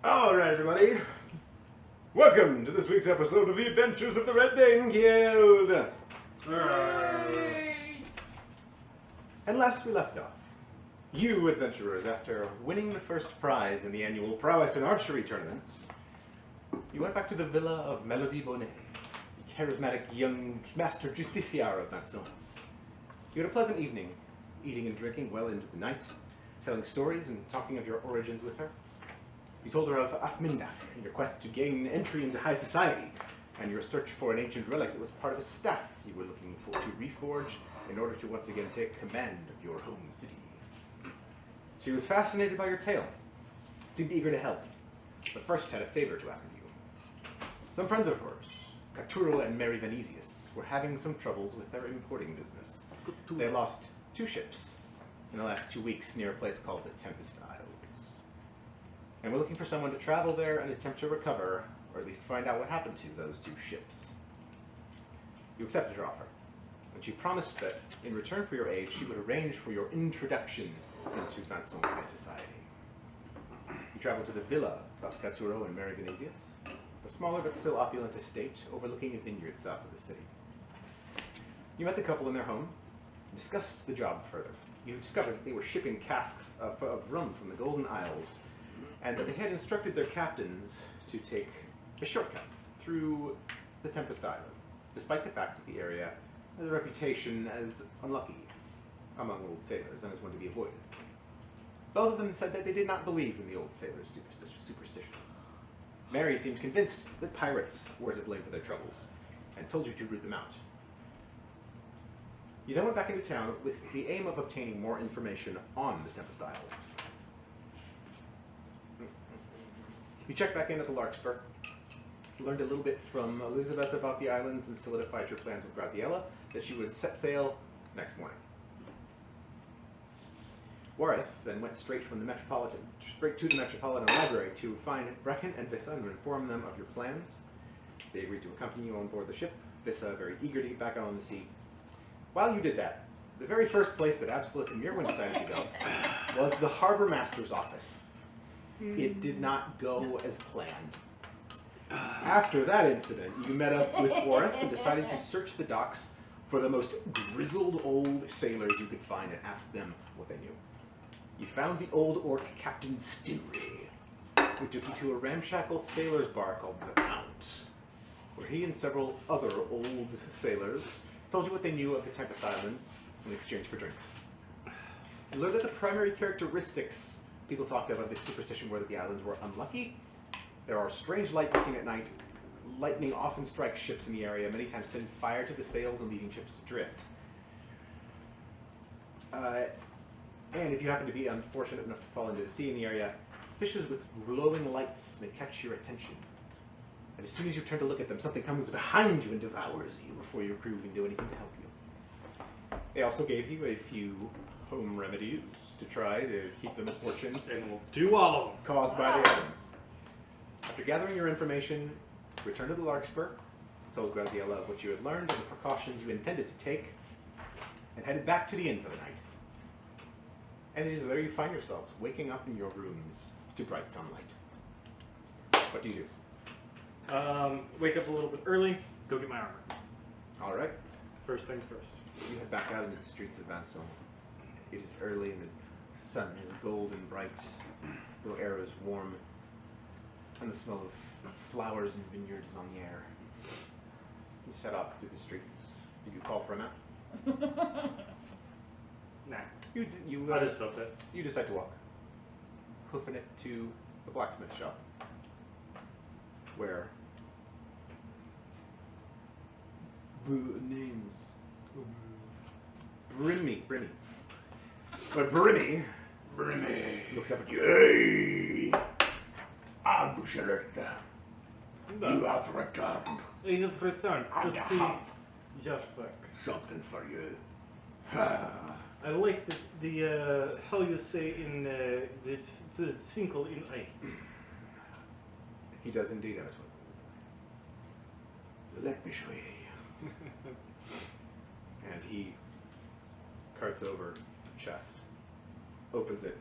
Alright, everybody. Welcome to this week's episode of The Adventures of the Red Dane Guild. And last we left off, you adventurers, after winning the first prize in the annual Prowess and Archery tournaments, you went back to the villa of Melody Bonnet, the charismatic young Master Justiciar of Vincent. You had a pleasant evening, eating and drinking well into the night, telling stories and talking of your origins with her. You told her of Afmindak and your quest to gain entry into high society, and your search for an ancient relic that was part of a staff you were looking for to reforge in order to once again take command of your home city. She was fascinated by your tale, seemed eager to help, but first had a favor to ask of you. Some friends of hers, Caturo and Mary Venesius, were having some troubles with their importing business. They lost 2 ships in the last 2 weeks near a place called the Tempest Isles. And we're looking for someone to travel there and attempt to recover, or at least find out what happened to those 2 ships. You accepted her offer, and she promised that in return for your aid, she would arrange for your introduction into Vincent high society. You traveled to the villa of Caturo and Mary Venesius, a smaller but still opulent estate overlooking a vineyard south of the city. You met the couple in their home, and discussed the job further. You discovered that they were shipping casks of rum from the Golden Isles, and that they had instructed their captains to take a shortcut through the Tempest Islands, despite the fact that the area has a reputation as unlucky among old sailors and as one to be avoided. Both of them said that they did not believe in the old sailors' superstitions. Mary seemed convinced that pirates were to blame for their troubles, and told you to root them out. You then went back into town with the aim of obtaining more information on the Tempest Isles. You checked back in at the Larkspur, learned a little bit from Elizabeth about the islands, and solidified your plans with Graziella that she would set sail next morning. Wareth then went straight to the Metropolitan Library to find Brecken and Vissa and inform them of your plans. They agreed to accompany you on board the ship, Vissa very eager to get back out on the sea. While you did that, the very first place that Absolith and Mirwin decided to go was the Harbor Master's office. It did not go as planned. After that incident, you met up with Wareth and decided to search the docks for the most grizzled old sailors you could find and ask them what they knew. You found the old orc Captain Stinray, who took you to a ramshackle sailor's bar called The Count, where he and several other old sailors told you what they knew of the Tempest Islands in exchange for drinks. You learned that the primary characteristics people talked about this superstition were that the islands were unlucky. There are strange lights seen at night. Lightning often strikes ships in the area, many times setting fire to the sails and leaving ships to drift. And if you happen to be unfortunate enough to fall into the sea in the area, fishes with glowing lights may catch your attention. And as soon as you turn to look at them, something comes behind you and devours you before your crew can do anything to help you. They also gave you a few home remedies to try to keep the misfortune And we'll do all of them. caused by the islands. After gathering your information, returned to the Larkspur, told Graziella of what you had learned and the precautions you intended to take, and headed back to the inn for the night. And it is there you find yourselves, waking up in your rooms to bright sunlight. What do you do? Wake up a little bit early, go get my armor. All right. First things first. You head back out into the streets of Vincent. It is early and the sun is golden bright. The air is warm, and the smell of flowers and vineyards is on the air. You set off through the streets. Did you call for a map? Nah. You I just felt that. You decide to walk, hoofing it to the blacksmith shop, where names Brimmy. But Brimmy looks up at you. Hey, Abusalet, you have returned. I have returned I to see have your work. something for you. I like the how you say in the twinkle in eye. He does indeed have a twinkle. Let me show you. And he carts over a chest, opens it,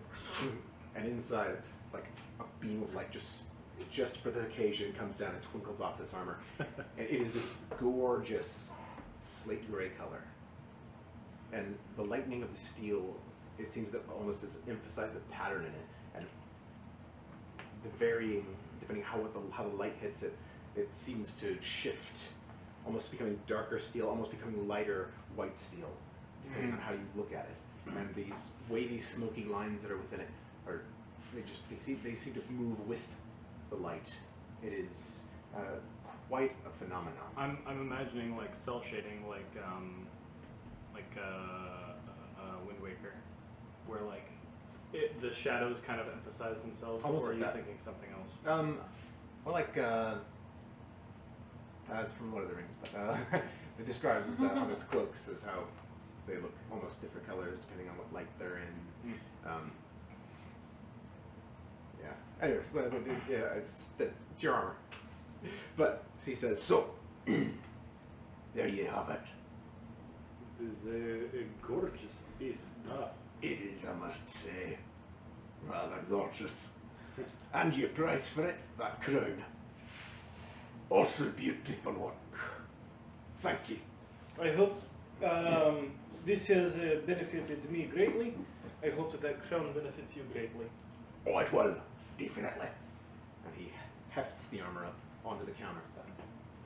and inside, like a beam of light just just for the occasion, comes down and twinkles off this armor. And it is this gorgeous slate gray color. And the lightning of the steel, it seems to almost emphasize the pattern in it. And the varying, depending how the light hits it, it seems to shift, almost becoming darker steel, almost becoming lighter white steel, depending on how you look at it. And these wavy, smoky lines that are within it are they seem to move with the light. It is quite a phenomenon. I'm imagining like cell shading, like Wind Waker, where like the shadows kind of emphasize themselves. Almost or are like you that. thinking something else? More like it's from Lord of the Rings, but it describes the Hobbit's cloaks as how they look almost different colors depending on what light they're in. Yeah. Anyways, but yeah, it's your armor. But he says, so there you have it. It is a gorgeous piece. It is, I must say, rather gorgeous. And your price for it, that crown. Also beautiful work. Thank you. I hope this has benefited me greatly. I hope that crown benefits you greatly. Oh, it will, definitely. And he hefts the armor up onto the counter,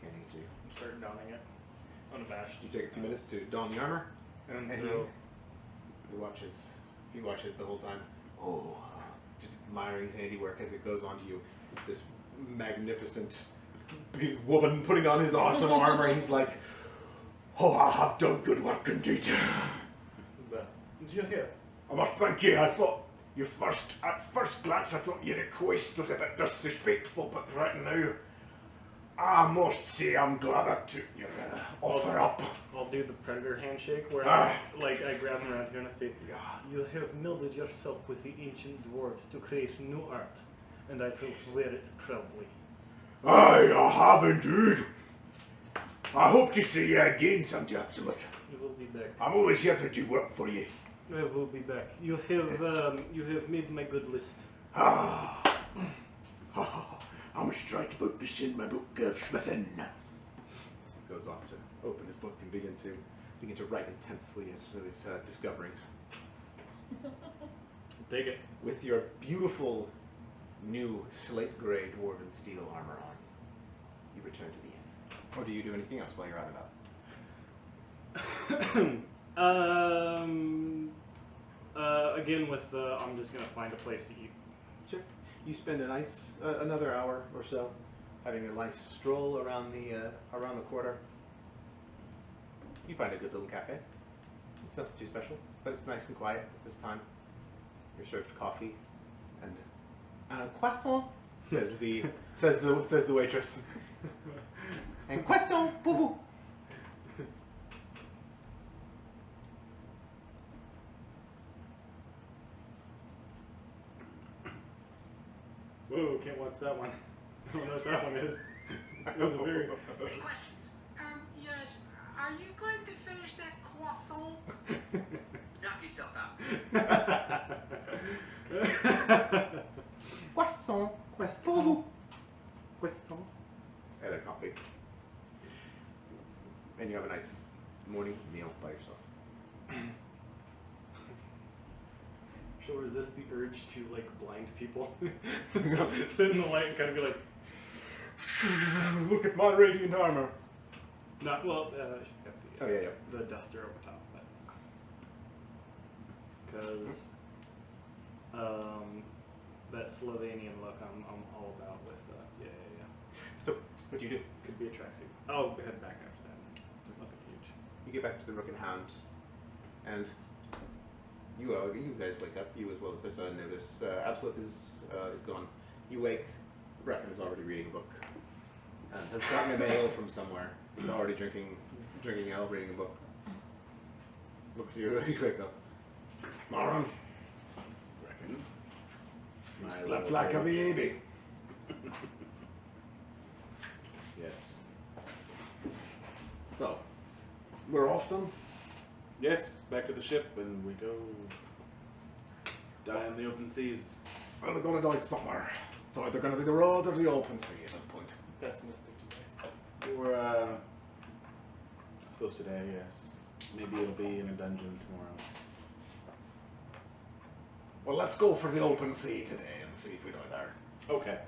handing it to you. Start donning it, unabashed. You take a few minutes to don the armor, And and he watches the whole time. Oh, just admiring his handiwork as it goes onto you. This magnificent big woman putting on his awesome armor. He's like, Oh, I have done good work indeed. you hear? I must thank you. I thought at first glance, I thought your request was a bit disrespectful, but right now, I must say I'm glad I took your offer up. I'll do the predator handshake where Ah. I grab him around here and I say, Yeah. you have melded yourself with the ancient dwarves to create new art, and I will wear it proudly. Aye, I have indeed. I hope to see you again, Sandy Absolute. You will be back. I'm always here to do work for you. I will be back. You have made my good list. Ah. I must write about this in my book of smithing. he goes off to open his book and begin to write intensely as his discoveries. Take it. With your beautiful new slate gray dwarven steel armor on, you return to the inn. Or do you do anything else while you're out and about? Again with I'm just gonna find a place to eat. Sure. You spend another hour or so having a nice stroll around the quarter. You find a good little cafe. It's nothing too special, but it's nice and quiet at this time. You're served coffee and un croissant, says the waitress. And croissant, boo boo. Whoa, can't watch that one. I don't know what that one is. That was a very. Any questions? Yes. Are you going to finish that croissant? Knock yourself out. Croissant, croissant, croissant. And a coffee. And you have a nice morning meal by yourself. She'll resist the urge to like blind people. Sit in the light and kind of be like, Look at my radiant armor. not well. She's got the Oh yeah. the duster over top, but because that Slovenian look I'm all about with. Yeah. So what do you do? Could be a tracksuit. I'll head back after that. Nothing huge. You get back to the Rook and Hound, and you guys wake up. You as well as Vissa notice Absolute is gone. You wake. Brecken is already reading a book. And has gotten a mail from somewhere. He's already drinking ale, reading a book. Looks at you as you wake up. Moran, Brecken. you My slept little like a page. baby. Yes. So, we're off then? Yes, back to the ship and we go die in the open seas. Well, we're gonna die somewhere. It's either going to be the road or the open sea at this point. Pessimistic today. Or, I suppose today, yes. Maybe it'll be in a dungeon tomorrow. Well, let's go for the open sea today and see if we die there. Okay.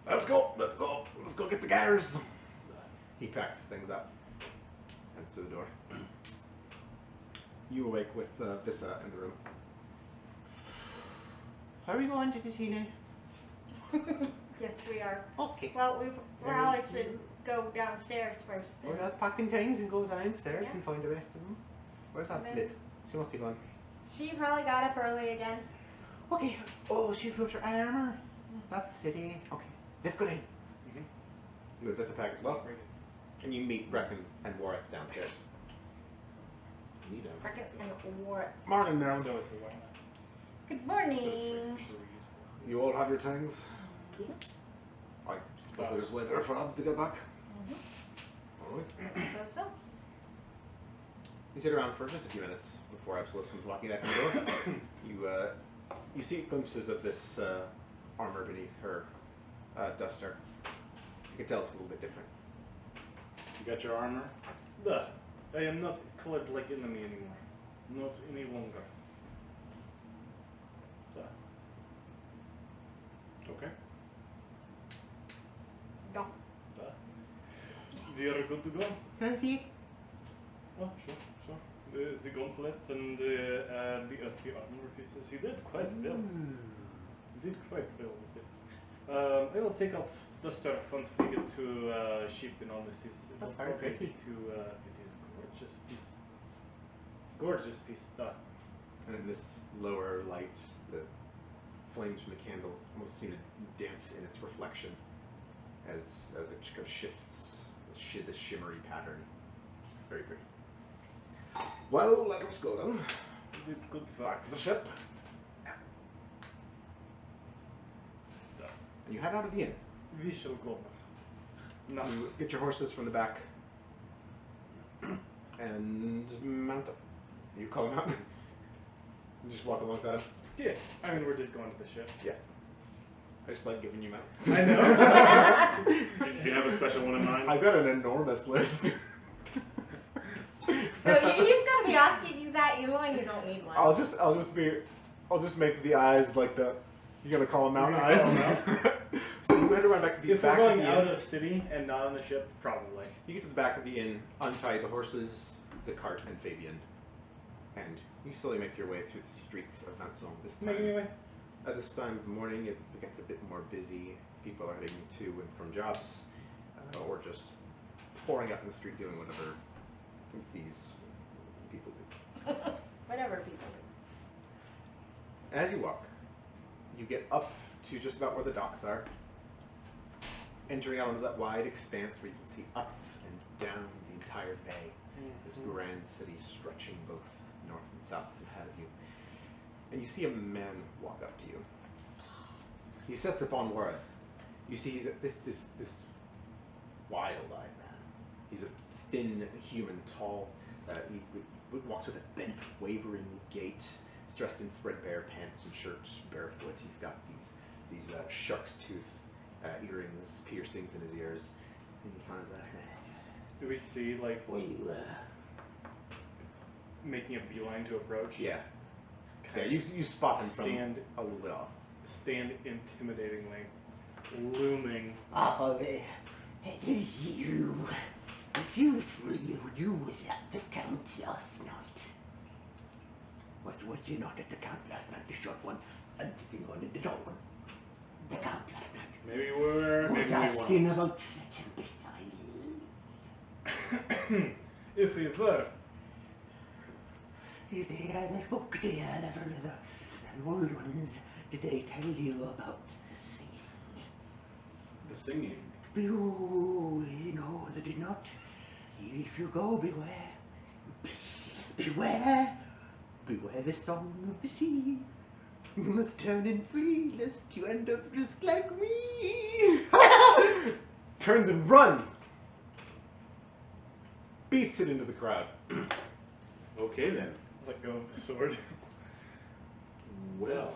Let's go. Let's go. Let's go get the gears. He packs things up. Heads to the door. You awake with Vissa in the room. How are we going to the Tina? Yes, we are. Okay. Well, we probably should go downstairs first. We're not packing things and go downstairs Yeah. and find the rest of them. Where's And Absolute? then- She must be gone. She probably got up early again. Okay. Oh, she got her armor. That's steady. Okay. Let's go in. Mm-hmm. With Vissa pack as well. And you meet Brecken and Warwick downstairs. Neato. Second and war. Morning, Marilyn. So it's a why not? Good But it's morning. like super useful. You all have your things? I suppose we'll just wait there for Abs to get back. Alright. I suppose so. You sit around for just a few minutes before Absolute comes walking back in the door. You see glimpses of this armor beneath her duster. You can tell it's a little bit different. You got your armor? I am not colored like enemy anymore. Not any longer. Okay. Go. We are good to go. Can I see it? Oh, sure. The gauntlet and the earthly armor pieces. He did quite well. Did quite well with it. I will take out Duster once we get to ship in all the seas. That's It very will probably pretty. be it is gorgeous piece. Gorgeous piece. And in this lower light, the flames from the candle almost seem to dance in its reflection as it kind of shifts this shimmery pattern. It's very pretty. Well, let us go then. We did good Back to the ship. And you head out of the inn. We shall go now. No. You get your horses from the back and mount up. You call them out. You just walk alongside them. Yeah, I mean, we're just going to the ship. Yeah. I just like giving you mounts. I know. Do you have a special one in mind? I've got an enormous list. So he's gonna be asking you that you and you don't need one. I'll just make the eyes like the. You're gonna call them mountain You're gonna eyes. call 'em So you head around back to the If we're back going of the out inn. of city and not on the ship, probably. You get to the back of the inn, untie the horses, the cart, and Fabian, and you slowly make your way through the streets of Vincent. Anyway, At this time of the morning, it gets a bit more busy. People are heading to and from jobs, or just pouring out in the street doing whatever these people do. Whatever people And as you walk, you get up to just about where the docks are, entering out into that wide expanse where you can see up and down the entire bay. This grand city stretching both north and south ahead of you. And you see a man walk up to you. He sets upon Worth. You see this wild-eyed man. He's a thin human, tall. He walks with a bent, wavering gait. He's dressed in threadbare pants and shirts, barefoot. He's got these shark's tooth earrings, piercings in his ears. And he kind of do we see, like, making a beeline to approach? yeah. Kind Yeah, of you spot him from stand, a little bit off. stand intimidatingly, looming. Oh, it is you. It's you three. You was at the count last night. Was you not at the count last night? The short one and the thing on it, the tall one. The count last night. Maybe we were, maybe Was we asking weren't. about the Tempest Isles. If we were, They spoke to you, the old ones. Did they tell you about the singing? The singing. No, they did not. If you go, beware. Please, yes, beware. Beware the song of the sea. You must turn and flee, lest you end up just like me. Turns and runs. Beats it into the crowd. Okay then. let go of the sword. Well,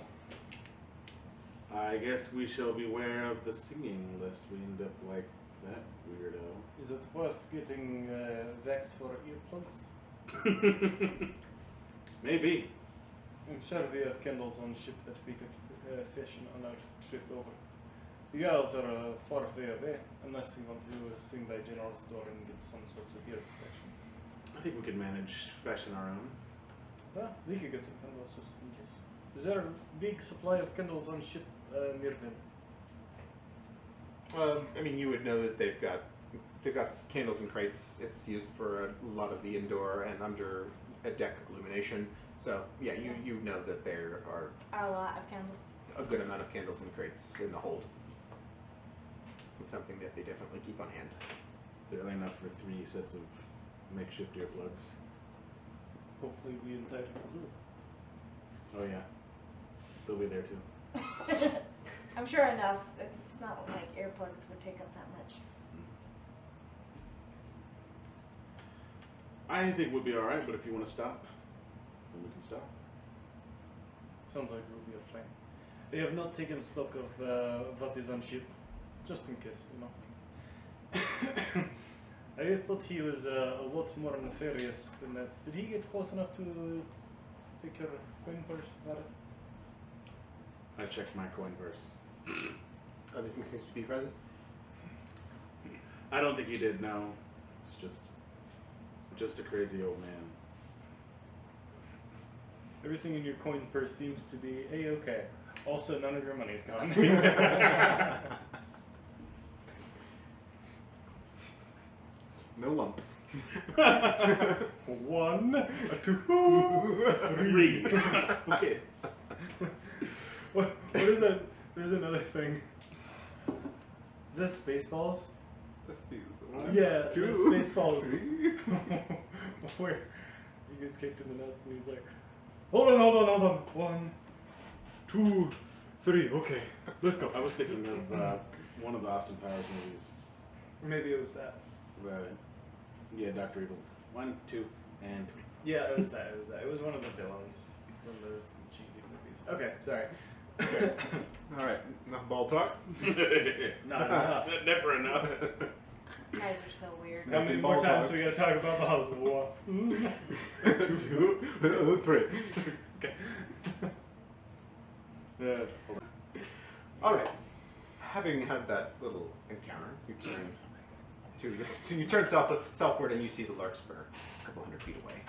I guess we shall beware of the singing lest we end up like that weirdo. Is it worth getting Vex for earplugs? Maybe. I'm sure we have candles on ship that we could fashion on our trip over. The Isles are far away, unless you want to swing by General's door and get some sort of ear protection. I think we could manage fashion our own. Well, we could get some candles just in case. Is there a big supply of candles on ship near them? I mean, you would know that they've got candles and crates. It's used for a lot of the indoor and under a deck illumination. So yeah, you know that there are A lot of candles. a good amount of candles and crates in the hold. It's something that they definitely keep on hand. Barely enough for 3 sets of makeshift earplugs. Hopefully we entitle the group. Oh yeah. They'll be there too. I'm sure enough. It's not like earplugs would take up that much. I think we'll be alright, but if you want to stop, then we can stop. Sounds like it will be a plan. We have not taken stock of what is on ship, just in case, you know. I thought he was a lot more nefarious than that. Did he get close enough to take your coin purse, Vareth? I checked my coin purse. Everything seems to be present. I don't think he did, no. It's just a crazy old man. Everything in your coin purse seems to be A-okay. Also, none of your money's gone. No lumps. 1, 2, 3. Okay. What is that? There's another thing. Is that Spaceballs? Let's do this. Yeah, 2, the Spaceballs. 3. Where he gets kicked in the nuts and he's like, hold on. 1, 2, 3. Okay, let's go. I was thinking of one of the Austin Powers movies. Maybe it was that. Yeah, Dr. Evil. 1, 2, and 3. Yeah, it was that. It was one of the villains from those cheesy movies. Okay, sorry. All right, enough ball talk. Not enough. Never enough. You guys are so weird. How many more times are we gonna talk about the house? 1, 2, 3. Okay. All right. Having had that little encounter, you turn southward and you see the Larkspur a couple hundred feet away.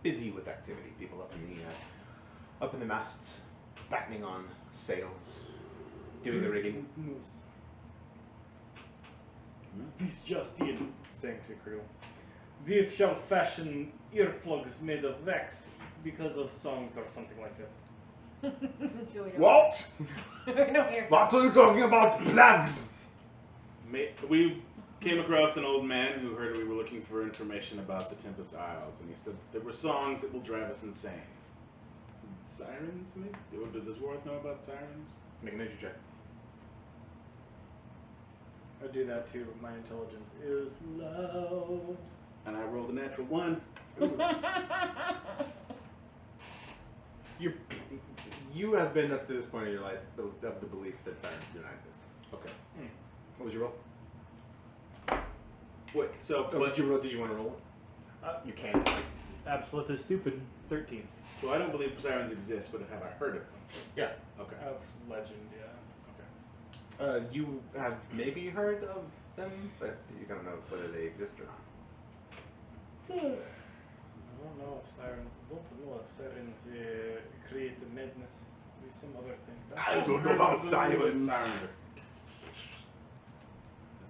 Busy with activity, people up in the masts, battening on sails, doing the rigging. Moose. This just in, saying to crew. We shall fashion earplugs made of wax because of songs or something like that. So we don't- What? we don't hear. What are you talking about? Plugs? We came across an old man who heard we were looking for information about the Tempest Isles, and he said there were songs that will drive us insane. Sirens, maybe? Does Worth know about sirens? Make a nature check. I do that too. My intelligence is low. And I rolled a natural 1. You have been up to this point in your life of the belief that sirens do not exist. Okay. What was your roll? Wait, so Oh, did you want to roll it? You can. Absolute is stupid. 13. So I don't believe sirens exist, but have I heard of them? Yeah. Okay. Of legend, yeah. Okay. You have maybe heard of them, but you don't know whether they exist or not. I don't know if sirens. Sirens create the madness. Maybe some other thing. I don't know about sirens. Sirens are...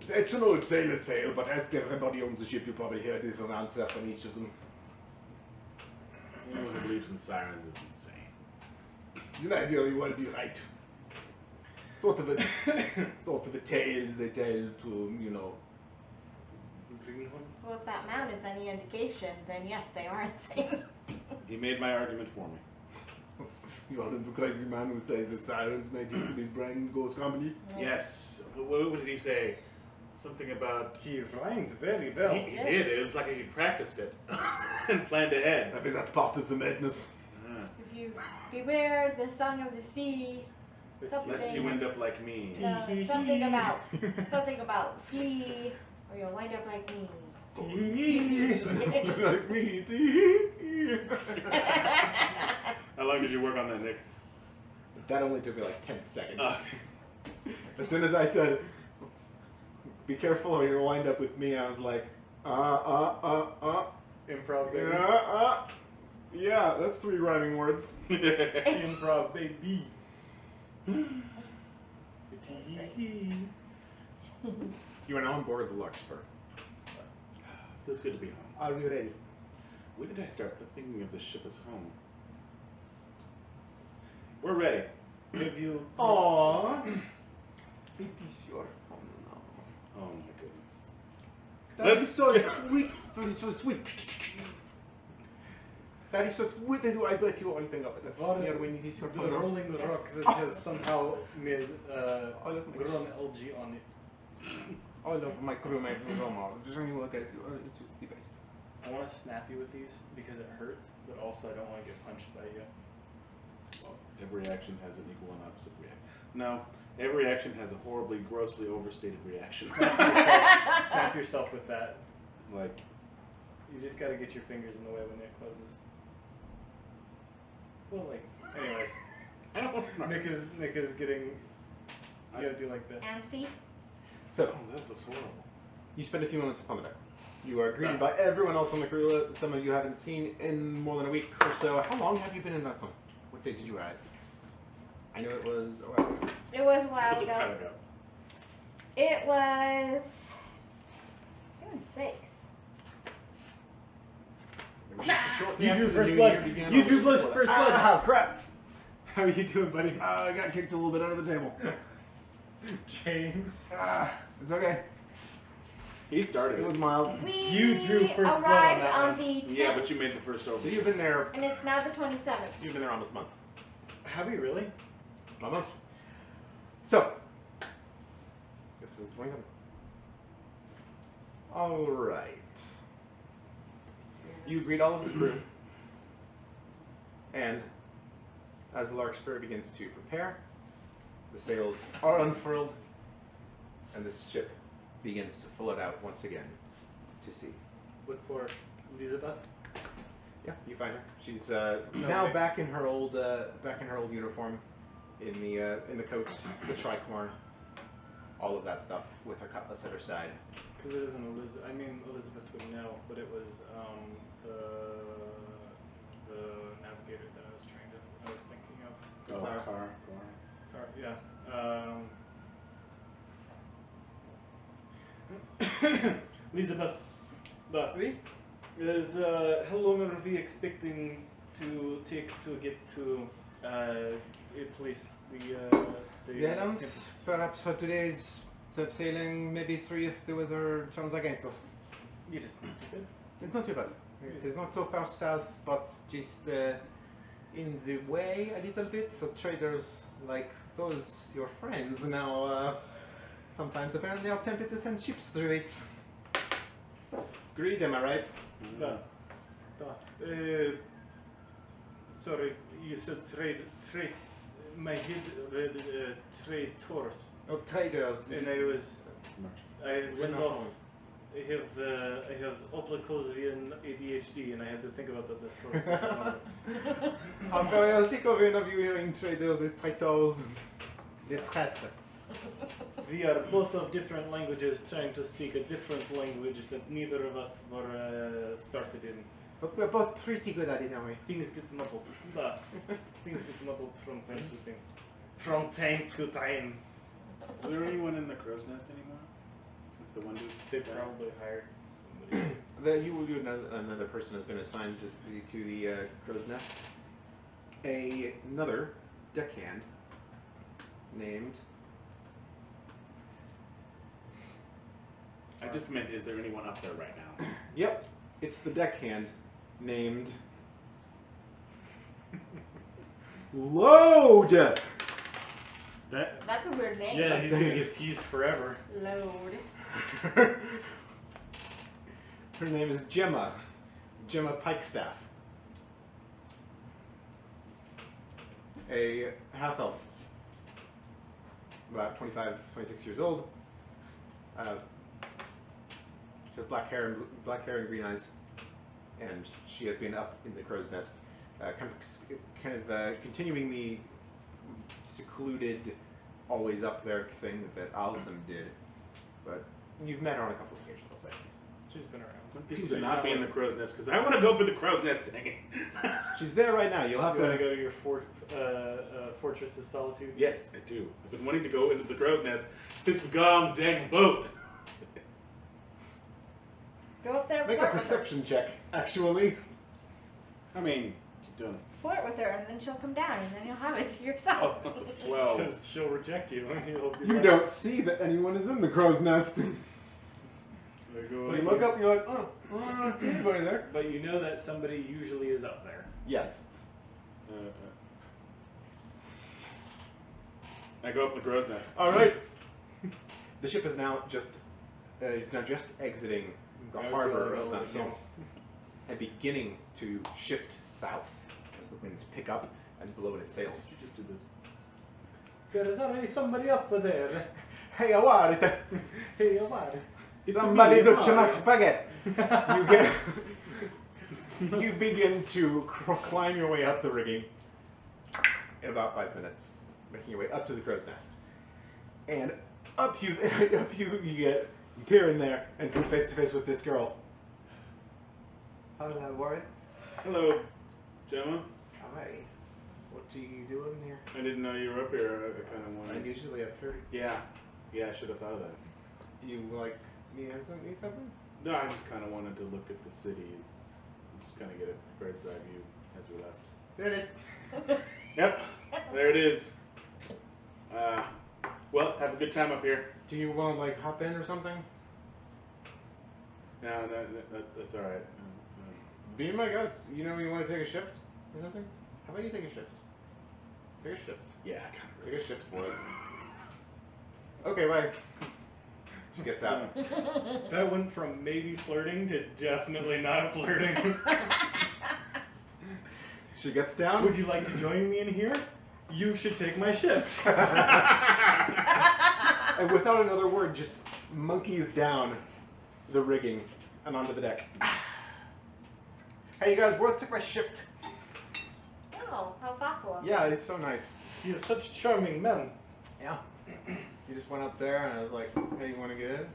It's an old sailor's tale, but ask everybody on the ship, you probably hear a different answer from each of them. Anyone who believes in sirens is insane. You might very well be right. Sort of a tale they tell to, you know. Green ones? Well, if that mount is any indication, then yes, they are insane. He made my argument for me. You are the crazy man who says that sirens make his brain goes company. Yes. What did he say? Something about... He rhymed very well. He did. It was like he practiced it and planned ahead. Maybe that's part of the madness. Ah. If you beware the song of the sea, Lest you end up like me. Something about flee, or you'll wind up like me. Like me. How long did you work on that, Nick? That only took me like 10 seconds. Ah. As soon as I said, be careful or you'll wind up with me, I was like, Improv, baby. Yeah, that's 3 rhyming words. Improv, baby. You are now on board the Larkspur. Feels good to be home. Are you ready? When did I start thinking of this ship as home? We're ready. Have you? Aww. It is your home now. Oh my goodness. That is so sweet. That is so sweet. That is so sweet. I bet you all think of it. What Here if when it is your the home now. rolling rock that has somehow made All of my grown algae on it? all of my crewmates will come out. Just only look at it. It's just the best. I want to snap you with these because it hurts, but also I don't want to get punched by you. Well, every action has an equal and opposite reaction. No, every action has a horribly, grossly overstated reaction. Snap yourself with that. Like, You just got to get your fingers in the way when it closes. Well, like, anyways, I don't know. Nick is getting. You gotta do like this. Antsy. So, Oh, that looks horrible. you spend a few moments upon the deck. You are greeted by everyone else on the crew. Some of you haven't seen in more than a week or so. How long have you been in Vessel? What day did you arrive? I know it was a while ago. It was a That while was a while ago. ago. It was 6. You drew first blood. You drew first blood. Ah, crap! How are you doing, buddy? I got kicked a little bit under the table. James. It's okay. He started It was it. mild. We You drew first blood on arrived that on one. the 10th, Yeah, but you made the first over. So you've been there. and it's now the 27th. You've been there almost a month. Have you really? Almost. So. This is 27. All right. You greet all of the crew, and as the Larkspur begins to prepare, the sails are unfurled, and the ship begins to float out once again to sea. Look for Elizabeth. Yeah, you find her. She's now way. back in her old uniform, in the coats, the tricorn, all of that stuff, with her cutlass at her side. Because it isn't Elizabeth. I mean, Elizabeth would know, but it was the navigator that I was trying to. I was thinking of. Oh, Clara. car. Yeah. Elizabeth, is how long are we expecting to take to get to a place? The islands, perhaps for today's sailing, maybe 3 if the weather turns against us. You just did. It's not too bad. It is not so far south, but just in the way a little bit. So traders like those, your friends, now sometimes apparently are tempted to send ships through it. Greed, am I right? Sorry, you said trade. My head read trade tours, Oh, traders. and I went off. I have Oplakovian ADHD, and I had to think about that for a second. I'm very sick of interviewing traders as traitors. Les traîtres. We are both of different languages trying to speak a different language that neither of us were started in. But we're both pretty good at it, aren't we? Things get muddled. Things get muddled from time to time. From time to time. Is there anyone in the crow's nest anymore? Since the one dude. They probably hired somebody. Another person has been assigned to the crow's nest. Another deckhand named. I just meant, is there anyone up there right now? Yep, it's the deckhand named. Load! That's a weird name. Yeah, he's gonna get teased forever. Load. Her name is Gemma. Gemma Pikestaff. A half elf. about 25, 26 years old. She has black hair and green eyes, and she has been up in the crow's nest, continuing the secluded, always up there thing that Alsam did. But you've met her on a couple of occasions, I'll say. She's been around. People should not be in the crow's nest because I want to go up in the crow's nest. Dang it! She's there right now. You'll have You want to to. go to your Fortress of Solitude? Yes, I do. I've been wanting to go into the crow's nest since we got on the dang boat. Go up there and Make a flirt with her. perception check, actually. I mean, you don't. Flirt with her, and then she'll come down, and then you'll have it to yourself. Oh, well, Because she'll reject you. You'll be You like, don't see that anyone is in the crow's nest. They go You look up and you're like, oh, I don't see anybody there. But you know that somebody usually is up there. Yes. I go up the crow's nest. All right. The ship is now just exiting the I harbor see of the Nasson and beginning to shift south as the winds pick up and blow in its sails. You just do this. There is already somebody up there. Hey, what? Hey, what? Somebody me, do Mario. my spaghetti. You get. You begin to climb your way up the rigging in about 5 minutes, making your way up to the crow's nest, and up you get. You peer in there and come face to face with this girl. Hello, Worth. Hello, gentlemen. Hi. What are you doing here? I didn't know you were up here. I kind of I'm wanted. usually up here. Yeah, I should have thought of that. Do you need something? No, I just kind of wanted to look at the cities, just kind of get a bird's eye view as we left. There it is. Yep, there it is. Well, have a good time up here. Do you want to hop in or something? No, that's all right. Be my guest. You want to take a shift or something? How about you take a shift? Take a shift. Yeah, I kind of. Take a shift for it. Okay, bye. She gets out. That went from maybe flirting to definitely not flirting. She gets down. Would you like to join me in here? You should take my shift. And without another word, just monkeys down the rigging and onto the deck. Hey, you guys, Worth took my shift. Oh, how thoughtful of Yeah, he's so nice. You're such charming men. Yeah. He just went up there and I was like, hey, you want to get in?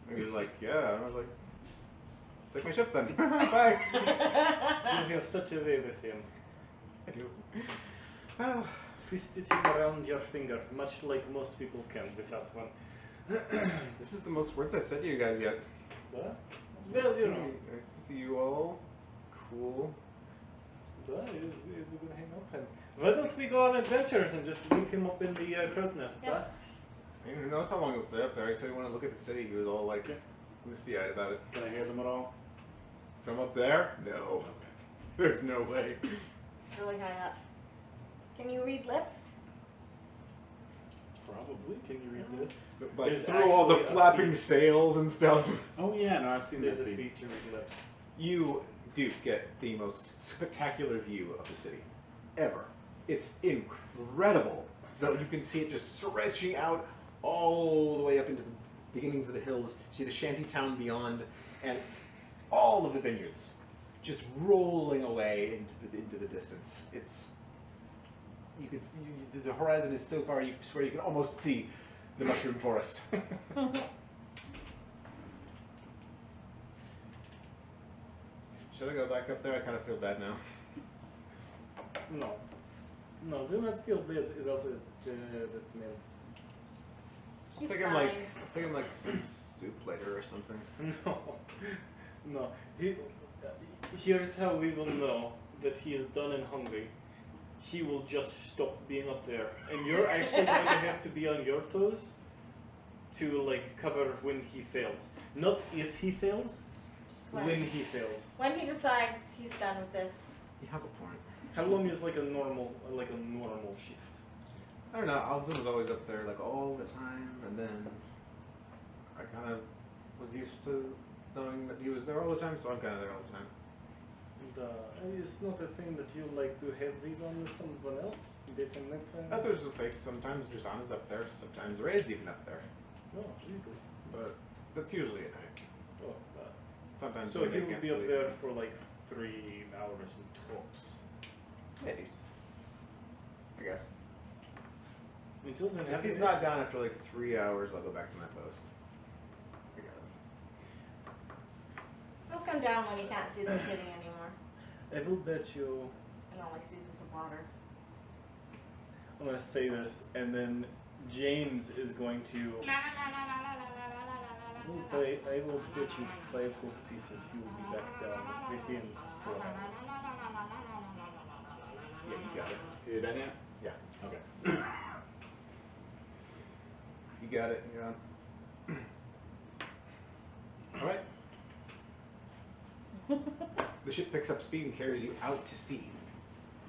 And he was like, yeah. And I was like, take my shift then. Bye. You have such a way with him. I do. Ah. Twist it around your finger, much like most people can without one. This is the most words I've said to you guys yet. What? Well, you know. Nice to see you all. Cool. That is a good hangout time. Why don't we go on adventures and just leave him up in the crow's nest? Yes. Huh? I mean, who knows how long he'll stay up there? I said he wanted to look at the city. He was all like Okay. misty-eyed about it. Can I hear them at all? From up there? No. There's no way. Really high up. Can you read lips? Probably. Can you read this? Like There's through all the actually a flapping feat. sails and stuff. Oh yeah, no, I've seen There's that a feed. feat to read lips. You do get the most spectacular view of the city ever. It's incredible. Though you can see it just stretching out all the way up into the beginnings of the hills. You see the shanty town beyond, and all of the vineyards just rolling away into the distance. You can see the horizon is so far. You swear you can almost see the mushroom forest. Should I go back up there? I kind of feel bad now. No. No, do not feel bad about it. That's me. He's I'll take him like some soup later or something. No. No. Here's how we will know that he is done and hungry. He will just stop being up there. And you're actually going to have to be on your toes to cover when he fails. Not if he fails, Just when he fails. When he decides he's done with this. You have a point. How long is a normal shift? I don't know. Alzum was always up there all the time, and then I kind of was used to knowing that he was there all the time, so I'm kind of there all the time. It's not a thing that you like to have these on with someone else? Date and nighttime? Others will take, sometimes Drusana's up there, sometimes Ray's even up there. Oh, really? But that's usually at night. Oh, Sometimes so when he they will can't be up sleep. there for like 3 hours and tops. Maybe. I guess. Until then, If he's not down after like 3 hours, I'll go back to my post. I guess. He'll come down when he can't see the city anymore. I will bet you. And all he sees is water. I'm gonna say this, and then James is going to. I will bet you 5 gold pieces he will be back down within 4 hours. Yeah, you got it. You done yet? Yeah. Okay. You got it. You're on. All right. The ship picks up speed and carries you out to sea.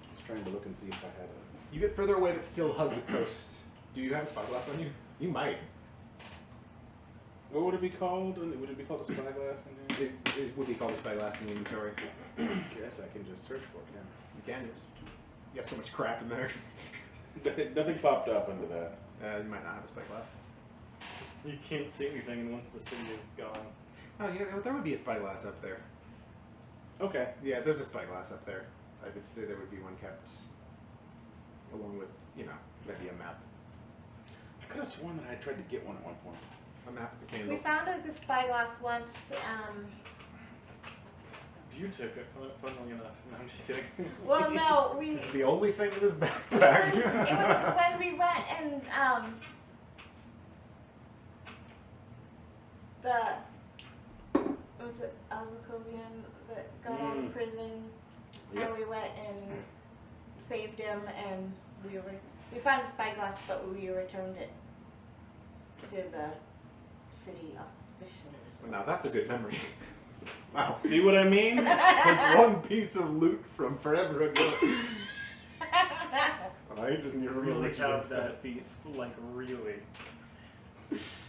I was trying to look and see if I had a. You get further away but still hug the coast. Do you have a spyglass on you? You might. What would it be called? Would it be called a spyglass in here? It would be called a spyglass in the inventory. Guess I can just search for it. You can use. You have so much crap in there. Yeah. Nothing popped up under that. You might not have a spyglass. You can't see anything, and once the city is gone. Oh, you know, there would be a spyglass up there. Okay. Yeah, there's a spyglass up there. I would say there would be one kept along with, you know, maybe a map. I could have sworn that I tried to get one at one point. A map, a We candle. found a spyglass once. You took it, funnily enough. No, I'm just kidding. Well, no, we. It's the only thing in his It backpack. was when we went and was it Azakovian that got out of prison, Yep. and we went and saved him, and we found a spyglass, but we returned it to the city officials. Well, now that's a good memory. Wow. See what I mean? That's one piece of loot from forever ago. I didn't even Really remember have that feat, like really.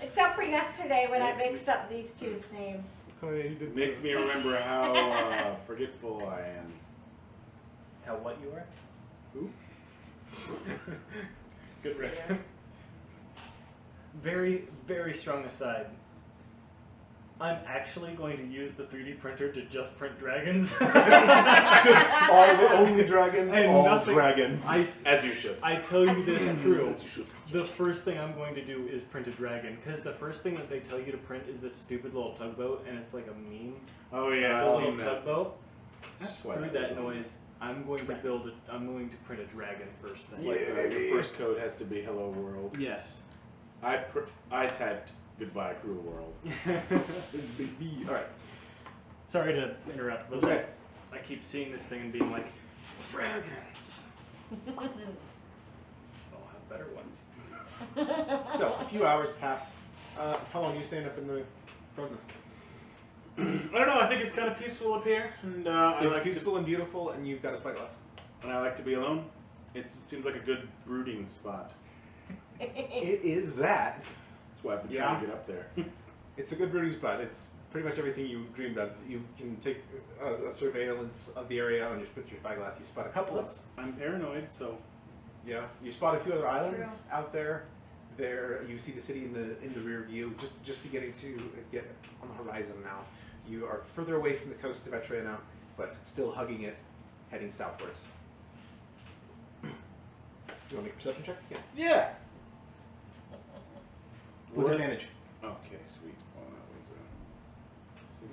Except for yesterday when I mixed up these two's names. Oh, yeah, you did. Makes me remember how forgetful I am. How what you are? Who? Good reference. Very, very strong aside. I'm actually going to use the 3D printer to just print dragons. Just all the only dragons, And all nothing- dragons. As you should. I tell you this is true. As you should. The first thing I'm going to do is print a dragon, because the first thing that they tell you to print is this stupid little tugboat, and it's like a meme. Oh yeah, The I've little seen that. tugboat. That's why Through that that was noise, I'm going to print a dragon first thing. It's like your first code has to be "Hello World." Yes. I typed "Goodbye Cruel World." Alright. Sorry to interrupt, but That's okay. I keep seeing this thing and being like, dragons. I'll have better ones. So, a few hours pass. How long are you staying up in the crow's nest? I don't know. I think it's kind of peaceful up here, and I It's like peaceful and beautiful, and you've got a spyglass. and I like to be alone. It seems like a good brooding spot. It is that. That's why I've been Yeah. trying to get up there. It's a good brooding spot. It's pretty much everything you dreamed of. You can take a surveillance of the area and just put your spyglass. You spot a couple of. Plus, I'm paranoid, so Yeah. You spot a few other islands out there. There, you see the city in the rear view, just beginning to get on the horizon now. You are further away from the coast of Etria now, but still hugging it, heading southwards. You want to make a perception check? Yeah. yeah. With What? advantage. Okay, sweet. Well, that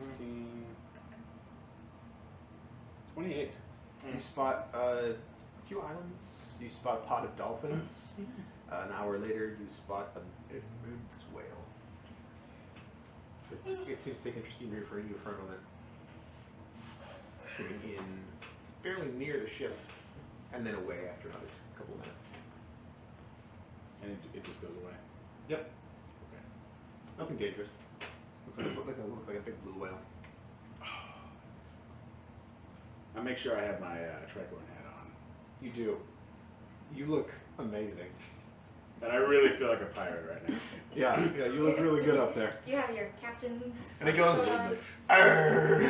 was 16, 28. You spot a few islands. You spot a pod of dolphins. An hour later, you spot an immense whale. It seems to take interest in you for a moment. Swimming in fairly near the ship, and then away after another couple of minutes. And it just goes away. Yep. Okay. Nothing dangerous. Look like a big blue whale. I make sure I have my tricorn hat on. You do. You look amazing. And I really feel like a pirate right now. Yeah, you look really good up there. Do you have your captain's? And it goes, coat on? "Arr!"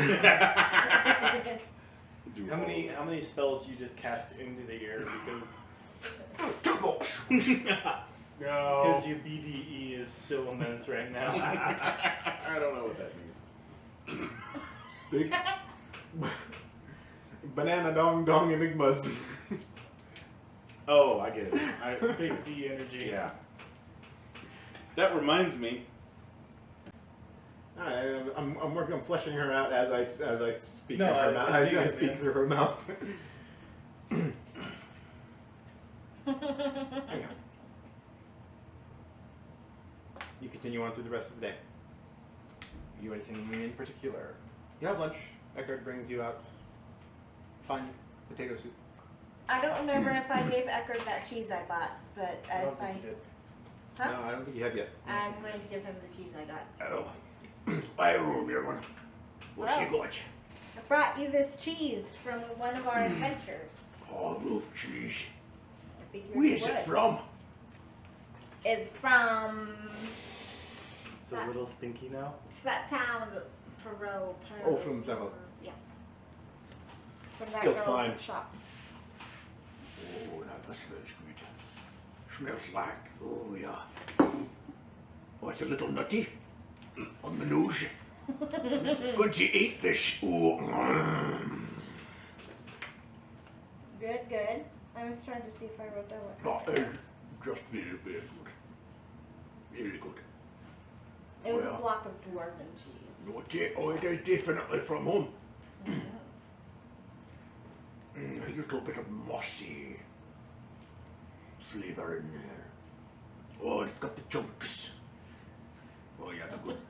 Do How all many of how many spells you just cast into the air because No. your BDE is so immense right now? I don't know what that means. Big banana dong dong enigmas. Oh, I get it. Big D energy. Yeah. That reminds me. I'm working on fleshing her out as I speak. No, in her I mouth, as dig I it, speak man. through her mouth. Hang on. You continue on through the rest of the day. You do anything in particular? You have lunch. Eckert brings you out fine potato soup. I don't remember if I gave Eckert that cheese I bought, but I don't if I, think you did. huh? No, I don't think you have yet. I'm going to give him the cheese I got. Oh, I roll your one. What's you Well. got? I brought you this cheese from one of our adventures. Oh, milk cheese. I figured Where's you it would. from? It's from. It's a little stinky now. It's that town, the Perot. Oh, from Zemo. Yeah. From Still that girl's fine. shop. Oh, now that smells good. Smells like, oh yeah. Oh, it's a little nutty on the nose. Going to eat this. Oh, Good, good. I was trying to see if I wrote down what that kind is it was. just very, very good. Very good. It was well. a block of dwarven cheese. Oh, it is definitely from home. A little bit of mossy flavour in there. Oh, it's got the chunks. Oh yeah,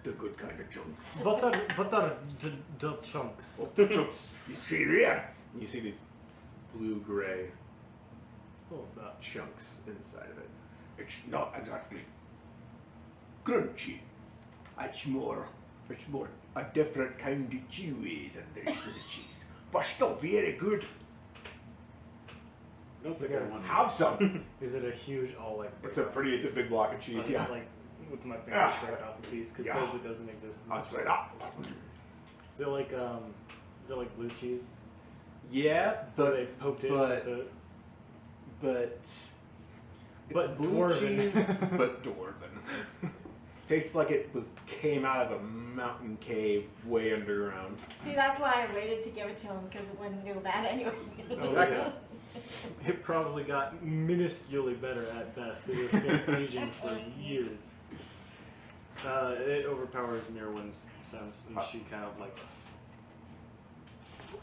the good kind of chunks. What are the chunks? Oh, the chunks. You see there? You see these blue-gray Oh, that. chunks inside of it. It's not exactly crunchy. It's more a different kind of chewy than the rest of the cheese, but still very good. Don't think I want to. Have some. Is it a huge all like? It's a big block of cheese. It's Yeah. like with my finger Ah. break off a piece because Yeah. COVID doesn't exist. In That's this right. world. Is it like blue cheese? Yeah, Where they poked it but- with the but it's But blue dwarven. cheese, but dwarven. Tastes like it came out of a mountain cave way underground. See, that's why I waited to give it to him because it wouldn't go bad anyway. Oh, Exactly. yeah. It probably got minusculely better at best. It has been aging for years. It overpowers Mirwin's sense, and she kind of like,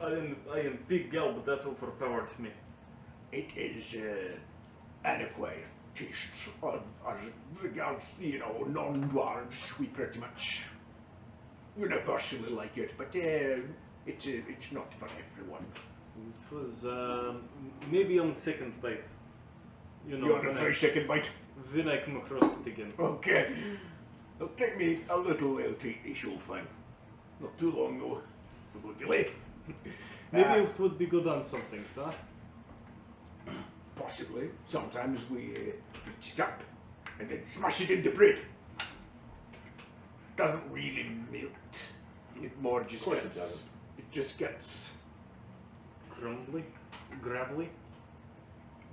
I am big gal, but that overpowered me. It is an acquired taste as regards, non-dwarves. We pretty much universally like it, but it's not for everyone. It was maybe on second bite. You know, You want to try second bite? when I come across it again. Okay. It'll take me a little while to eat this whole thing. Not too long though. No delay. Maybe Uh, it would be good on something, huh? Possibly. Sometimes we beat it up and then smash it into bread. Doesn't really melt. It more just Of course it gets. doesn't. It just gets Crumbly, gravelly.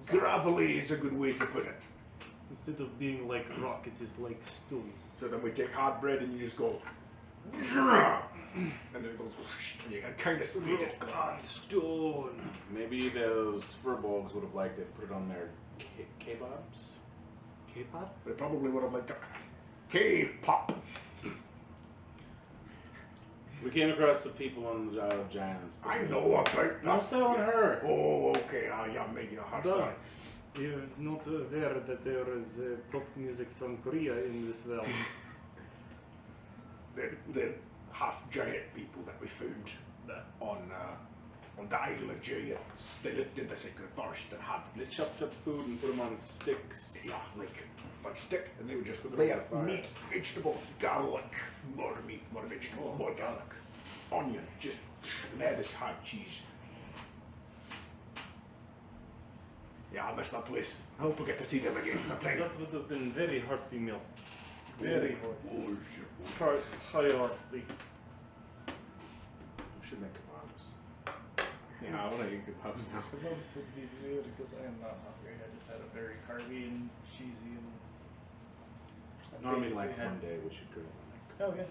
gravelly is a good way to put it. Instead of being like rock, it is like stones. So then we take hard bread and you just go, and then it goes, and you can kind of sweet it. on stone. Maybe those furbolgs would have liked it. Put it on their kebabs. K-pop? But it probably would have liked K-pop. We came across the people on the Isle of Giants. I know about that. I'm telling her. Oh, okay. Yeah, maybe a hard Done. sorry. You're not aware that there is pop music from Korea in this realm. The half-giant people that we found There. on the Isle of Giants. They lived in the Sacred Forest and had They this, chopped up food and put them on sticks. yeah, like stick, and they would just Put it lay on out fire. meat, vegetable, garlic, more meat, more vegetable, more garlic, onion, just there this hard cheese. Yeah, I miss that place. I hope we get to see them again sometime. That would have been very hearty meal. Very Oh, sure. hearty. We should make kebabs. Yeah, I want to eat kebabs now. Kebabs would be really good. I am not hungry. I just had a very hearty and cheesy and. I Normally, basically like had- one day we should grill. Oh yeah.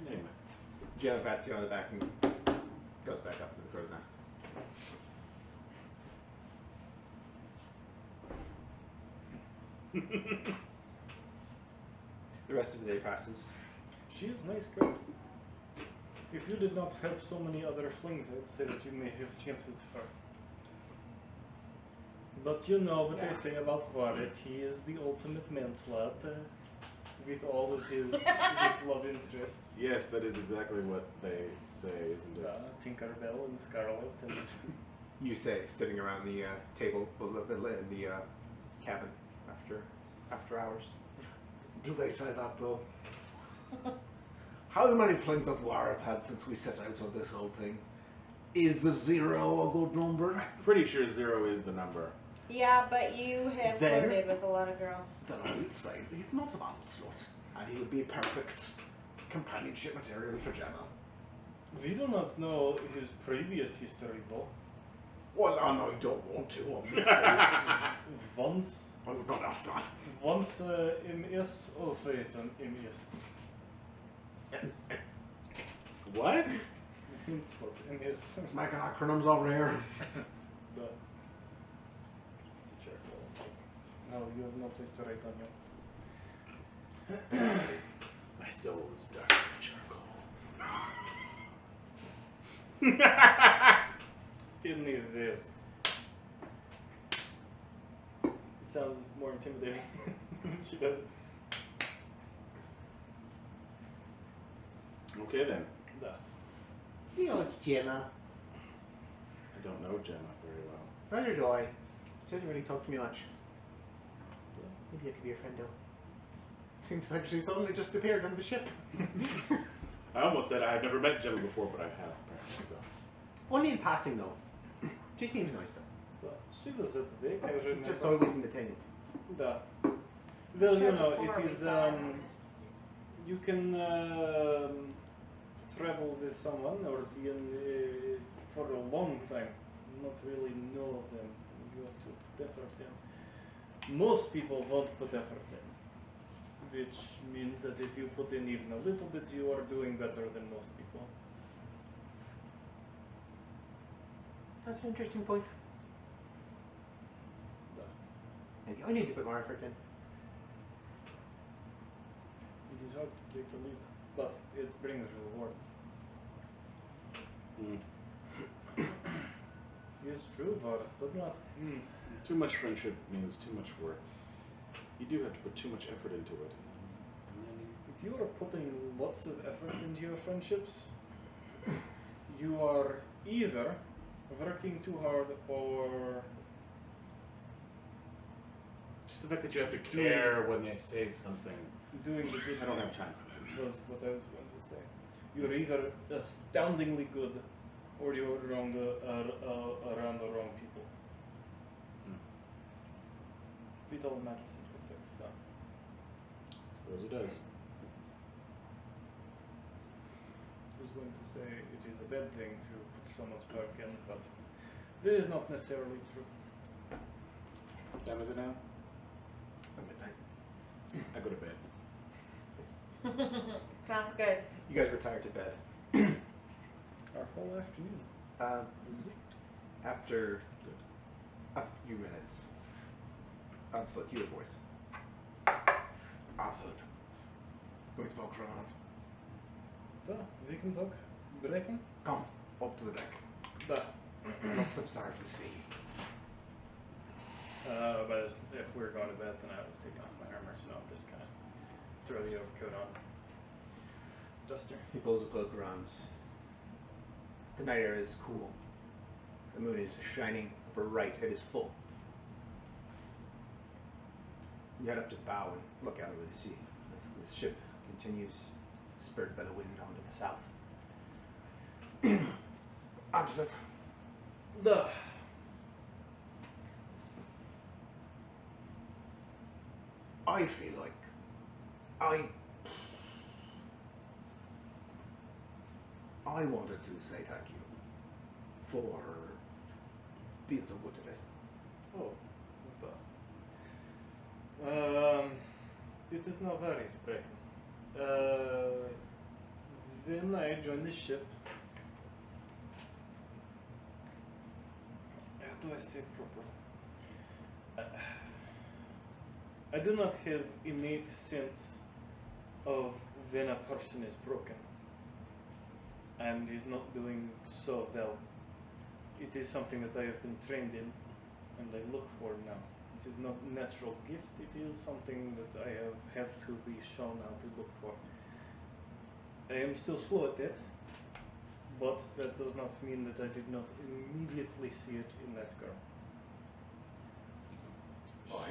Anyway, Gemma pats you on the back and goes back up to the crow's nest. The rest of the day passes. She is nice girl. If you did not have so many other flings, I'd say that you may have chances with her. But you know what Yeah. they say about Varret. He is the ultimate manslaughter with all of his love interests. yes, that is exactly what they say, isn't it? Tinkerbell and Scarlet and You say, sitting around the table in the cabin after hours. Do they say that though? How many flings has Wareth had since we set out on this whole thing? Is the 0 a good number? Pretty sure 0 is the number. Yeah, but you have Then- flirted with a lot of girls. Then I would say he's not a slut, and he would be perfect companionship material for Gemma. we do not know his previous history though. Well, I don't want to, obviously. Once I would not ask that. MS, always an MS. What? It's what MS. Making acronyms over here. But it's a charcoal. No, you have no place to write on you. My soul is dark and charcoal. Anyways. It sounds more intimidating. She does it. Okay then. Da. You like Gemma. I don't know Gemma very well. Neither do I. She doesn't really talk to me much. Maybe I could be a friend though. Seems like she suddenly just appeared on the ship. I almost said I've never met Gemma before, but I have apparently. So Only in passing though. She seems nice though. Da. She was at the wake, I remember. Just always in the thing. Da. Well, Sure, you know, before it we is, saw her. you can travel with someone or be in for a long time, not really know them. You have to put effort in. Most people won't put effort in, which means that if you put in even a little bit, you are doing better than most people. That's an interesting point. Da. Maybe I need to put more effort in. It is hard to take the leap, but it brings rewards. It's true, Varth, does not. too much friendship means too much work. You do have to put too much effort into it. And then If you are putting lots of effort into your friendships, you are either working too hard or just the fact that you have to care when they say something. doing the good. I don't have time for that. Was what I was going to say. You're either astoundingly good, or you're around the wrong people. It all matters in context. Da. Suppose it does. I was going to say it is a bad thing to put so much work in, but that is not necessarily true. What time is it now? Midnight. I go to bed. Sounds good. You guys retire to bed. Our whole afternoon. After a few minutes, Absolute, you have voice. Absolute. We spoke for a minute. Da, we can talk. Brecken? Come, up to the deck. Da. Looks up sorry for the sea. But if we're going to bed, then I would take off my armor, so I'm just kind of throw the overcoat on. Duster. He pulls a cloak around. The night air is cool. The moon is shining bright. It is full. You head up to bow and look out over the sea as the ship continues, spurred by the wind onto the south. Absolute. Da. I feel like I wanted to say thank you. for being so good at it. Oh, it is not very sprechen. When I joined the ship, how do I say properly? I do not have innate sense of when a person is broken and is not doing so well. It is something that I have been trained in and I look for now. It is not a natural gift, it is something that I have had to be shown how to look for. I am still slow at that, but that does not mean that I did not immediately see it in that girl. Why?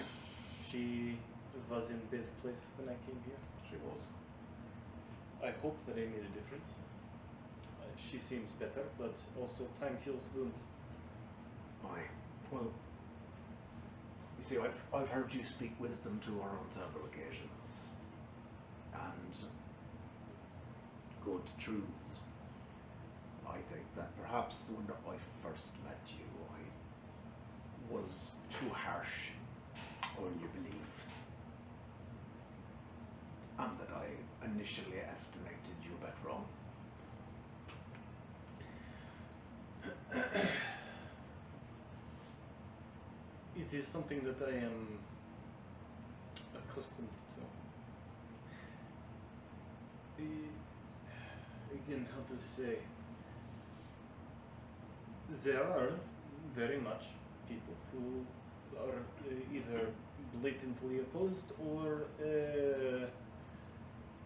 She was in bad place when I came here. She was. I hope that I made a difference. She seems better, but also time heals wounds. Aye. Well, you see, I've heard you speak wisdom to her on several occasions. And good truths. I think that perhaps when I first met you, I was too harsh on your beliefs. And that I initially estimated you a bit wrong. It is something that I am accustomed to. Again, how to say? There are very much people who are either blatantly opposed or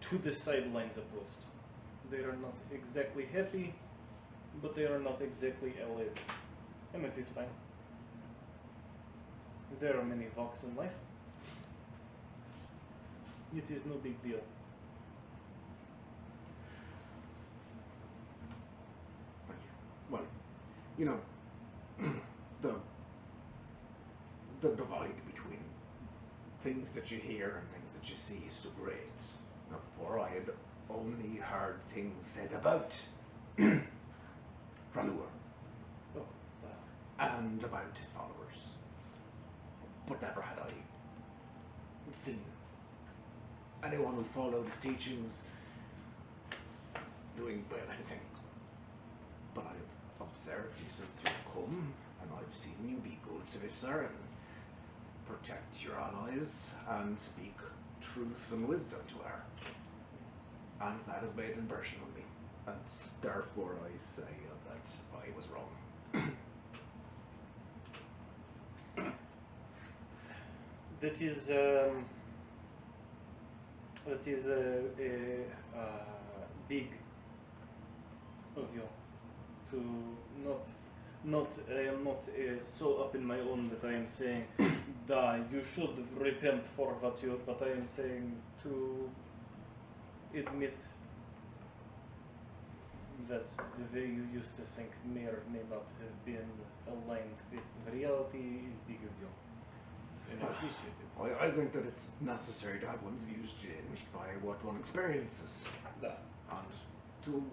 to the sidelines opposed. They are not exactly happy, but they are not exactly allied. And that is fine. There are many walks in life. It is no big deal. Well, you know, the divide between things that you hear and things that you see is so great. Now, before I had only heard things said about Ranur Oh, and about his followers, but never had I seen anyone who followed his teachings doing well anything. But I've observed you since you've come, and I've seen you be good to Visser and protect your allies and speak truth and wisdom to her. And that has made an impression on me. And therefore I say that I was wrong. that is big of you to not I am not so up in my own that I am saying that you should repent for what you, but I am saying to admit that the way you used to think may or may not have been aligned with reality is big of you. And I appreciate it. I think that it's necessary to have one's views changed by what one experiences. Da. And to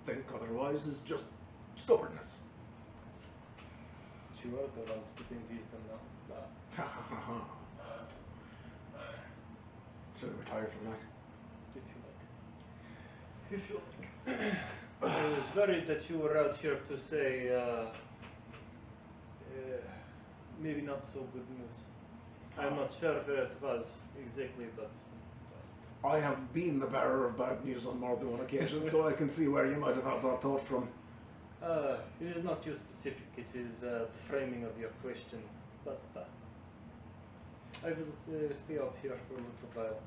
think otherwise is just stubbornness. You are the ones putting wisdom now. Da. Should I retire for the night? If you like. If you like. I was worried that you were out here to say maybe not so good news. I'm not sure where it was exactly, but I have been the bearer of bad news on more than one occasion, so I can see where you might have had that thought from. it is not too specific. It is the framing of your question, but I will stay out here for a little while.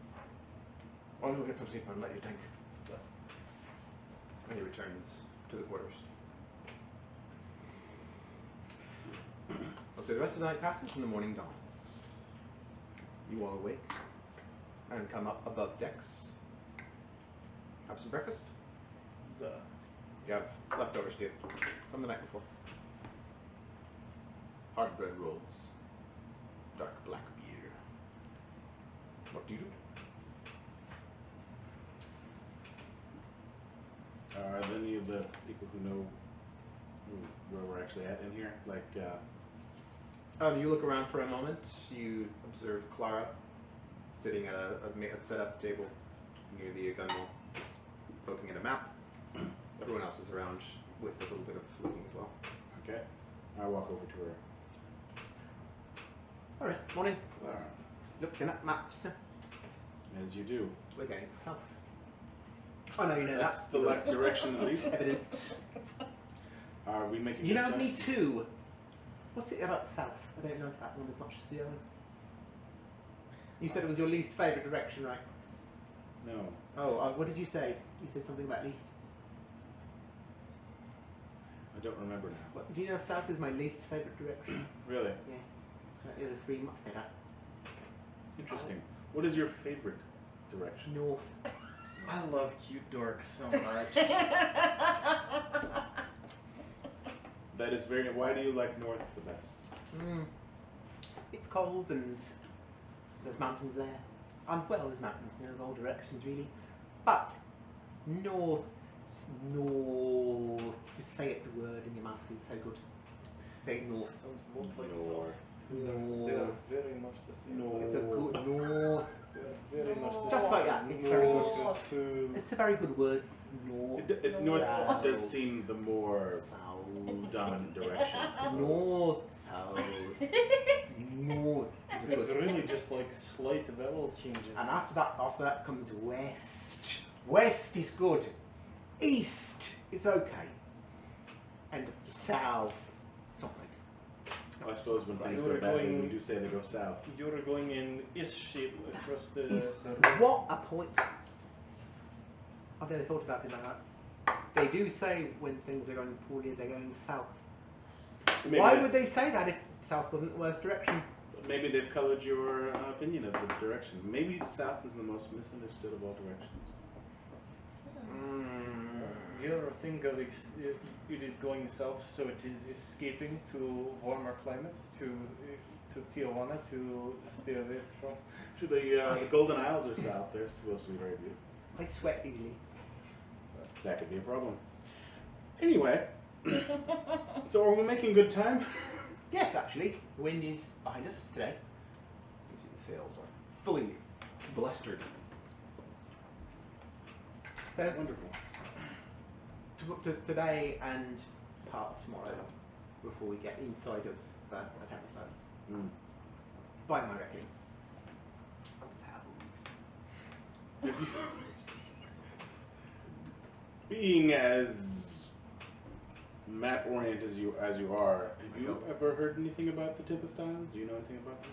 I'll go get some sleep and let you think. And he returns to the quarters. So the rest of the night passes and the morning dawns. You all awake and come up above decks. Have some breakfast. You have leftover stew from the night before. Hard bread rolls. Dark black beer. What do you do? Are any of the people who know where we're actually at in here? Like, You look around for a moment. You observe Clara sitting at a set-up table near the gunwale, just poking at a map. Everyone else is around with a little bit of looking as well. okay. I walk over to her. All right, morning. Clara, Looking at maps. as you do. We're going south. Oh no, you know That's that. the left direction at It's least. evident. Are we making You good know, time? me too. What's it about south? I don't know that one as much as the others. You said it was your least favourite direction, right? No. Oh, what did you say? You said something about least. I don't remember now. What, do you know south is my least favourite direction? Really? Yes. The other three much better. Interesting. What is your favorite direction? North. I love cute dorks so much. That is very. Why do you like north the best? It's cold and there's mountains there. Well, there's mountains in all directions really. But north, just say it, the word in your mouth feels so good. Say north. Sounds more like North. They are very much the same. It's a good north. They are very much the Just same. like that, it's very good. North. It's a very good word. North. It's North. north does seem the more South. dominant direction. North. South. North. is It's good. really just like slight vowel changes. And after that comes west. West is good. East is okay. And south. It's not right. I suppose when things You go were badly, going- we do say they go south. You're going in is shape across the What a point. I've never thought about it like that. They do say when things are going poorly, they're going south. Maybe Why would that's- they say that if south wasn't the worst direction? Maybe they've colored your opinion of the direction. Maybe south is the most misunderstood of all directions. The other thing of it is going south, so it is escaping to warmer climates, to Tijuana, to stay away from. To the Golden Isles are south. They're supposed to be very beautiful. I sweat easily. That could be a problem. Anyway, so are we making good time? Yes, actually, the wind is behind us today. You see the sails are fully blustered. So, Wonderful. today and part of tomorrow, before we get inside of the Tempest Islands, Mm. by my reckoning. Being as map oriented as you are, have you ever heard anything about the Tempest Islands? Do you know anything about them?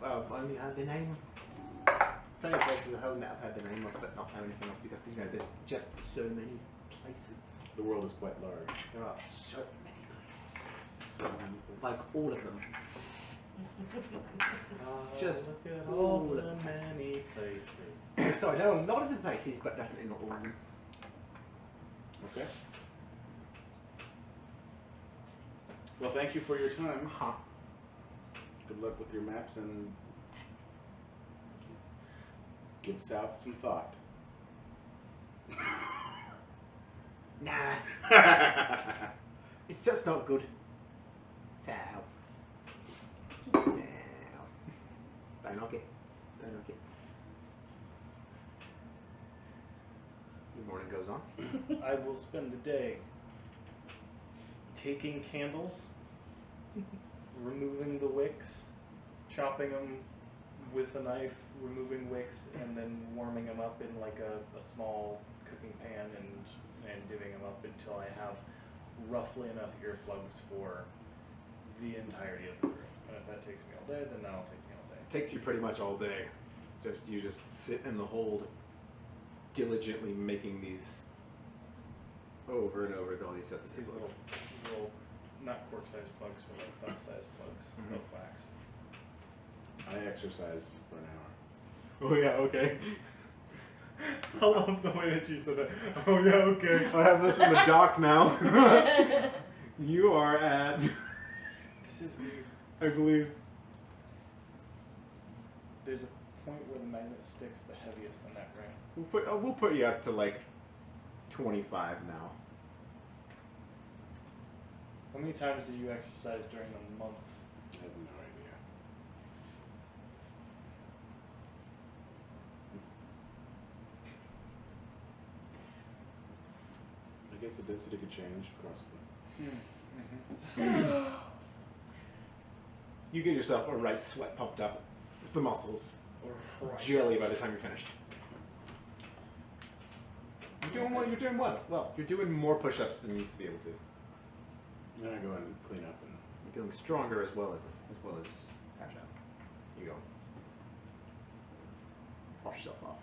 I've only heard the name. Plenty of places at home that I've heard the name of, but not know anything of, because there's just so many places. The world is quite large. There are so many places. So many places. Like all of them. Just look at all all of the the places. many places. So I know a lot of the places, but definitely not all of them. Okay. Well, thank you for your time. Huh. Good luck with your maps and give South some thought. Nah, it's just not good. South. South. Don't knock it. Don't knock it. The morning goes on. I will spend the day taking candles, removing the wicks, chopping them with a knife, removing wicks, and then warming them up in like a small cooking pan and divvying them up until I have roughly enough earplugs for the entirety of the room. And if that takes me all day, then that'll take me all day. Takes you pretty much all day. You just sit in the hold, diligently making these over and over with all these sets of These signals. little, not cork-sized plugs, but like thumb-sized plugs Mhm. of wax. I exercise for an hour. Oh yeah, okay. I love the way that you said that. Oh yeah, okay. I have this in the dock now. You are at, This is weird. I believe, There's a point where the magnet sticks the heaviest on that ring. we'll put you up to like 25 now. How many times did you exercise during the month? I have no idea. I guess the density could change across the. You get yourself a right sweat pumped up. The muscles Right. jelly by the time you're finished. You're doing what? You're doing what? Well, you're doing more push-ups than you used to be able to. Then I go in and clean up and. You're feeling stronger as well as agile. You go. Wash yourself off.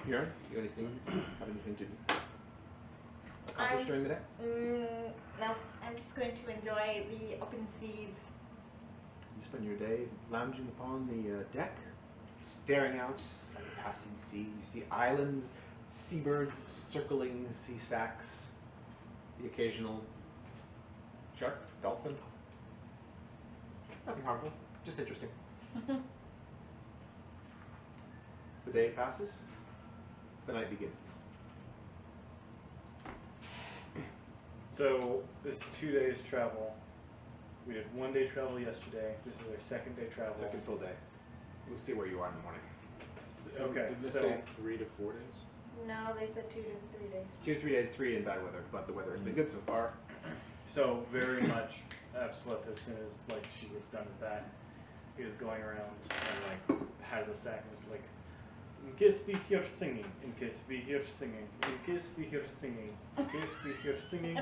Bjorn, you got anything? Have anything to accomplish I'm- during the day? No, I'm just going to enjoy the open seas. You spend your day lounging upon the deck, staring out at the passing sea. You see islands, seabirds circling sea stacks, the occasional shark, dolphin. Nothing harmful, just interesting. The day passes, the night begins. So it's 2 days travel. We did 1 day travel yesterday. This is our second day travel. Second full day. We'll see where you are in the morning. Okay, Did they so say 3 to 4 days? No, they said 2 to 3 days. 2 to 3 days, 3 in bad weather, but the weather has been good so far. So very much Absaleth, as soon as like she gets done with that, is going around and like has a stack and is like, in case we hear singing, in case we hear singing, in case we hear singing, in case we hear singing,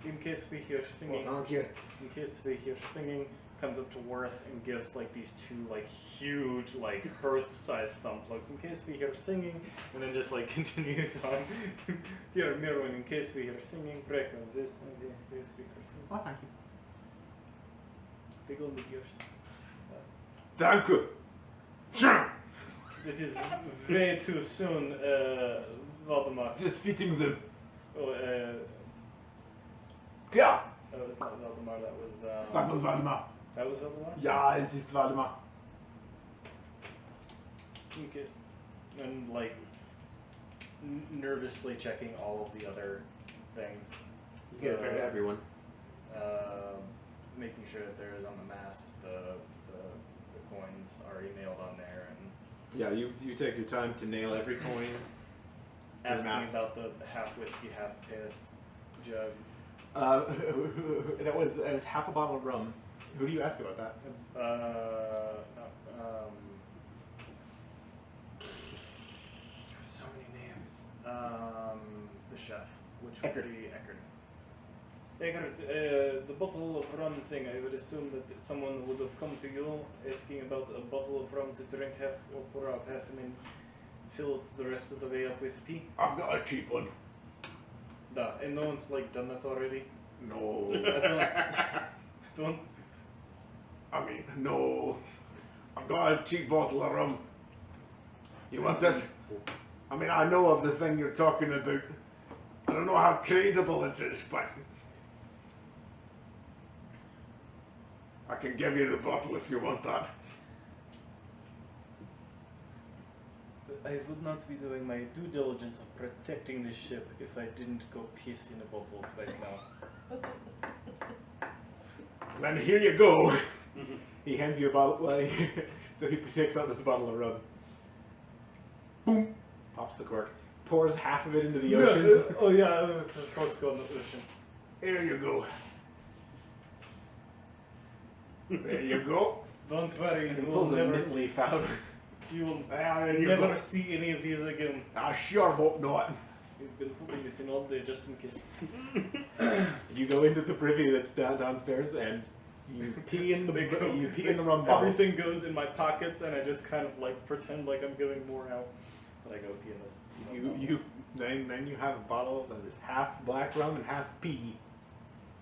in case we hear singing, thank you. in case we hear singing, comes up to Worth and gives like these two like huge like Earth-sized thumb plugs. In case we hear singing, and then just like continues on. Here, Mirwin, in case we hear singing, break on this, and in case we hear singing. Oh, thank you. Big old ears. Thank you. It is way too soon, Valdemar. Just fitting them. Oh, Yeah, oh, it's not Valdemar. That was. that was Valdemar. That was Valdemar. Ja, es ist Valdemar. In case, and like nervously checking all of the other things. You get it to everyone. Making sure that there is on the mast the coins are emailed on there, and Yeah, you take your time to nail every coin. To the asking mast. about the half whiskey, half piss jug. It was half a bottle of rum. Who do you ask about that? So many names. The chef, which Eckert. would be Eckert. Eckert, the bottle of rum thing, I would assume that someone would have come to you asking about a bottle of rum to drink half or pour out half and then fill the rest of the way up with pee. I've got a cheap one. Da, and no one's like done that already. No. I don't. I mean, no. I've got a cheap bottle of rum. You want it? I mean, I know of the thing you're talking about. I don't know how credible it is, but I can give you the bottle if you want that. I would not be doing my due diligence of protecting this ship if I didn't go piss in a bottle right now. Then here you go. He hands you a bottle. Well, so he takes out this bottle of rum. Boom! Pops the cork. Pours half of it into the ocean. Oh yeah, it was supposed to go in the ocean. Here you go. There you go. Don't worry, And you he will pulls a never, mint leaf out. you will There you never go. see any of these again. I sure hope not. We've been putting this in all day just in case. You go into the privy that's downstairs and you pee in the They go- you pee in the rum bottle. Everything goes in my pockets, and I just kind of like pretend like I'm giving more out. But I go pee in this. Then you have a bottle that is half black rum and half pea.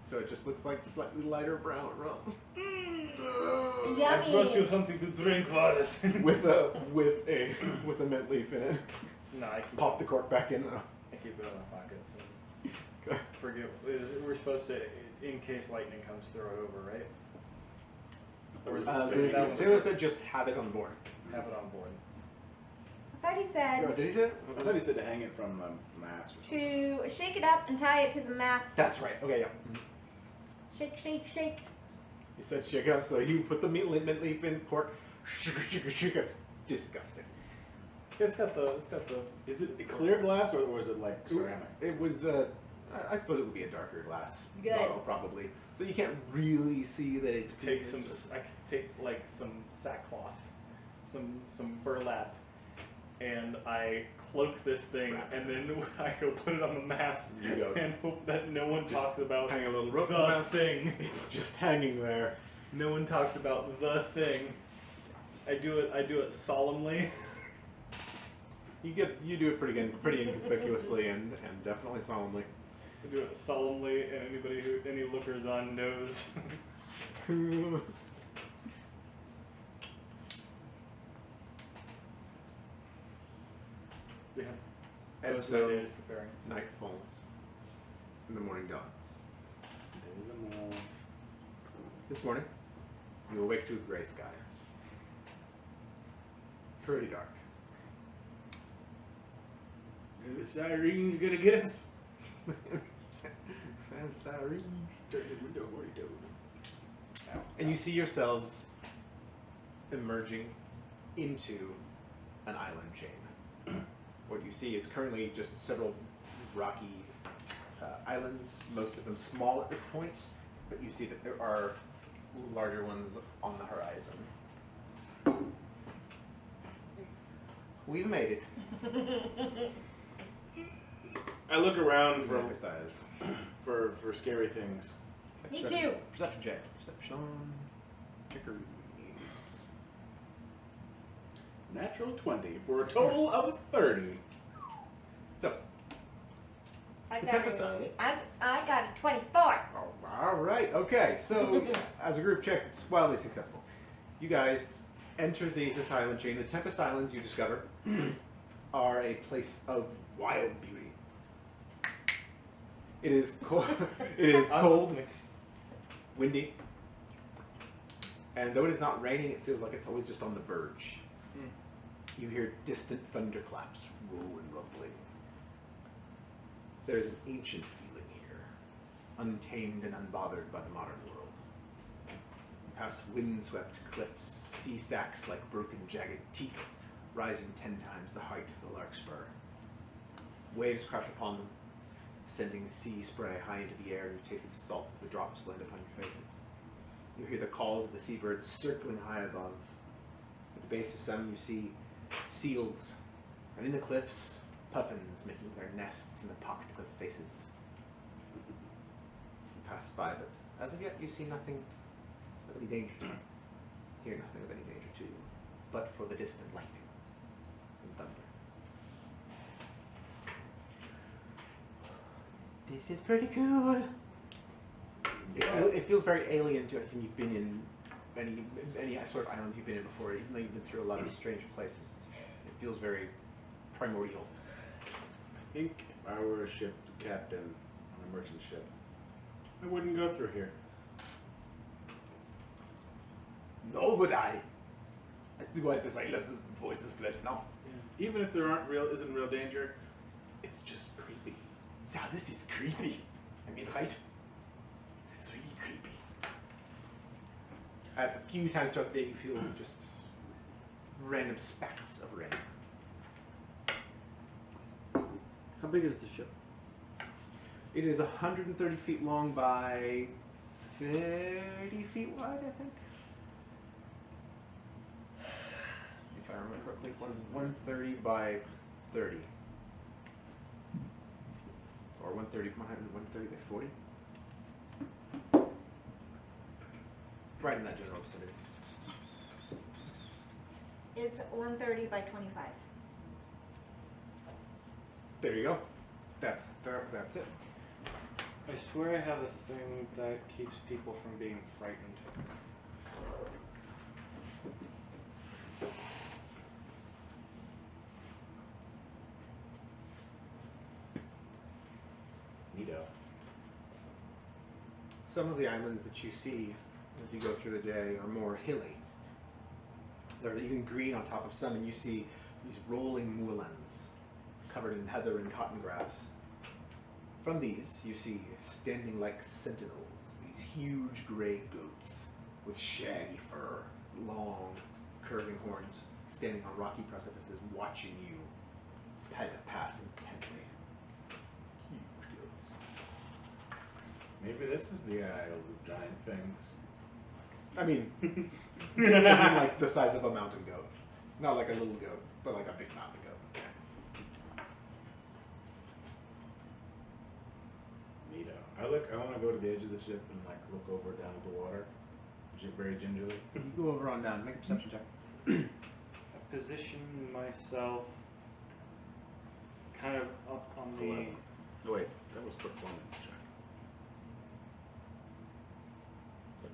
So it just looks like slightly lighter brown rum I brought you something to drink, Varus. with a mint leaf in it. No, I keep Pop the cork back in. I keep it in my pockets and forget. We're supposed to, in case lightning comes, throw it over, right? Or is it, is that The one sailor supposed said just have it on board. to have it on board? I thought he Oh, said did he say it? I thought he said to hang it from the mast or something. to shake it up and tie it to the mast. That's right. Okay, yeah. Shake, shake, shake. He said shake it up, so you put the mint leaf in, pork, shika. Disgusting. It's got the. Is it a clear glass or is it like ceramic? It was, I suppose it would be a darker glass Good. bottle, probably. So you can't really see that it's Take some. I could take like some sackcloth, some burlap, and I cloak this thing, Wrap. and then I go put it on the mast, You go. and hope that no one Just talks about hang a little rope the around. thing. It's just hanging there. No one talks about the thing. I do it solemnly. You do it pretty inconspicuously and definitely solemnly. I do it solemnly, and any lookers on knows. Yeah. And Most of my so day is preparing. night falls, and the morning dawns. There's a mole. This morning, you awake to a gray sky. Pretty dark. The siren's gonna get us. I'm sorry. Turn the window, Morito. And you see yourselves emerging into an island chain. What you see is currently just several rocky islands, most of them small at this point, but you see that there are larger ones on the horizon. We've made it. I look around Breakfast eyes. for scary things. Me too. Perception check. Perception. Chicory. Natural 20 for a total of 30. So, I The got Tempest a, Islands. I got a 24. all right. Okay. So, as a group check, it's wildly successful. You guys enter this island chain. The Tempest Islands, you discover, are a place of wild beauty. It is cold. It is I'm cold, listening. windy, and though it is not raining, it feels like it's always just on the verge. You hear distant thunderclaps roll and rumbling. There is an ancient feeling here, untamed and unbothered by the modern world. You pass windswept cliffs, sea stacks like broken, jagged teeth, rising 10 times the height of the larkspur. Waves crash upon them, sending sea spray high into the air, and you taste the salt as the drops land upon your faces. You hear the calls of the seabirds circling high above. At the base of some, you see seals, and in the cliffs, puffins making their nests in the pocked cliff faces. You pass by, but as of yet, you see nothing of any danger to you. Hear nothing of any danger to you, but for the distant lightning and thunder. This is pretty cool. It feels very alien to anything you've been in, any sort of islands you've been in before, even though you've been through a lot of strange places. It feels very primordial. I think if I were a ship captain on a merchant ship, I wouldn't go through here. Nor would I. I see why the sailors avoid this place now. Even if there isn't real danger, it's just creepy. Yeah, this is creepy. I mean, right? This is really creepy. A few times throughout the day, you feel just random specks of rain. How big is the ship? It is 130 feet long by 30 feet wide, I think. If I remember correctly, it was 130 by 30. Or 130 by 40. Right in that general vicinity. It's 130 by 25. There you go. That's it. I swear I have a thing that keeps people from being frightened. Neato. Some of the islands that you see as you go through the day are more hilly. They're even green on top of some, and you see these rolling moorlands covered in heather and cotton grass. From these, you see standing like sentinels, these huge gray goats with shaggy fur, long, curving horns, standing on rocky precipices, watching you pass intently. Huge goats. Maybe this is the Isles of Giant Things. I mean, as in like the size of a mountain goat. Not like a little goat, but like a big mountain goat. Neato. I want to go to the edge of the ship and like look over down at the water, very gingerly. You go over on down, make a perception check. I position myself kind of up on the. 11. Oh wait, that was performance check.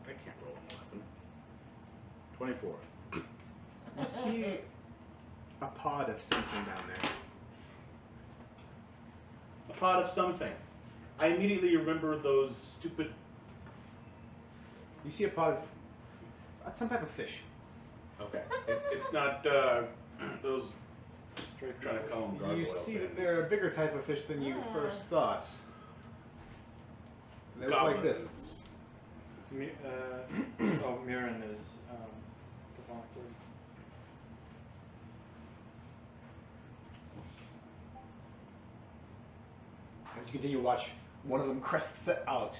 I can't roll an 11. 24. You see a pod of something down there. A pot of something. I immediately remember those stupid. You see a pod of some type of fish. Okay, it's not those. Straight Trying to call them You gargoyle see that things. they're a bigger type of fish than you first thought. They look like this. Mirren is the doctor. As you continue to watch, one of them crests out,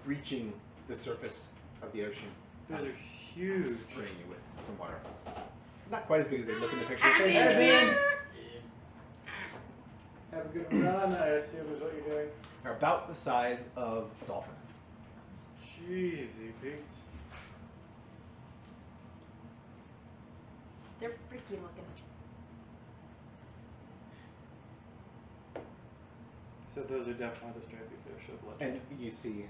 reaching the surface of the ocean. Those are huge. Spraying you with some water. Not quite as big as they look in the picture. Have a good run, I assume is what you're doing. They're about the size of a dolphin. Jeezy beats. They're freaky looking. So those are definitely the stripy fish of legend. And you see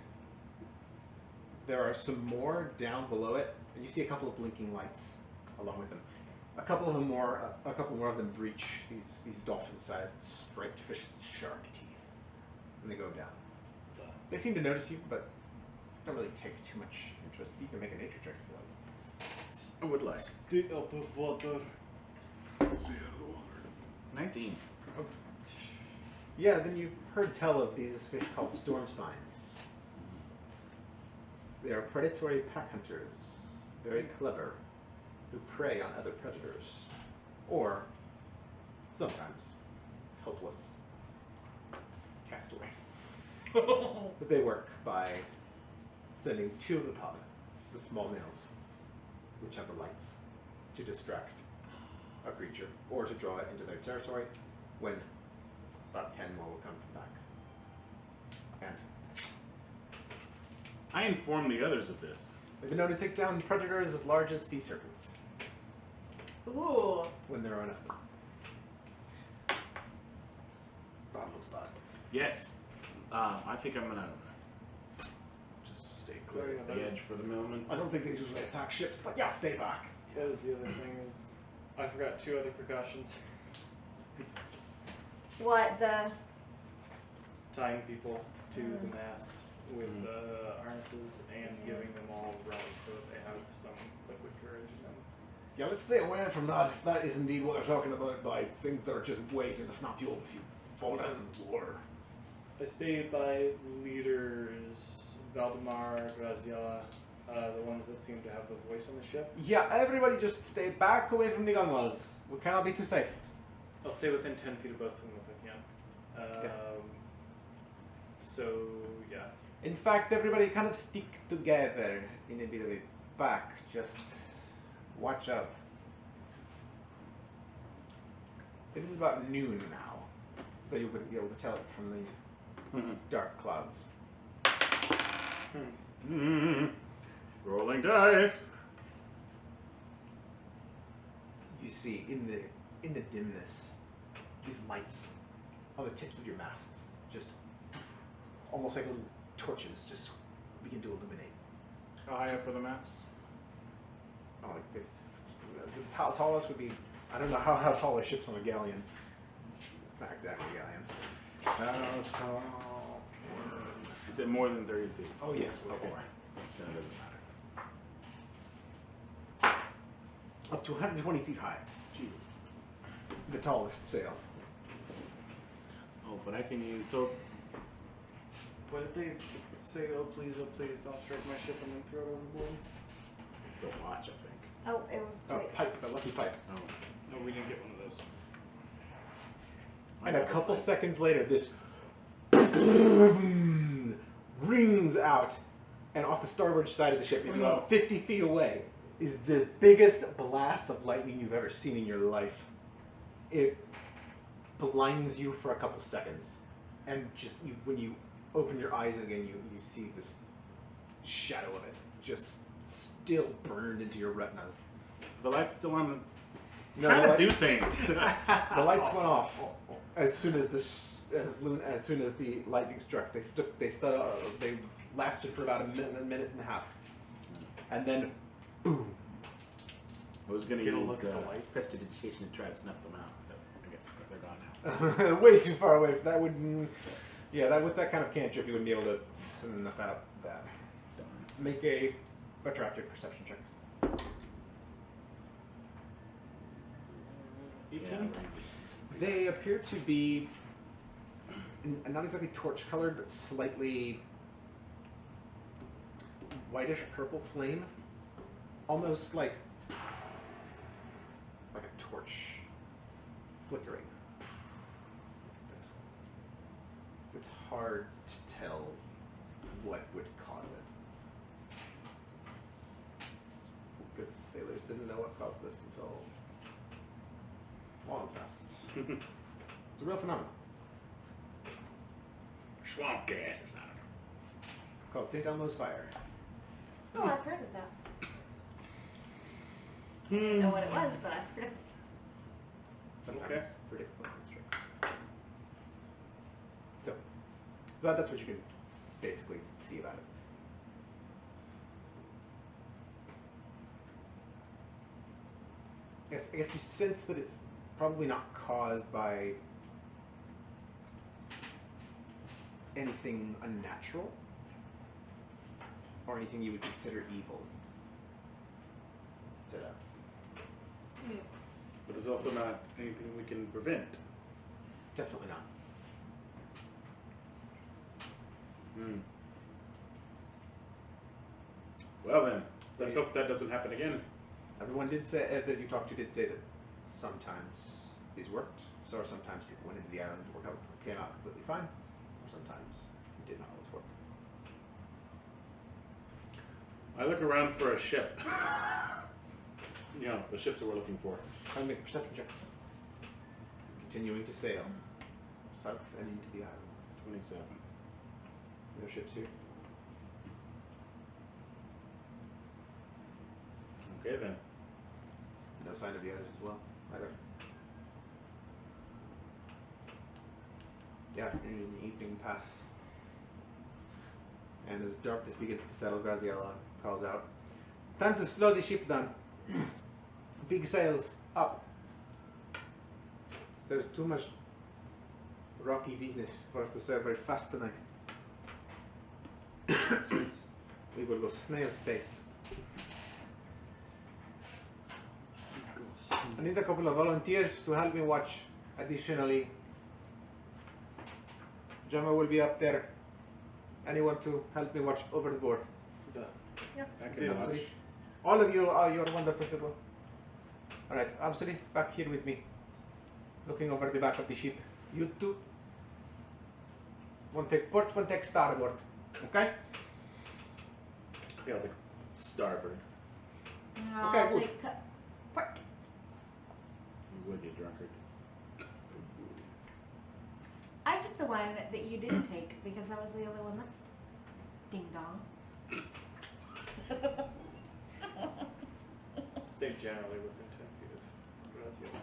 there are some more down below it, and you see a couple of blinking lights along with them. A couple more of them breach these dolphin-sized striped fish with sharp teeth, and they go down. They seem to notice you, but don't really take too much interest. You can make a nature check if you like. I would like. Stay out of water. 19. Yeah, then you've heard tell of these fish called storm spines. They are predatory pack hunters, very clever, who prey on other predators, or sometimes helpless castaways. But they work by sending two of the pod, the small males, which have the lights, to distract a creature or to draw it into their territory when about 10 more will come from back. And I informed the others of this. they've been known to take down predators as large as sea serpents Ooh. when there are enough of them. That looks bad. Yes. I think I'm gonna just stay clear of the edge for the moment. I don't think these usually attack ships, but yeah, stay back. That was the other thing is I forgot two other precautions. What the? Tying people to the masts with harnesses and giving them all rum so that they have some liquid courage in them. Yeah, let's stay away from that if that is indeed what they're talking about by things that are just waiting to snap you up if you fall down in the water. I stayed by leaders Valdemar, Grazia, the ones that seem to have the voice on the ship. Yeah, everybody just stay back away from the gunwales. We cannot be too safe. I'll stay within 10 feet of both of them if I can. So, yeah. In fact, everybody kind of stick together in a bit of a back. Just watch out. It is about noon now, though you wouldn't be able to tell it from the dark clouds. Rolling dice. You see in the dimness these lights on the tips of your masts, just almost like little torches, just begin to illuminate. How high up are the masts? Oh, like the tallest would be, I don't know how tall are ships on a galleon. Not exactly a galleon. How tall? Is it more than 30 feet? Oh yes, way Okay. more. Then it doesn't Up to 120 feet high. Jesus. The tallest sail. Oh, but I can use so. What did they say? Oh please, don't strike my ship and then throw it overboard. To watch, I think. Oh, it was Oh, great. pipe, a lucky pipe. Oh. No, we didn't get one of those. And a couple seconds later, this rings out, and off the starboard side of the ship, maybe about 50 feet away, is the biggest blast of lightning you've ever seen in your life. It blinds you for a couple seconds, and just when you open your eyes again, you see this shadow of it just still burned into your retinas. The light's still on. The No, trying the to light- do things. The lights went off as soon as as soon as the lightning struck. They lasted for about a minute and a half, and then boom. I was gonna Get a use look at the lights. prestidigitation to try to snuff them out, but I guess they're gone now. Way too far away. That would, yeah, that with that kind of cantrip, you wouldn't be able to snuff out that. Make a attractive perception check. 18? They appear to be not exactly torch colored, but slightly whitish purple flame, almost like a torch flickering. It's hard to tell what would cause it, because sailors didn't know what caused this until long past. It's a real phenomenon. Swamp gas. It's called St. Elmo's Fire. Oh, I've heard of that. I don't know what it was, but I've heard of it. Sometimes Okay. predicts the strikes. So, but that's what you can basically see about it. I guess you sense that it's probably not caused by anything unnatural or anything you would consider evil. So But it's also not anything we can prevent. definitely not. Well then, let's hope that doesn't happen again. Everyone did say that you talked to did say that sometimes these worked. So sometimes people went into the islands and came out completely fine, or sometimes it did not always work. I look around for a ship. You know, the ships that we're looking for. I'll make a perception check. Continuing to sail south and into the islands. 27. No ships here. Okay then. No sign of the others as well, either. The afternoon and evening pass. And as darkness begins to settle, Graziella calls out, "Time to slow the ship down. Big sails up. There's too much rocky business for us to sail very fast tonight. We will go snail's pace. I need a couple of volunteers to help me watch. Additionally, Gemma will be up there. Anyone to help me watch overboard? I can watch. All of you you're wonderful people. Alright, Absolute, back here with me. Looking over the back of the ship. You two. One take port, one take starboard. Okay? I think I'll take starboard. Okay, I'll good. take port. You would get drunkard. I took the one that you didn't take because I was the only one left. Ding dong. Stay generally within 10 feet of Graziella.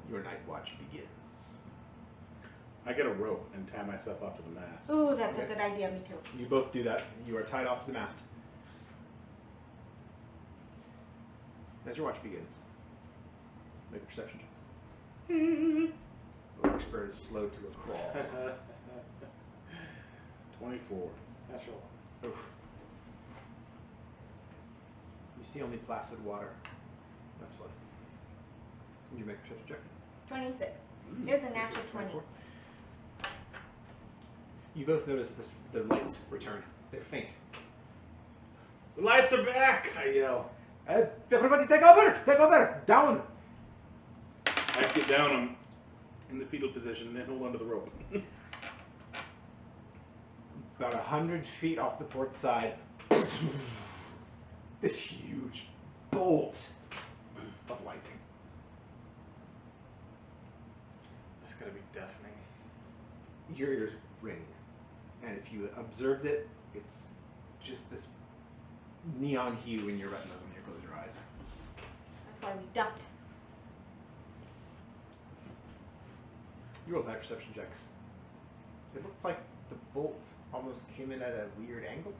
Your night watch begins. I get a rope and tie myself up to the mast. Ooh, that's Okay. a good idea. Me too. You both do that. You are tied off to the mast. As your watch begins, make a perception check. The larkspur is slow to a crawl. 24. Natural. Oof. You see only placid water. Absolutely. Did you make a perception check? 26. It was a natural 20. You both notice the lights return. They're faint. The lights are back! I yell. Everybody take over! Take over! Down! I get down. I'm in the fetal position and then hold onto the rope. About 100 feet off the port side, this huge bolt of lightning. That's gotta be deafening. Your ears ring, and if you observed it, it's just this neon hue in your retinas when you close your eyes. That's why we ducked. You roll attack perception checks. It looked like the bolt almost came in at a weird angle.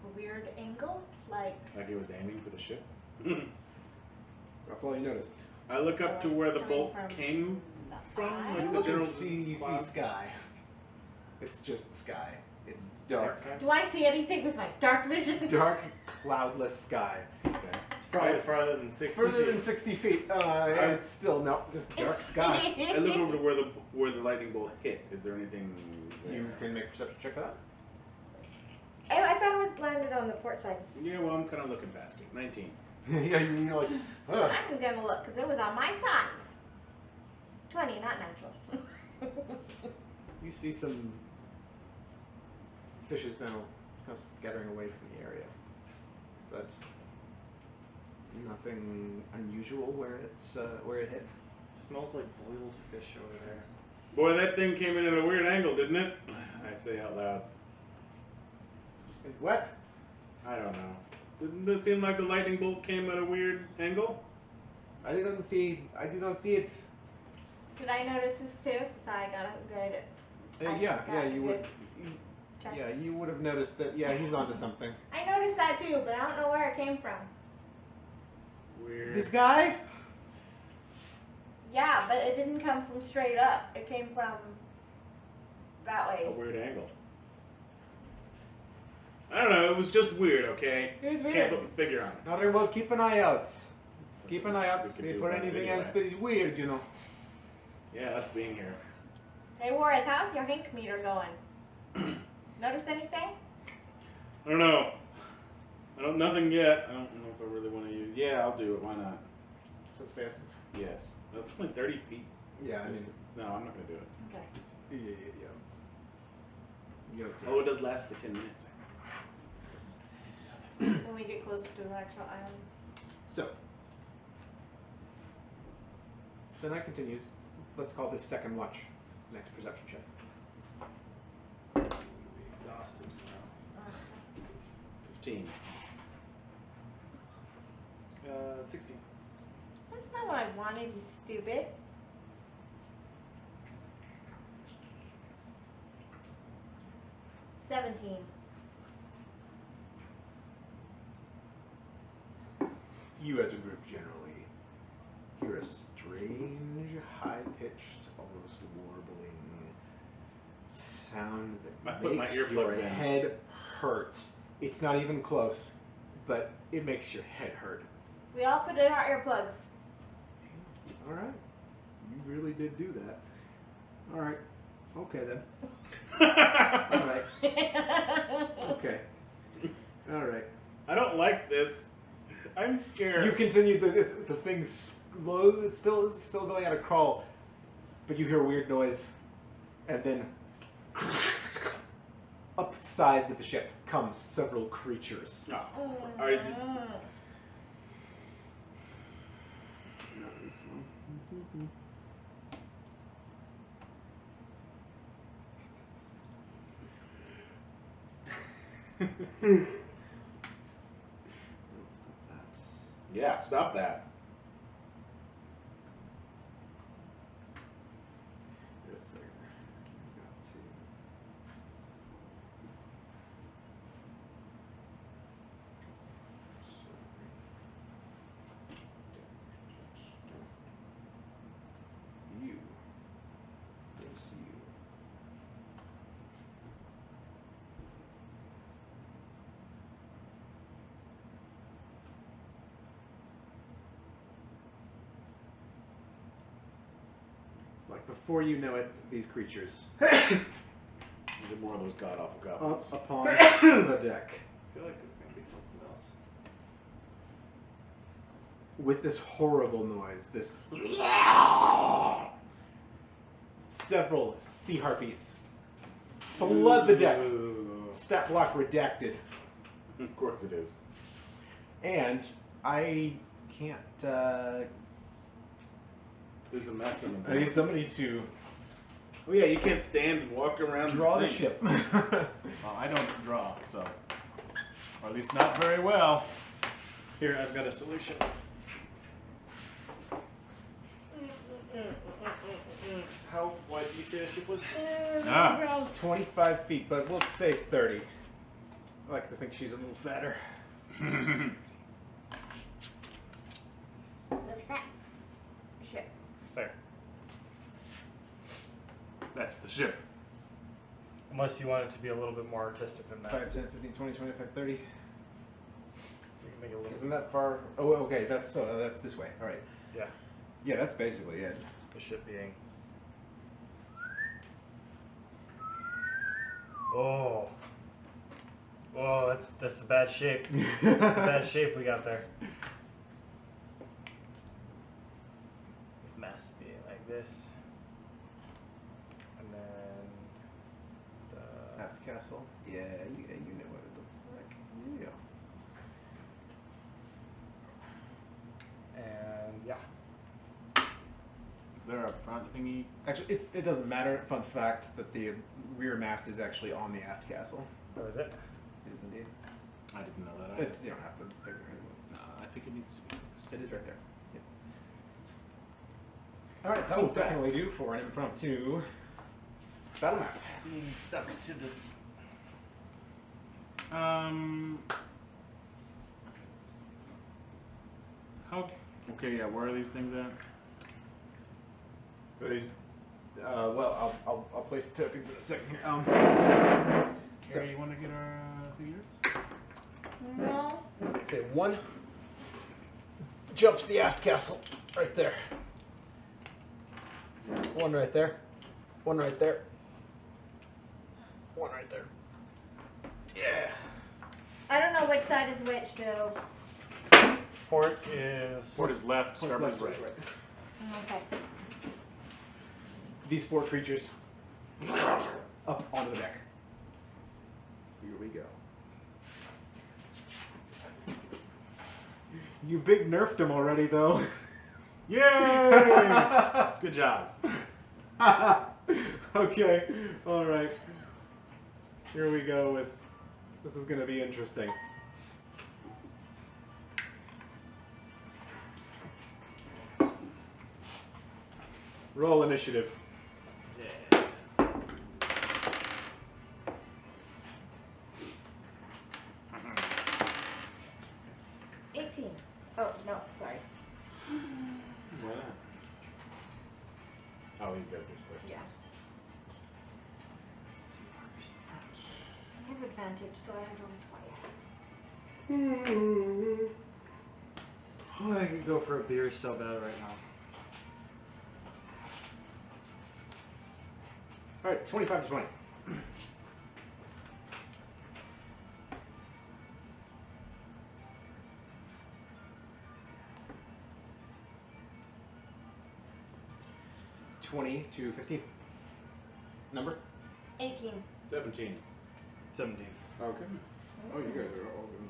A weird angle? Like, Like he was aiming for the ship. That's all you noticed. I look up to where the Coming bolt from came the from, eye? like the Look and general see, you see clouds. sky. It's just sky. It's dark. do I see anything with my dark vision? Dark, cloudless sky. Okay. It's probably farther than 60 Further feet. than 60 feet. It's still no, just dark sky. I look over to where the lightning bolt hit. Is there anything there? You can make a perception check for that. I thought it was landed on the port side. Yeah, well, I'm kind of looking past it. 19. Yeah, you're like, ugh. I'm gonna look because it was on my side. 20, not natural. You see some fishes now kind of scattering away from the area, but nothing unusual where it hit. Smells like boiled fish over there. Boy, that thing came in at a weird angle, didn't it? I say out loud. What? I don't know. Didn't it seem like the lightning bolt came at a weird angle? I did not see it. Did I notice this too? Since I got a good. I Yeah, got a you would. good check. Yeah, you would have noticed that. Yeah, he's onto something. I noticed that too, but I don't know where it came from. Weird. This guy? Yeah, but it didn't come from straight up. It came from that A way. weird angle. I don't know. It was just weird, okay? It was Can't weird. put a figure on it. All right, well, keep an eye out. Keep an eye out We could do for that anything anyway. else that is weird, you know. Yeah, us being here. Hey, Wareth, how's your Hank meter going? Notice anything? I don't know. Nothing yet. I don't know if I really want to use. Yeah, I'll do it. Why not? So it's fast. Yes. That's only 30 feet. Yeah, I mean, No, I'm not gonna do it. Okay. yeah. You don't see Oh, it does last for 10 minutes. When we get closer to the actual island. So, the night continues. Let's call this second watch. Next perception check. We'll be exhausted tomorrow. 15. 16. That's not what I wanted, you stupid. $17. You, as a group, generally hear a strange, high-pitched, almost warbling sound I that put my makes your earplugs in. head hurt. It's not even close, but it makes your head hurt. We all put in our earplugs. All right, you really did do that. All right, okay then. All right, okay. All right. I don't like this. I'm scared. You continue the thing slow. It's still going at a crawl, but you hear a weird noise, and then up the sides of the ship comes several creatures. No. Or is it, Not this one. yeah, stop that. Yes, sir. Got to. You. Yes, you. before you know it, these creatures There's more of those god awful goblins. up upon the deck I feel like there's gonna be something else. with this horrible noise. This several sea harpies flood the deck. Stat block redacted, Of course it is. and I can't. There's a mess in the I need somebody to Oh yeah, you can't stand and walk around. draw the thing. ship. Well, I don't draw, so. Or at least not very well. Here, I've got a solution. How wide did you say the ship was? Ah. Gross. 25 feet, but we'll say 30. I like to think she's a little fatter. Look at that. Shit. There. That's the ship. Unless you want it to be a little bit more artistic than that. 5, 10, 15, 20, 25, 30. We can make it a little. Isn't that far? Oh, okay. That's this way. All right. Yeah. Yeah, that's basically it. The ship being. Oh. Oh, that's a bad shape. That's a bad shape we got there. With mass being like this. And then the Aft castle. Yeah, you know what it looks like. Yeah. and yeah. Is there a front thingy? Actually, it doesn't matter. Fun fact, but the rear mast is actually on the aft castle. That was it. It is indeed. I didn't know that. Either. It's you don't have to figure it No, I think it needs to be fixed. out. It is right there. Yep. All right, that will definitely do for an impromptu battle map. Being stuck to the. How? Okay, yeah. Where are these things at? So these, well, I'll place the tokens in a second here. Carrie, you want to get our figures? No. Say one jumps the aft castle right there. One right there. One right there. One right there. Yeah. I don't know which side is which, so. Port is. Port is left, One's starboard's left, right. Okay. These 4 creatures up onto the deck. Here we go. You big nerfed him already, though. Yay! Good job. Okay, all right. Here we go with. This is going to be interesting. Roll initiative. 18. Oh, no, sorry. Why not? Oh, he's got this question. Yeah. I have advantage, so I had to roll twice. Oh, I could go for a beer so bad right now. All right, 25 to 20. $20 to 15. Number? 18. 17. 17. Okay. Oh, you guys are all good.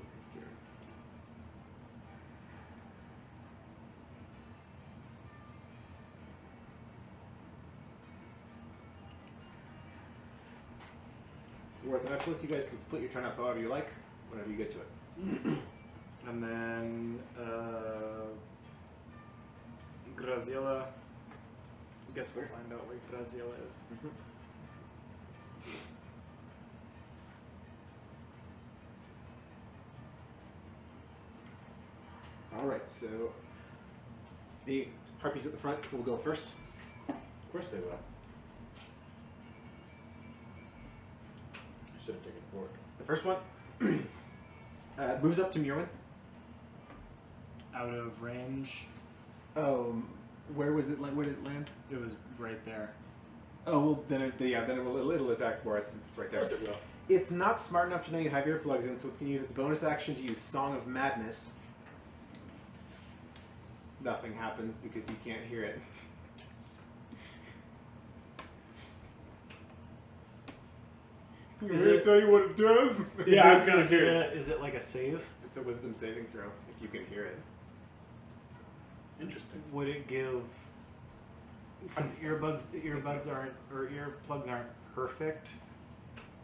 Worth an uplift. You guys can split your turn up however you like, whenever you get to it. And then Graziella. Guess we'll find out where Graziella is. All right, so the harpies at the front will go first. Of course they will. Should have taken port. The first one moves up to Murwin. Out of range. Where was it? Where did it land? It was right there. Oh well, then it'll attack more since it's right Of there. course it will. It's not smart enough to know you have earplugs in, so it's going to use its bonus action to use Song of Madness. Nothing happens because you can't hear it. I'm Is going to it- tell you what it does. Yeah, I'm kind of Is it curious. is it like a save? It's a wisdom saving throw if you can hear it. Interesting. Would it give, since earbuds aren't, or earplugs aren't perfect,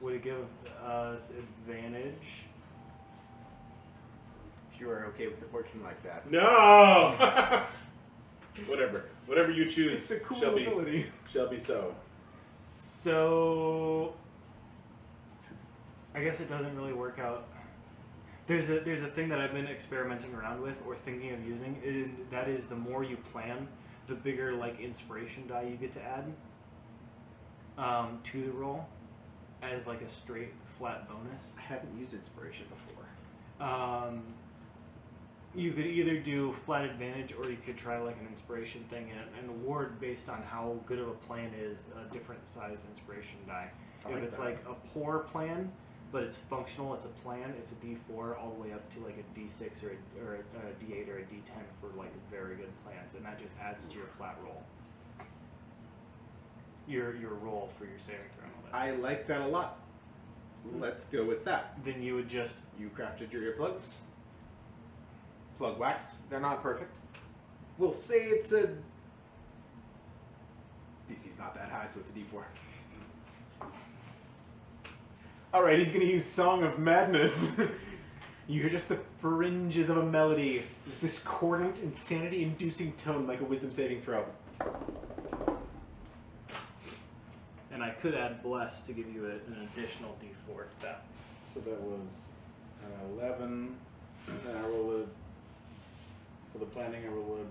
would it give us advantage? If you are okay with it working like that. No. Whatever you choose It's a cool shall ability. be so. So, I guess it doesn't really work out. There's a thing that I've been experimenting around with or thinking of using, and that is the more you plan, the bigger like inspiration die you get to add to the roll as like a straight flat bonus. I haven't used inspiration before. You could either do flat advantage or you could try like an inspiration thing and award based on how good of a plan is a different size inspiration die. I If like it's that. like a poor plan, but it's functional, it's a plan, it's a D4 all the way up to like a D6 or a D8 or a D10 for like very good plans, and that just adds to your flat roll. Your roll for your saving throw and all that. I like that a lot. Let's go with that. Then you would just You crafted your earplugs. Plug wax. They're not perfect. We'll say it's a... DC's not that high, so it's a D4. Alright, he's going to use Song of Madness. You hear just the fringes of a melody. This discordant, insanity-inducing tone like a wisdom saving throw. and I could add bless to give you an additional D4 to that. So that was an 11. And I rolled for the planning. I rolled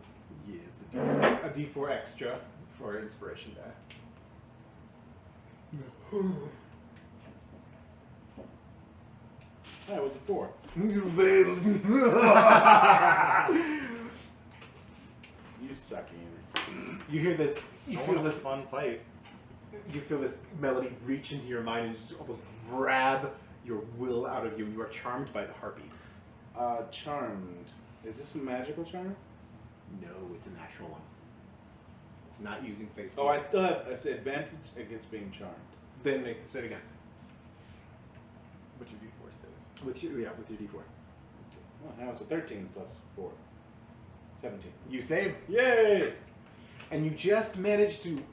Yes, a D4 extra for inspiration die. it was a 4. You failed. You suck, Ian. You hear this. You I feel want a this. fun fight. You feel this melody reach into your mind and just almost grab your will out of you, and you are charmed by the harpy. Charmed. Is this a magical charm? No, it's a natural one. It's not using face. Oh, I still have an advantage against being charmed. Then make the set again. Which your D4 stays. With your D4. Well, now it's a 13 plus 4. 17. You save, Yay! and you just manage to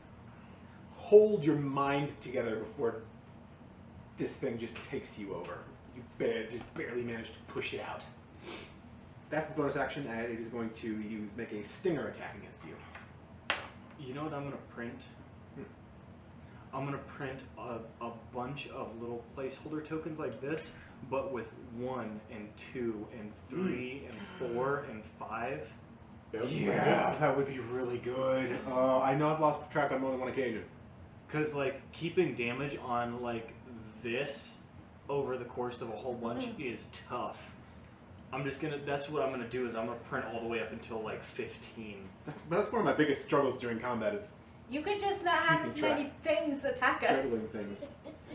hold your mind together before this thing just takes you over. You just barely manage to push it out. That's its bonus action, and it is going to make a stinger attack against you. You know what I'm gonna print? I'm gonna print a bunch of little placeholder tokens like this, but with 1 and 2 and 3 and 4 and 5. That would be Yeah, that would be really good. I know I've lost track on more than one occasion. Cause like keeping damage on like this over the course of a whole bunch is tough. That's what I'm gonna do is I'm gonna print all the way up until like 15. That's one of my biggest struggles during combat is You could just not have as Keeping many things attack us. juggling things.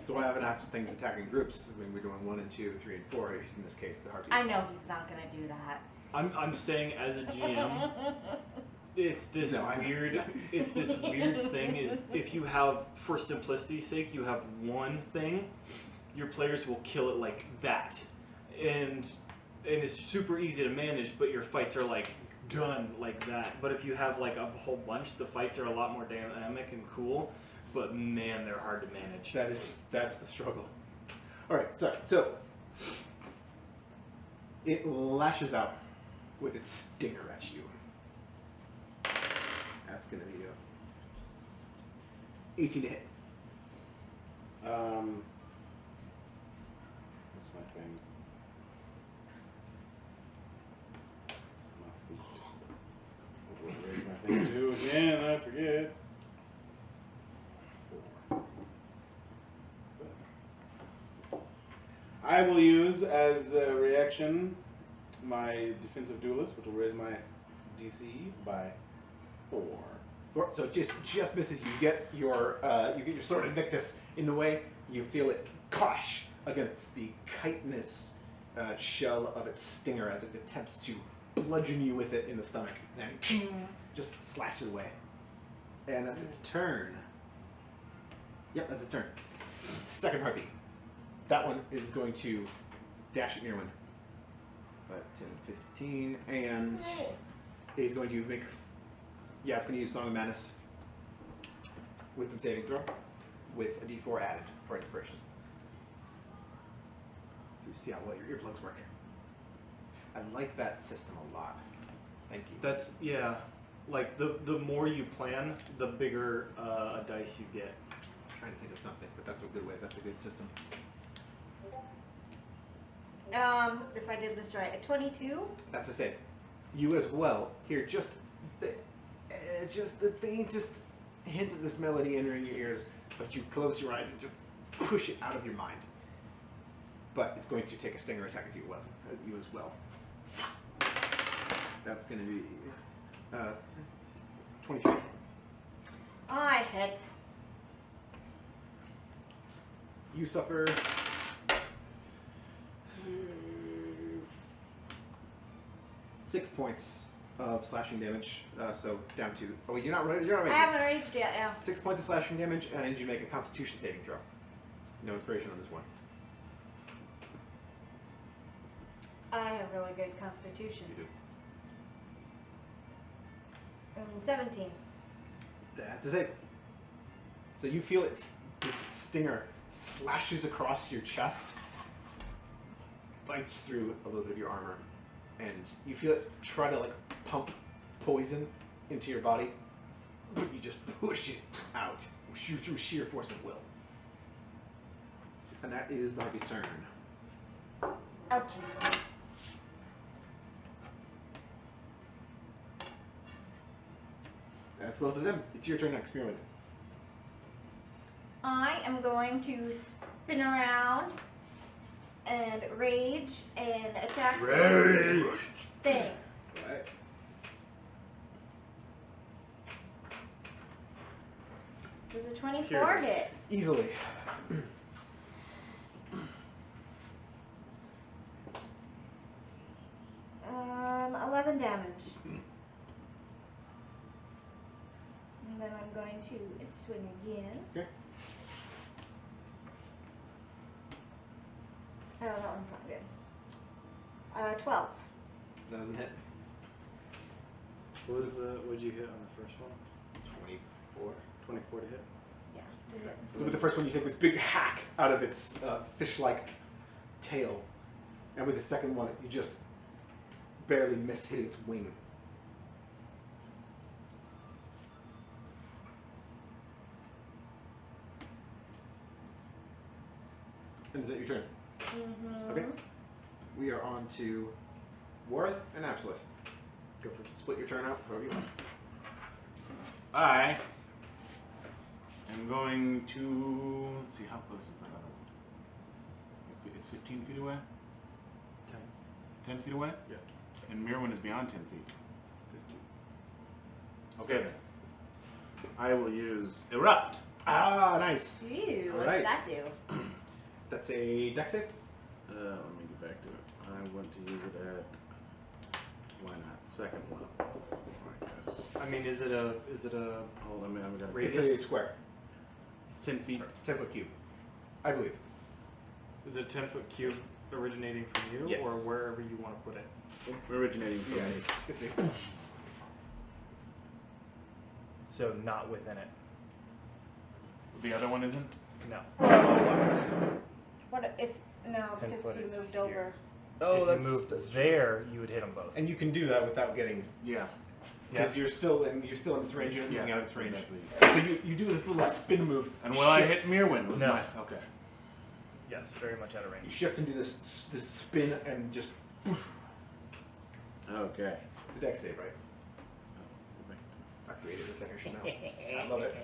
So I haven't have things attacking groups when we're doing 1 and 2, 3 and 4. In this case, the harpies. I know he's not gonna do that. I'm saying as a GM, it's this No, I know. weird it's this weird thing is if you have, for simplicity's sake, you have one thing, your players will kill it like that. And it's super easy to manage, but your fights are like done like that. But if you have like a whole bunch, the fights are a lot more dynamic and cool, but man, they're hard to manage. That's the struggle. Alright, so it lashes out with its stinger at you. That's gonna be a 18 to hit. What's my thing? My feet. I'll raise my thing too again, I forget. 4. I will use as a reaction my defensive duelist, which will raise my DC by So it just misses. You get your sword Invictus in the way. You feel it clash against the chitinous shell of its stinger as it attempts to bludgeon you with it in the stomach and just slashes away. And that's its turn. Yep, that's its turn. Second heartbeat. That one is going to dash at Mirwin. 5, 10, 15, and is going to make. Yeah, it's going to use Song of Madness. Wisdom saving throw with a d4 added for inspiration. To see how well your earplugs work. I like that system a lot. Thank you. That's, yeah. Like, the more you plan, the bigger a dice you get. I'm trying to think of something, but that's a good way. That's a good system. If I did this right, a 22? That's a save. You as well hear just the faintest hint of this melody entering your ears, but you close your eyes and just push it out of your mind. But it's going to take a stinger attack as you as well. That's going to be 23. I hit. You suffer 6 points of slashing damage. So down to. Oh, wait, you're not ready. You're not I ready. haven't raged yet, yeah. 6 points of slashing damage, and I need you to make a Constitution saving throw. No inspiration on this one. I have really good constitution. You do. 17. That's a save. So you feel this stinger slashes across your chest, bites through a little bit of your armor, and you feel it try to like pump poison into your body, but you just push it out through sheer force of will. And that is the harpy's turn. Ouch. That's both of them. It's your turn next, Mirwin. I am going to spin around and rage and attack this thing. Right. Does a 24 hit? Easily. 11 damage. And then I'm going to swing again. Okay. Oh, that one's not good. 12. Doesn't hit. What'd you hit on the first one? 24. 24 to hit? Yeah. So with the first one, you take this big hack out of its fish-like tail, and with the second one, you just barely miss hitting its wing. And is that your turn? Mm-hmm. Okay. We are on to Warth and Absolith. Go first. Split your turn out however you want. I am going to. Let's see, how close is that other one? It's 15 feet away? 10 feet away? Yeah. And Mirwin is beyond 10 feet. 15. Okay then. I will use Erupt. Ah, nice. Ew, what Alright. does that do? That's a dex save. Let me get back to it. I want to use it at. Why not? Second one. I guess. I mean, is it a Hold on, I've got to. Radius? It's a square. 10 feet. 10-foot cube. I believe. is it a 10-foot cube originating from you, Yes. or wherever you want to put it? Originating from Yeah, me. it's a. So not within it. The other one isn't? No. What if, no, 10 because foot you is moved here. over. Oh, if you moved there, you would hit them both. And you can do that without getting, Yeah. because you're still in its range. You're not moving out of its range. Exactly. So you do this little spin move. And will I shift- hit Mirwin? Was No. my- Okay. Yes, very much out of You range. shift into this spin and just. Okay. It's a dex save, right? I created the thing. I should know. I love it.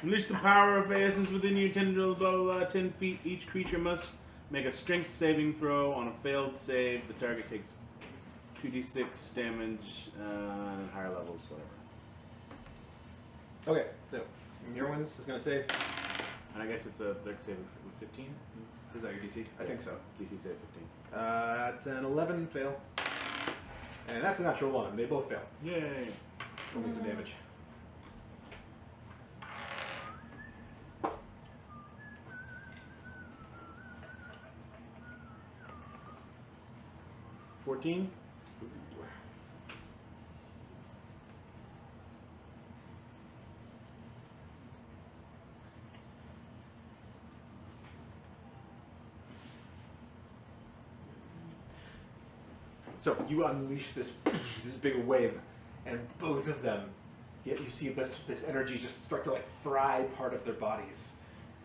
Unleash the power of essence within you, tendrils, blah, blah, blah, 10 feet. Each creature must make a strength saving throw. On a failed save, the target takes 2d6 damage, and higher levels, whatever. Okay, so Mirwin's is going to save. And I guess it's a dex save of 15? Is that your DC? I think so. DC save 15. That's an 11 fail. And that's a natural 1. They both fail. Yay! Roll me some damage. $14. So you unleash this big wave, and both of them, yet you see this energy just start to like fry part of their bodies,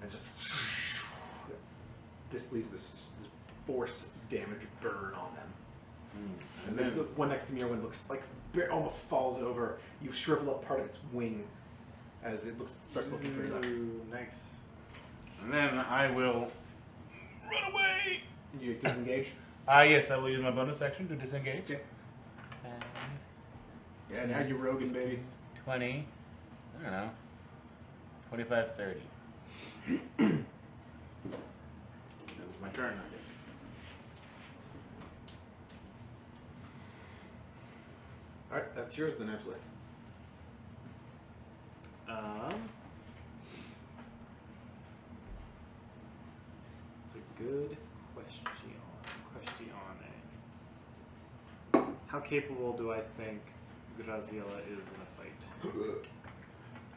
and just this leaves this force damage burn on them. And then the one next to Mirwin looks like almost falls over. You shrivel up part of its wing as it starts looking pretty rough. Ooh, nice. And then I will run away! You disengage? Yes, I will use my bonus action to disengage. Okay. Yeah, now you're Rogan, baby. 20, I don't know, 25, 30. That was my turn, I think. Alright, that's yours then, Absolute. It's a good question. How capable do I think Graziella is in a fight?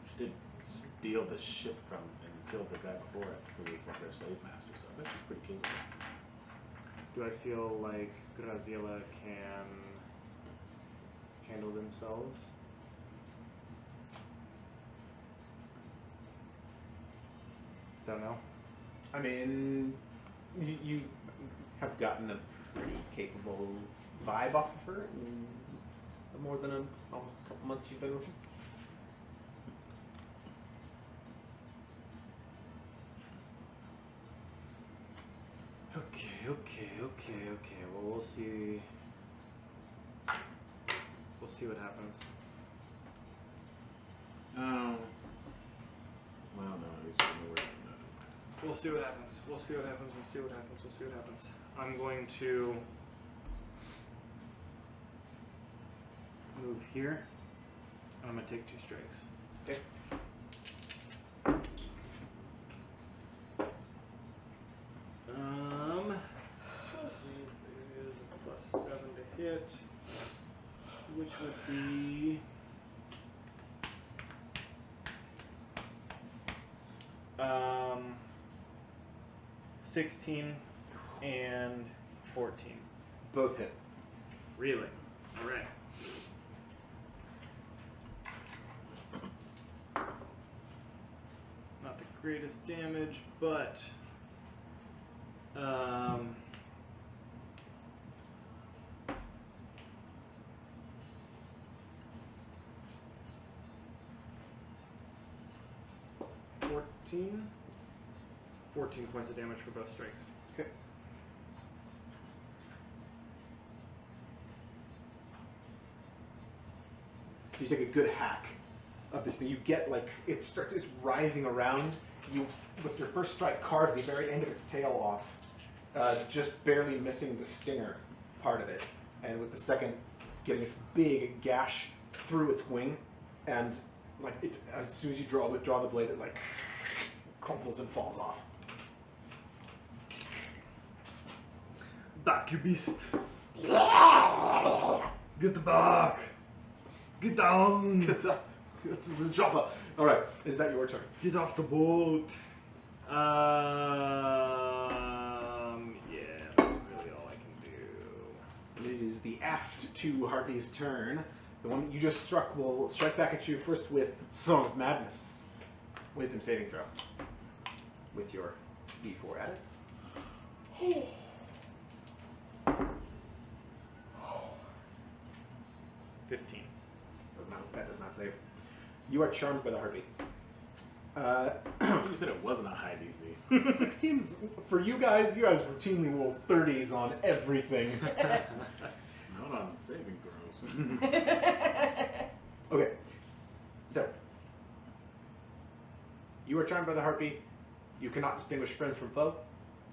She did steal the ship from and killed the guy before it, who was like their slave master, so I bet she's pretty capable. Do I feel like Graziella can handle themselves? Don't know. I mean, you have gotten a pretty capable vibe off of her in the more than almost a couple months you've been with her. Okay. Well, we'll see. We'll see what happens. Oh. Well, no, it's gonna work. We'll see what happens. We'll see what happens. I'm going to move here. I'm going to take 2 strikes. Okay. Is a +7 to hit, which would be 16 and 14. Both hit. Really? All right. Not the greatest damage, but $14 points of damage for both strikes. Okay. So you take a good hack of this thing. You get like it's writhing around. You with your first strike carve the very end of its tail off, just barely missing the stinger part of it, and with the second getting this big gash through its wing, and like as soon as you withdraw the blade, it like crumples and falls off. Back, you beast! Get back! Get down! It's a chopper. All right, is that your turn? Get off the boat! Yeah, that's really all I can do. It is the aft 2 Harpy's turn. The one that you just struck will strike back at you first with Song of Madness. Wisdom saving throw. With your D4 added. 15. That does not save. You are charmed by the harpy. You said it wasn't a high DC. 16s for you guys. You guys routinely roll 30s on everything. No, Not on saving throws. Okay. So, you are charmed by the harpy. You cannot distinguish friend from foe.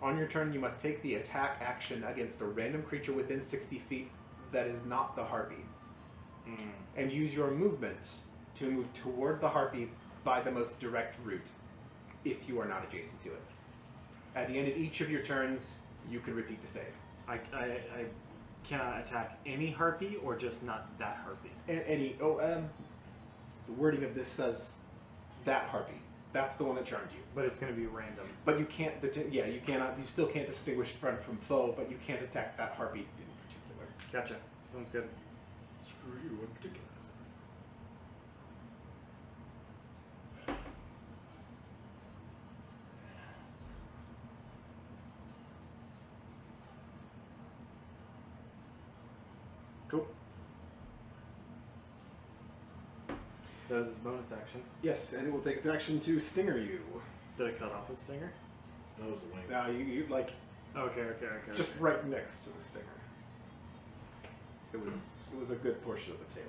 On your turn, you must take the attack action against a random creature within 60 feet that is not the harpy. And use your movement to move toward the harpy by the most direct route, if you are not adjacent to it. At the end of each of your turns, you can repeat the save. I cannot attack any harpy or just not that harpy. The wording of this says that harpy. That's the one that charmed you. But it's going to be random. But you can't, you still can't distinguish friend from foe, but you can't attack that harpy in particular. Gotcha. Sounds good. Screw you in particular. Cool. That was his bonus action. Yes, and it will take its action to stinger you. Did it cut off its stinger? That was a wing. Now you like Okay. just right next to the stinger. It was a good portion of the tail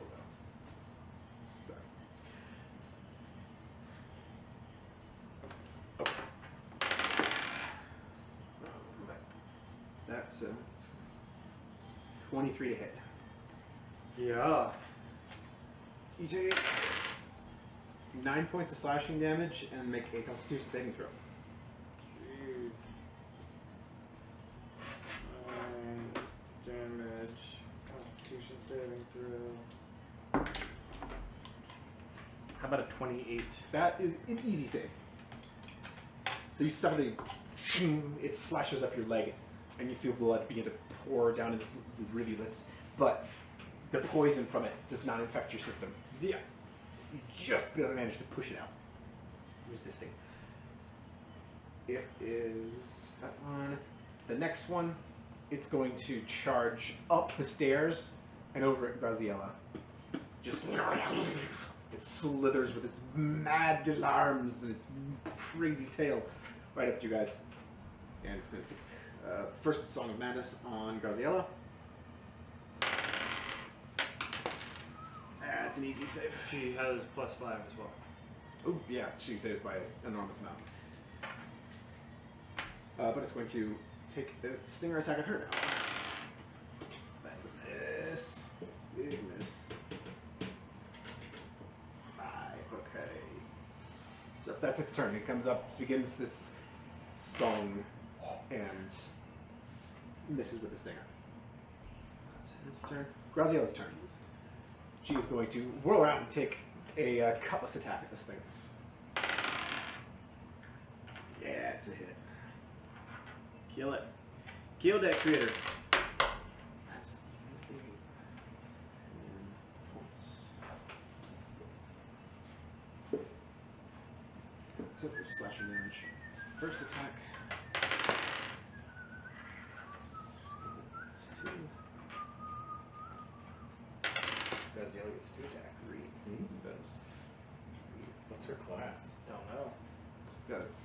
though. Sorry. Okay. That's 23 to hit. Yeah. You take 9 points of slashing damage and make a Constitution saving throw. Jeez. 9 damage. Constitution saving throw. How about a 28? That is an easy save. So you suddenly, it slashes up your leg, and you feel blood begin to pour down its rivulets, but the poison from it does not infect your system. Yeah. You just barely manage to push it out, resisting. It is that one. The next one, it's going to charge up the stairs and over at Graziella. Just it slithers with its mad alarms and its crazy tail right up to you guys. And it's going to take first Song of Madness on Graziella. That's an easy save. She has +5 as well. Oh, yeah, she saves by an enormous amount. But it's going to take a stinger attack at her now. That's a miss. Big miss. 5, okay. So that's its turn. It comes up, begins this song, and misses with the stinger. That's his turn. Graziella's turn. She is going to whirl around and take a cutlass attack at this thing. Yeah, it's a hit. Kill it. Kill that critter. That's 8 points. So for slashing damage. First attack. It's 2. Graziella gets 2 attacks. 3. That's 3. What's her class? Don't know.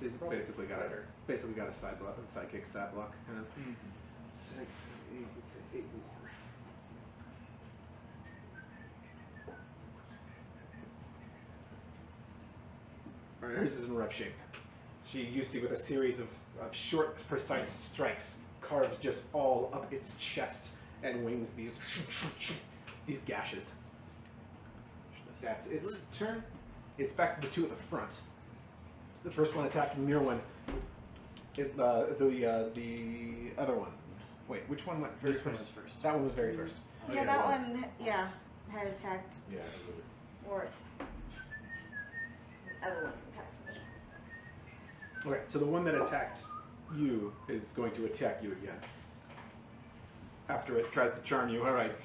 He's basically got a side block, a sidekick stab block, kind of. 6, 8 more. Alright, hers is in rough shape. You see with a series of short, precise strikes, carves just all up its chest and wings these gashes. That's its turn. It's back to the 2 at the front. The first one attacking Mirwin. The other one. Wait, which one went first? This one was first. That one was very first. Yeah, it that was. one, had attacked Yeah. Worth. The other one attacked me. Okay, so the one that attacked you is going to attack you again. After it tries to charm you. All right.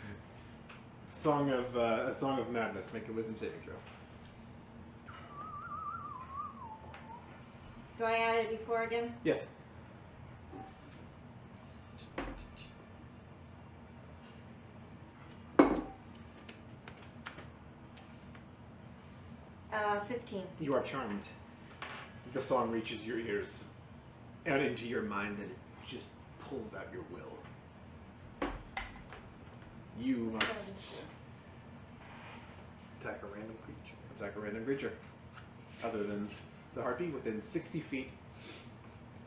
Song of Madness. Make a wisdom saving throw. Do I add a d4 again? Yes. 15. You are charmed. The song reaches your ears and into your mind, and it just pulls out your will. You must Attack a random creature. attack a random creature, other than the harpy, within 60 feet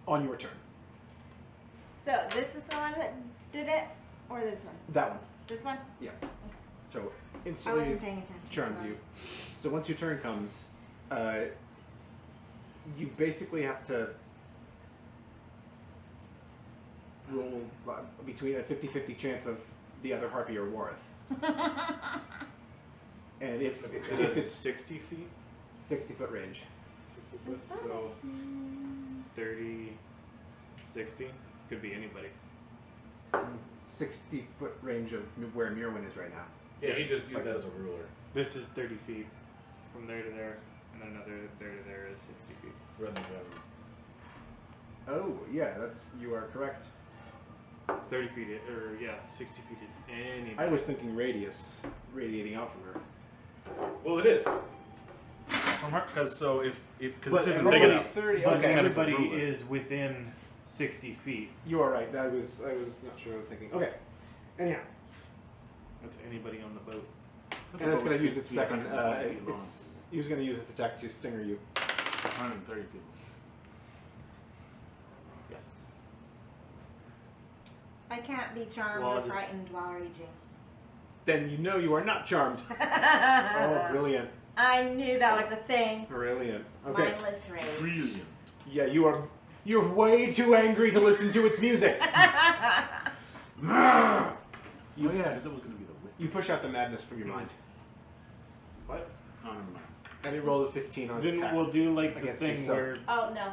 on your turn. So this is the one that did it, or this one? That one. This one? So I instantly wasn't paying attention. charms sorry. you. So once your turn comes, you basically have to roll between a 50-50 chance of the other harpy or Warith. And if it's 60 feet, 60-foot range, 60 foot, so 30, 60 could be anybody. 60-foot range of where Mirwin is right now. Yeah, he just used that as a ruler. This is 30 feet from there to there, and then another there to there is 60 feet. Rather than Oh yeah, you are correct. 30 feet, or yeah, 60 feet to anybody. I was thinking radius radiating out from her. well, it is. From her, because But this isn't everybody's big enough. 30. But Okay, everybody ruler. is within 60 feet. you are right. I was not sure what I was thinking. Okay. Anyhow, That's anybody on the boat. and it's going to use its 60 feet, second. 130 feet long. It's going to use its attack to stinger you. 130 feet. Yes. I can't be charmed Well, or just- frightened while raging. Then you know you are not charmed. Oh, brilliant! I knew that was a thing. Brilliant. Okay. Mindless rage. Brilliant. Yeah, you're way too angry to listen to its music. Oh yeah, because it was going to be the whip. You push out the madness from your mind, What? Oh, never mind. and it rolled a 15 on its Then attack. we'll do like the Against thing yourself. where Oh no.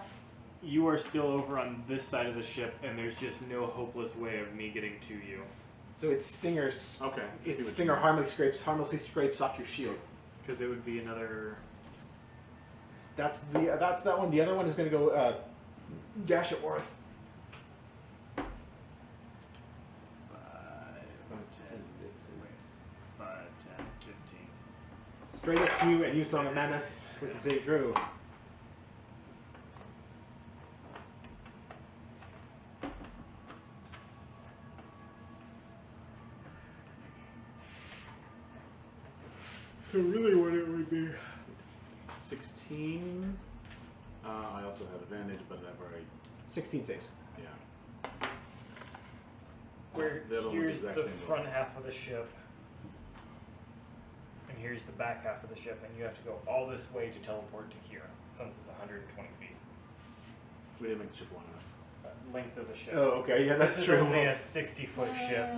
you are still over on this side of the ship, and there's just no hopeless way of me getting to you. So its stingers. Okay. I see Its what stinger you mean. harmlessly scrapes off your shield. Because it would be another. That's that one. The other one is going to go dash at Worth. 5, 10, 15. Straight up to you and use Song of Madness with the save through. So really what it would be. 16. I also have advantage, but I've already. 16 saves. Yeah. Where The other one's here's exact the same front half of the ship, and here's the back half of the ship, and you have to go all this way to teleport to here, since it's 120 feet. We didn't make the ship long enough. Length of the ship. Oh, okay. Yeah, that's this true. is only a 60-foot ship.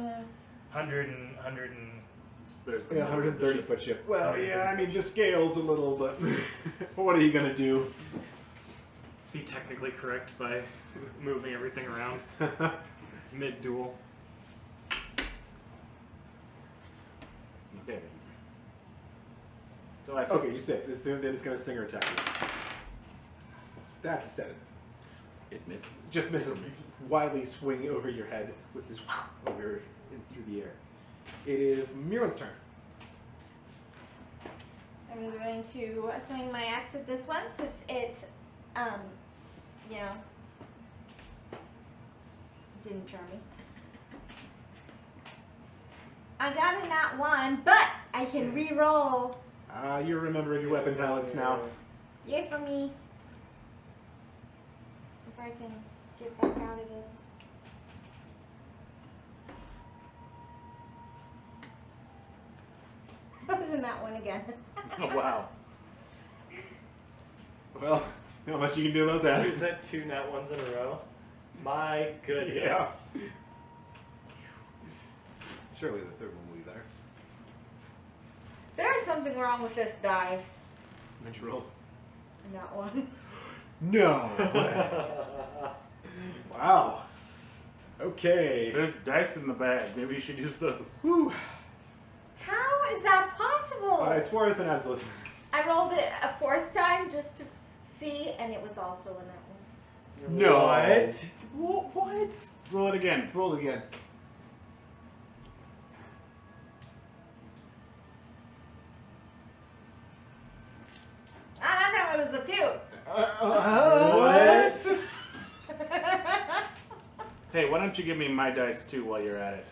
100 and There's the Yeah, motor of the 130 ship. foot ship. Well, yeah, I mean, just scales a little, but what are you gonna do? Be technically correct by moving everything around mid duel. Okay. So I Okay, you said then it's gonna stinger attack you. That's a 7. It misses. Just misses wildly swinging over your head with this over through the air. It is Mirwan's turn. I'm going to swing my axe at this one since it, you know, didn't charm me. I got a nat 1, but I can re-roll. You're remembering your weapon talents now. Yay for me. If I can get back out of this. I was in that one again. Oh wow. Well, not much you can do about that. Is that 2 nat 1s in a row? My goodness. Yeah. Surely the third one will be better. There's something wrong with this dice. What'd you roll? That one. No way. Wow. Okay. There's dice in the bag. Maybe you should use those. Whew. How is that possible? It's worth an absolute. I rolled it a 4th time just to see, and it was also in that one. No. What? Roll it again. Roll again. Ah, no, it was a 2. What? Hey, why don't you give me my dice too while you're at it?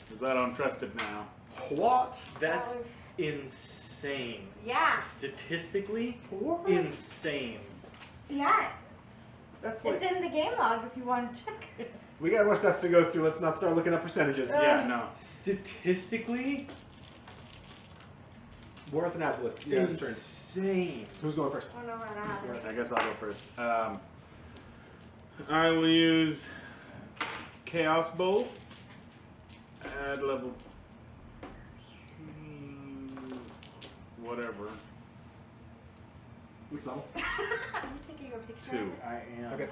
Because I don't trust it now. What? That's That was- insane. Yeah. Statistically, What? insane. Yeah. That's like It's in the game log if you want to check it. we got more stuff to go through. Let's not start looking up percentages. Yeah, no. Statistically, Warth and Absolute. Yeah, it's turn. insane. Who's going first? I don't know how to have it. I guess I'll go first. I will use Chaos Bowl at level whatever. Which level? Are you taking a picture? 2. I am. Okay.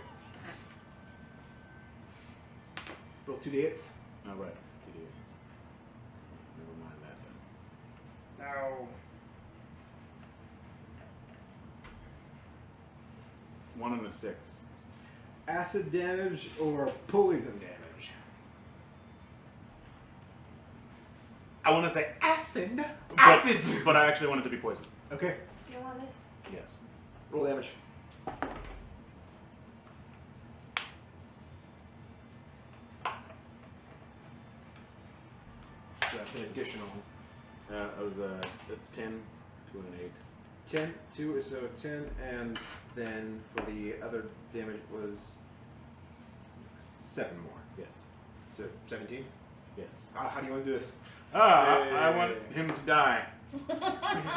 Roll 2d8s. Oh, right. Never mind that. No. 1 and a 6. Acid damage or poison damage? I want to say acid. Acid! But I actually want it to be poison. Okay. Do you want this? Yes. Roll damage. So that's an additional It's 10 to an 8. 10. 2 is so 10, and then for the other damage was 7 more. Yes. So 17. Yes. How do you want to do this? I want him to die.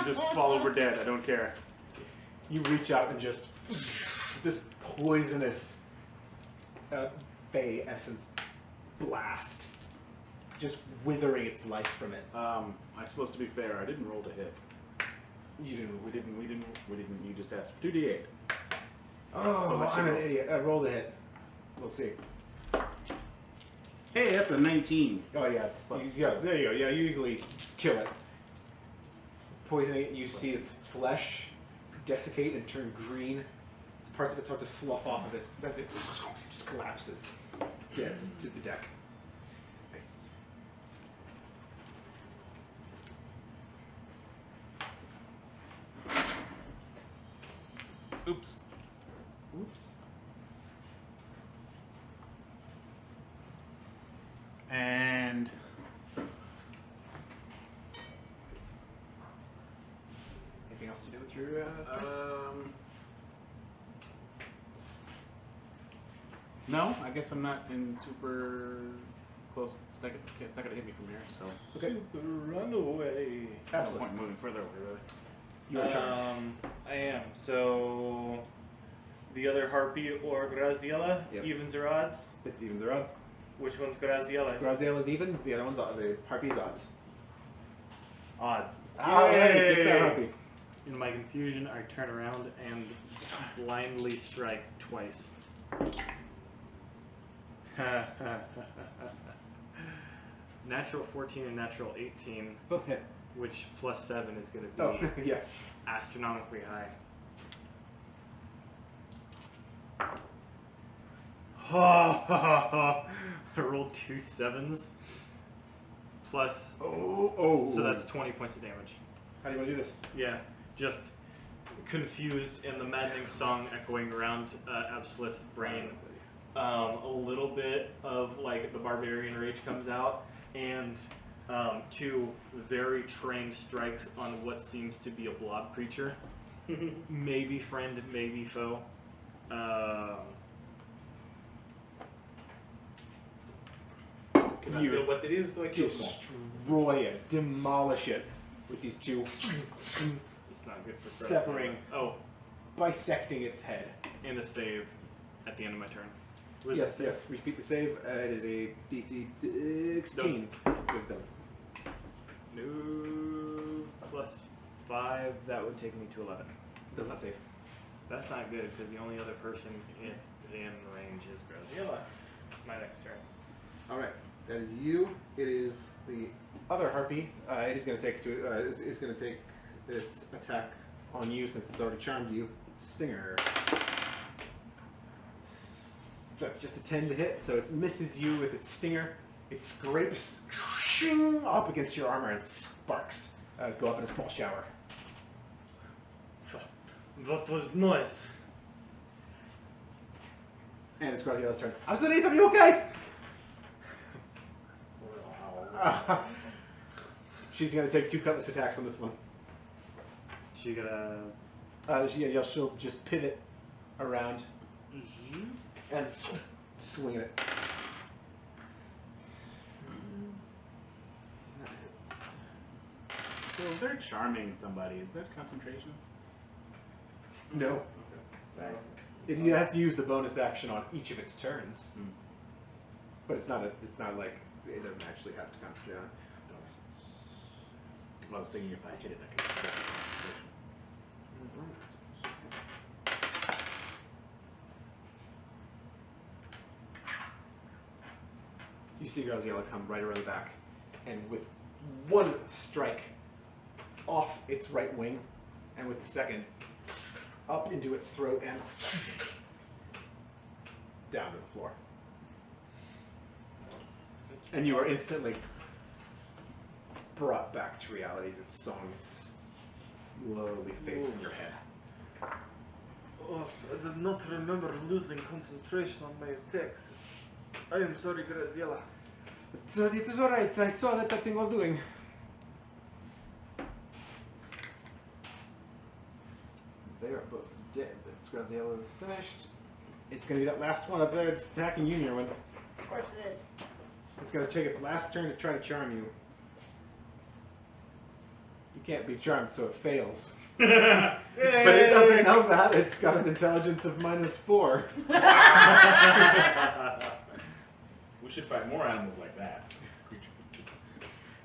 Just fall over dead. I don't care. You reach out and just this poisonous Fey essence blast, just withering its life from it. I'm supposed to be fair. I didn't roll to hit. You didn't. We didn't. You just asked for 2d8. Oh, So much I'm to an roll. idiot. I rolled a hit. We'll see. Hey, that's a 19. Oh yeah, it's Plus- yes. There you go. Yeah, you easily kill it. Poisoning it, you see its flesh desiccate and turn green. Parts of it start to slough off of it as it just collapses dead to the deck. Nice. Oops. Oops. And Anything else to do with your? no, I guess I'm not in super close. It's not gonna hit me from here, so Okay. Run away. no Absolutely. point in moving further away, really. You are charmed. I am. So the other harpy or Graziella, Yep. evens or odds? It's evens or odds. Which one's Graziella? Graziella is evens. The other one's the harpy's odds. Odds. Alright, get that Yay! harpy. In my confusion, I turn around and blindly strike twice. Natural 14 and natural 18, Both hit. which plus 7 is going to be Oh, yeah. astronomically high. I rolled 2 7s plus, Oh. so that's 20 points of damage. How do you want to do this? Yeah, just confused and the maddening song echoing around Absolute's brain. A little bit of like the barbarian rage comes out, and 2 very trained strikes on what seems to be a blob creature. Maybe friend, maybe foe. Can I You feel what it is like? Destroy it, demolish it with these two It's not good for severing, Oh, bisecting its head. and a save at the end of my turn. Yes, yes. Repeat the save. It is a DC 16 wisdom. No, plus 5, that would take me to 11. Does not save. That's not good because the only other person in range is Graziella. My next turn. All right, that is you. It is the other harpy. It is going to take is going to take its attack on you since it's already charmed you. Stinger. That's just a 10 to hit, so it misses you with its stinger. It scrapes up against your armor and sparks go up in a small shower. What was noise? And it's Graziella's turn. Absolute, are you okay? She's gonna take 2 cutlass attacks on this one. She gonna. She'll just pivot around and swing it. So if they're charming somebody, is that concentration? No. Sorry. You have to use the bonus action on each of its turns. Hmm. But it's not like it doesn't actually have to concentrate on it. I was thinking if I hit it, I could get the concentration. You see Graziella come right around the back, and with one strike off its right wing, and with the second up into its throat and down to the floor. And you are instantly brought back to reality as its song slowly fades from your head. Oh, I did not remember losing concentration on my attacks. I am sorry, Graziella. So it is alright, I saw that thing was doing. They are both dead. Graziella is finished. It's gonna be that last one up there. It's attacking you, Mirwin. Of course it is. It's gonna take its last turn to try to charm you. You can't be charmed, so it fails. But it doesn't know that. It's got an intelligence of -4. We should find more animals like that.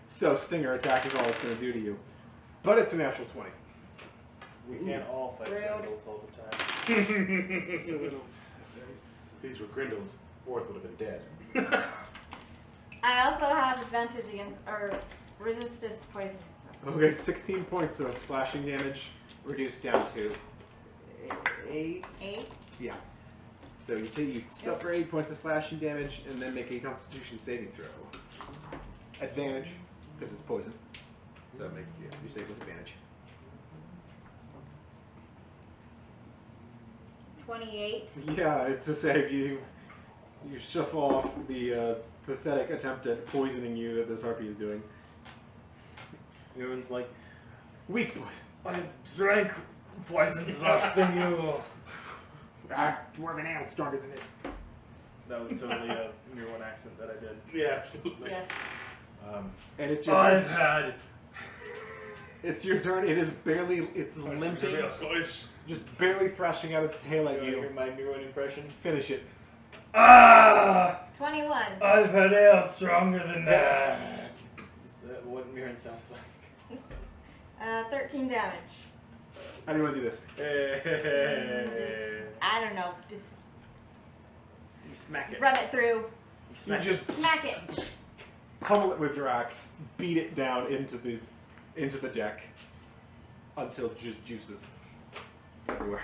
So stinger attack is all it's gonna do to you. But it's a natural 20. We can't all fight Rude. Grendels all the time. If these were Grindel's, 4th would have been dead. I also have advantage against, or resistance to poison. So. Okay, 16 points of slashing damage, reduced down to 8. 8. Yeah. So you suffer 8 points of slashing damage, and then make a Constitution saving throw. Advantage, because it's poison. So you save with advantage. 28. Yeah, it's a save. You shuffle off the pathetic attempt at poisoning you that this harpy is doing. Everyone's like, Weak poison. I drank poisons less than you. Dwarven ale stronger than this. That was totally a Mir One accent that I did. Yeah, absolutely. Yes. And it's your I've turn. had. It's your turn. It is barely. It's limping, just barely thrashing out its tail at You want to you. hear my Mir One impression? Finish it. Ah! 21. I've had ale stronger than that. That's what Mirren sounds like. 13 damage. How do you want to do this? I don't know. Just You smack it. run it through. You You smack just Smack it. pummel it with your axe, beat it down into the deck until it just juices everywhere.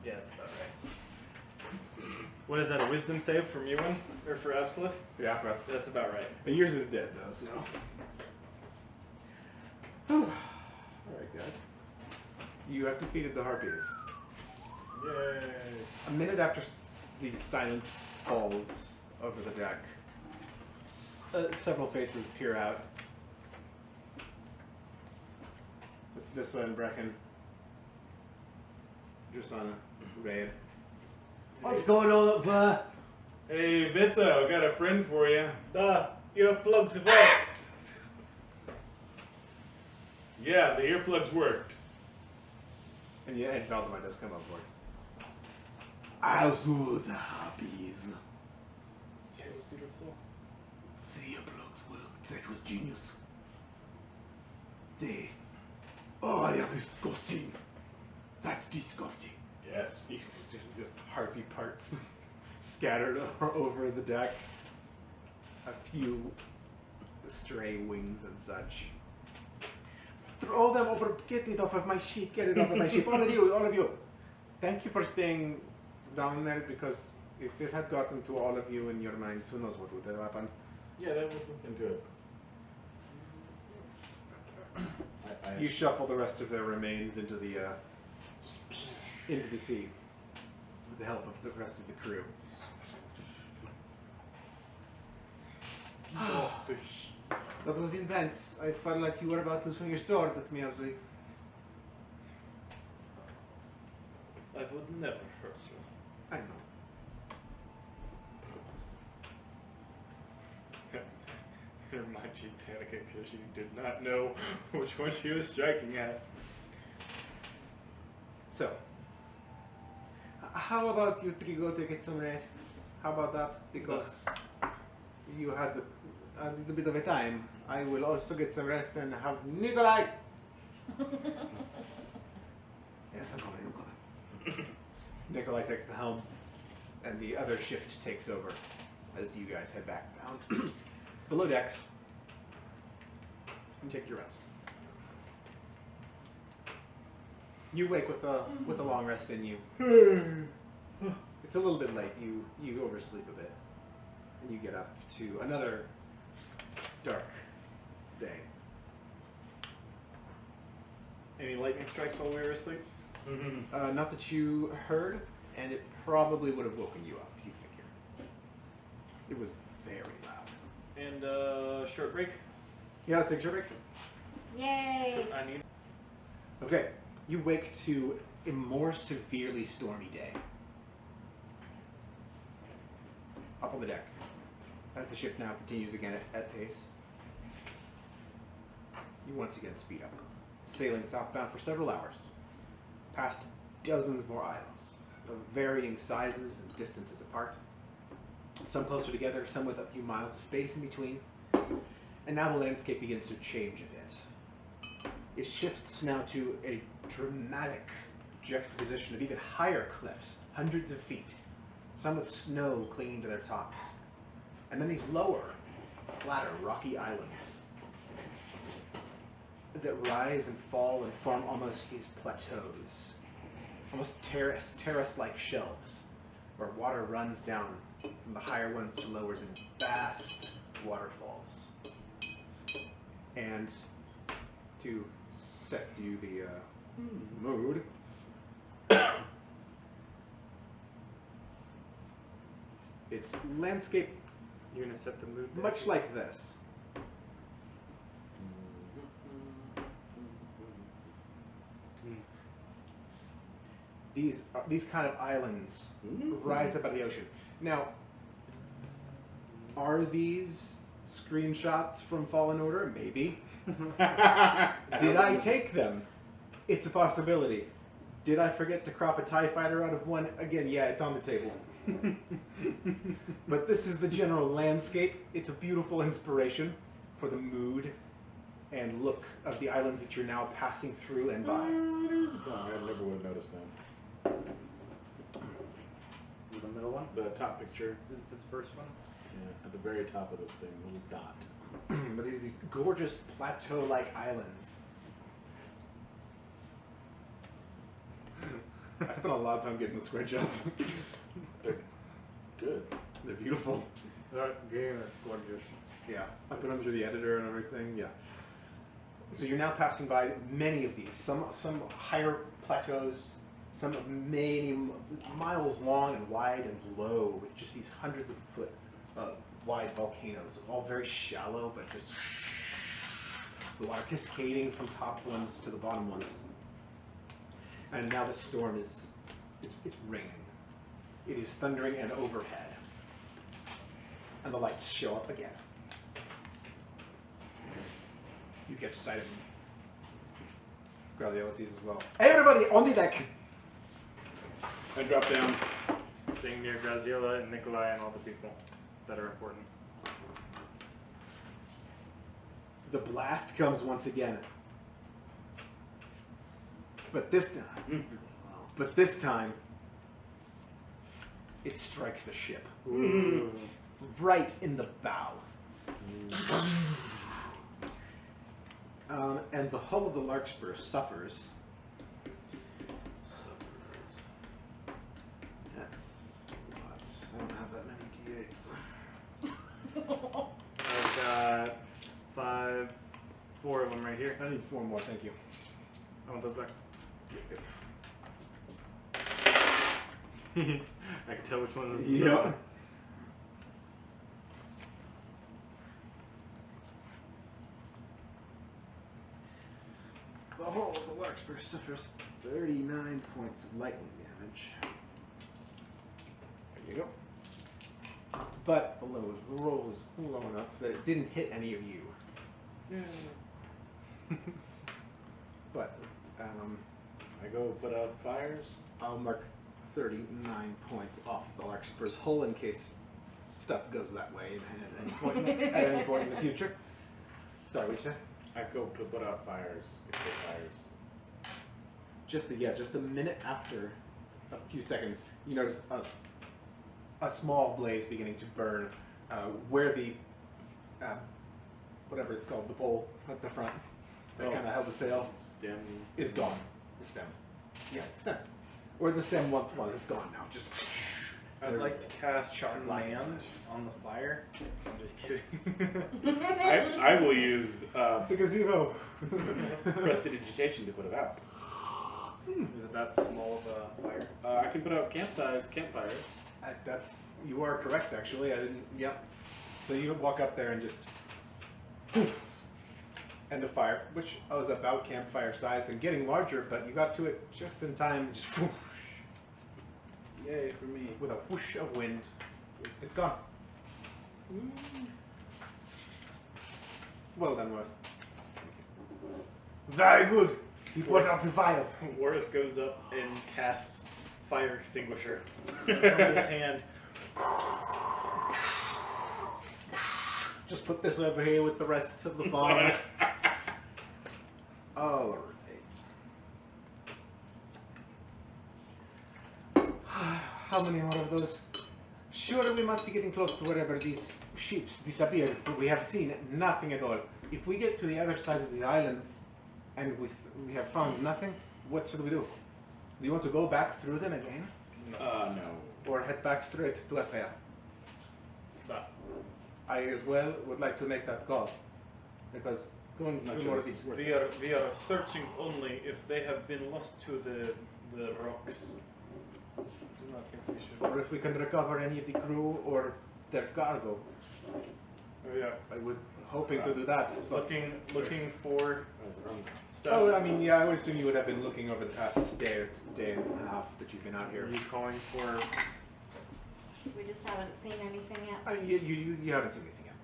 Yeah, that's about right. What is that, a wisdom save for Mirren? Or for Absolute? Yeah, perhaps. That's about right. But yours is dead though, so. Alright, guys. You have defeated the harpies. Yay. A minute after the silence falls over the deck, several faces peer out. It's Vissa and Brecken. Drasana, Raid. What's going on up there? Hey, Vissa, I got a friend for you. Your plugs have worked. Yeah, the earplugs worked. And yeah, and Valdemar does come on board. Also the harpies. Yes. The earplugs worked. That was genius. Oh, they are disgusting. That's disgusting. Yes. It's just harpy parts scattered over the deck. A few stray wings and such. Throw them over. Get it off of my ship. Get it off of my ship. All of you. All of you. Thank you for staying down there, because if it had gotten to all of you in your minds, who knows what would have happened. Yeah, that would have been good. You shuffle the rest of their remains into the sea with the help of the rest of the crew. That was intense. I felt like you were about to swing your sword at me, Absley. I would never hurt you. I know. Her mind, she's panicking because she did not know which one she was striking at. So, how about you three go to get some rest? How about that? Because you had a little bit of a time. I will also get some rest and have Nikolai. Yes, I'm coming. Nikolai takes the helm, and the other shift takes over as you guys head back down below decks and take your rest. You wake with a long rest in you. It's a little bit late. You oversleep a bit, and you get up to another dark day. Any lightning strikes while we were asleep? Not that you heard, and it probably would have woken you up. You figure it was very loud. And short break. Yeah, let's take a short break. Yay! I need. Okay, you wake to a more severely stormy day. Up on the deck, as the ship now continues again at pace, you once again speed up, sailing southbound for several hours, past dozens more islands of varying sizes and distances apart, some closer together, some with a few miles of space in between. And now the landscape begins to change a bit. It shifts now to a dramatic juxtaposition of even higher cliffs, hundreds of feet, some with snow clinging to their tops. And then these lower, flatter, rocky islands that rise and fall and form almost these plateaus, almost terrace-like shelves, where water runs down from the higher ones to lowers in vast waterfalls. And to set you the mood, it's landscape You're gonna set the mood. much like this. These kind of islands rise up out of the ocean. Now, are these screenshots from Fallen Order? Maybe. Did I take them? It's a possibility. Did I forget to crop a TIE fighter out of one? Again, yeah, it's on the table. But this is the general landscape. It's a beautiful inspiration for the mood and look of the islands that you're now passing through and by. It is a tongue. I never would have noticed that. The middle one. The top picture, Is it the first one? yeah, at the very top of the thing, little dot. But these gorgeous plateau-like islands. I spent a lot of time getting the screenshots. They're good. They're beautiful. That game is gorgeous. Yeah, I put them through the editor and everything. Yeah. So you're now passing by many of these. Some higher plateaus, some many miles long and wide and low, with just these hundreds of foot wide volcanoes, all very shallow, but just the water cascading from top ones to the bottom ones. And now the storm it's raining. It is thundering and overhead. And the lights show up again. You get sight of him. Graziella sees as well. Hey everybody, on the deck! I drop down. Staying near Graziella and Nikolai and all the people that are important. The blast comes once again. But this time, it strikes the ship. Right in the bow. And the hull of the Larkspur suffers. That's a lot. I don't have that many D8s. I've got 4 of them right here. I need 4 more, thank you. I want those back. I can tell which one is. Yeah. The whole of the Larkspur suffers 39 points of lightning damage. There you go. But the roll was low enough that it didn't hit any of you. But I go put out fires. I'll mark 39 points off of the Larkspur's hull in case stuff goes that way at any point in the future. Sorry, what you say? I go to put out fires. Get the fires. Just a minute after, a few seconds, you notice a small blaze beginning to burn where the whatever it's called, the bowl at the front that kind of held the sail Stem is gone. The stem, yeah, the stem. Where the stem once was, it's gone now. Just I'd there's like to cast sharp light Command on the fire. I'm just kidding. I will use It's a gazebo. prestidigitation to put it out. Is it that small of a fire? I can put out campfires. That's you are correct actually. I didn't. Yep. So you walk up there and just and the fire, which was about campfire sized and getting larger, but you got to it just in time. Just Yay for me. with a whoosh of wind, it's gone. Well done, Worth. Very good. You put out the fires. Worth goes up and casts fire extinguisher from his hand. Just put this over here with the rest of the farm. All right. How many more of those? Surely we must be getting close to wherever these ships disappeared, but we have seen nothing at all. If we get to the other side of the islands and we have found nothing, what should we do? Do you want to go back through them again? No. Or head back straight to Epea? But I as well would like to make that call. Because going Not through sure more of this these... is we are searching only if they have been lost to the rocks. I do not think we should. Or if we can recover any of the crew or their cargo. Oh, yeah. I would hoping to do that. But Looking for stuff. oh, I mean, yeah, I would assume you would have been looking over the past day and a half that you've been out here. Are you calling for? We just haven't seen anything yet. I mean, you haven't seen anything yet,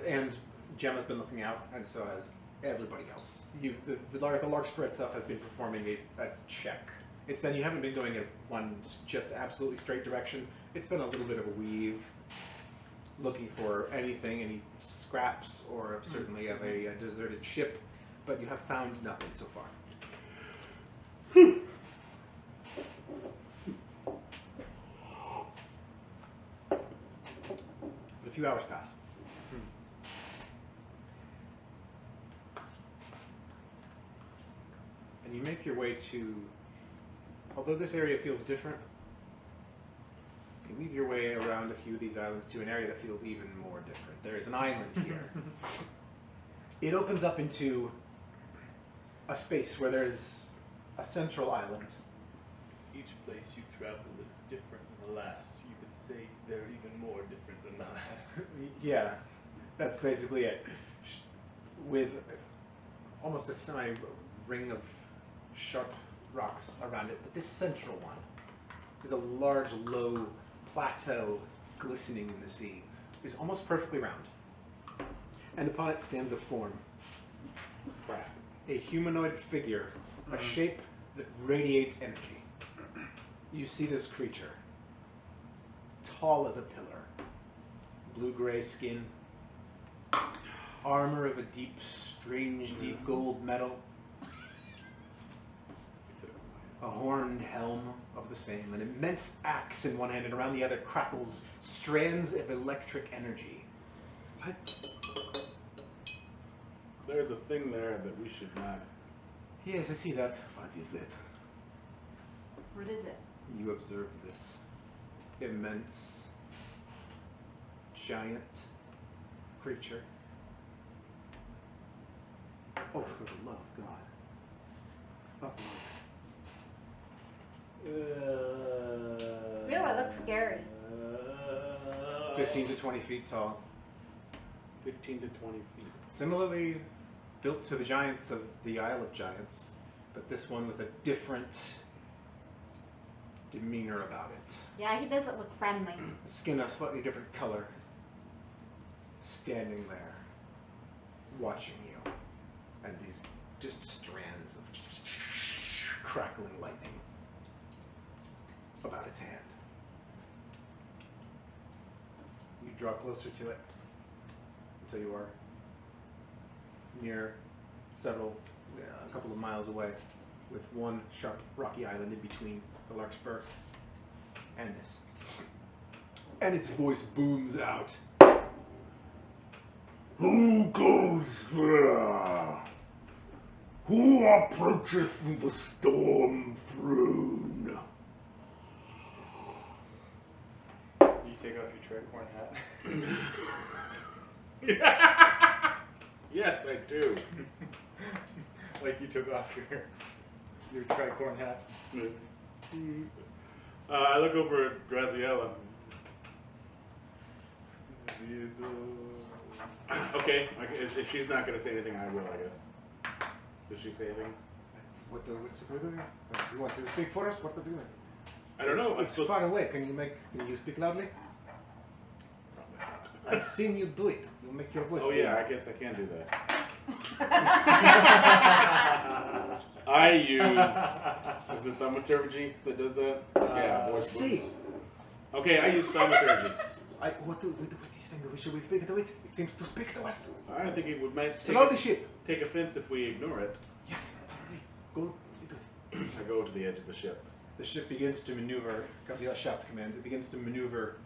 and Gemma's been looking out, and so has everybody else. The Larkspur itself has been performing a check. It's then you haven't been going in one just absolutely straight direction. It's been a little bit of a weave, looking for anything, any scraps, or certainly of a deserted ship, but you have found nothing so far. A few hours pass. And you make your way to, although this area feels different, you weave your way around a few of these islands to an area that feels even more different. There is an island here. It opens up into a space where there's a central island. Each place you travel is different than the last. You could say they're even more different than the last. Yeah, that's basically it. With almost a semi-ring of sharp rocks around it. But this central one is a large, low plateau glistening in the sea. It's almost perfectly round. And upon it stands a form. A humanoid figure, a shape that radiates energy. You see this creature, tall as a pillar, blue-gray skin, armor of a deep, strange, deep gold metal, a horned helm of the same, an immense axe in one hand, and around the other crackles strands of electric energy. What? There's a thing there that we should not. Yes, I see that. What is that? What is it? You observe this immense, giant creature. Oh, for the love of God. Upload. Ew, it looks scary. 15 to 20 feet tall. 15 to 20 feet. Similarly built to the giants of the Isle of Giants, but this one with a different demeanor about it. Yeah, he doesn't look friendly. Skin a slightly different color, standing there, watching you, and these just strands of crackling lightning about its hand. You draw closer to it until you are near a couple of miles away, with one sharp rocky island in between the Larkspur and this. And its voice booms out. Who goes there? Who approacheth the storm throne? You take off your tricorn hat. Yes, I do. Like you took off your tricorn hat. I look over at Graziella. Okay, if she's not going to say anything, I will, I guess. Does she say things? What's the further? You want to speak for us? What the doing? I don't know. It's far away. Can you speak loudly? I've seen you do it. You make your voice. Oh yeah, I guess I can do that. I use. Is it thaumaturgy that does that? Yeah, voice see. booms. Okay, I use thaumaturgy. What do with this thing? Should we speak to it? It seems to speak to us. I think it would might Slow the ship. take offense if we ignore it. Yes, probably. Go into it. I go to the edge of the ship. The ship begins to maneuver. Gabriel shouts commands. It begins to maneuver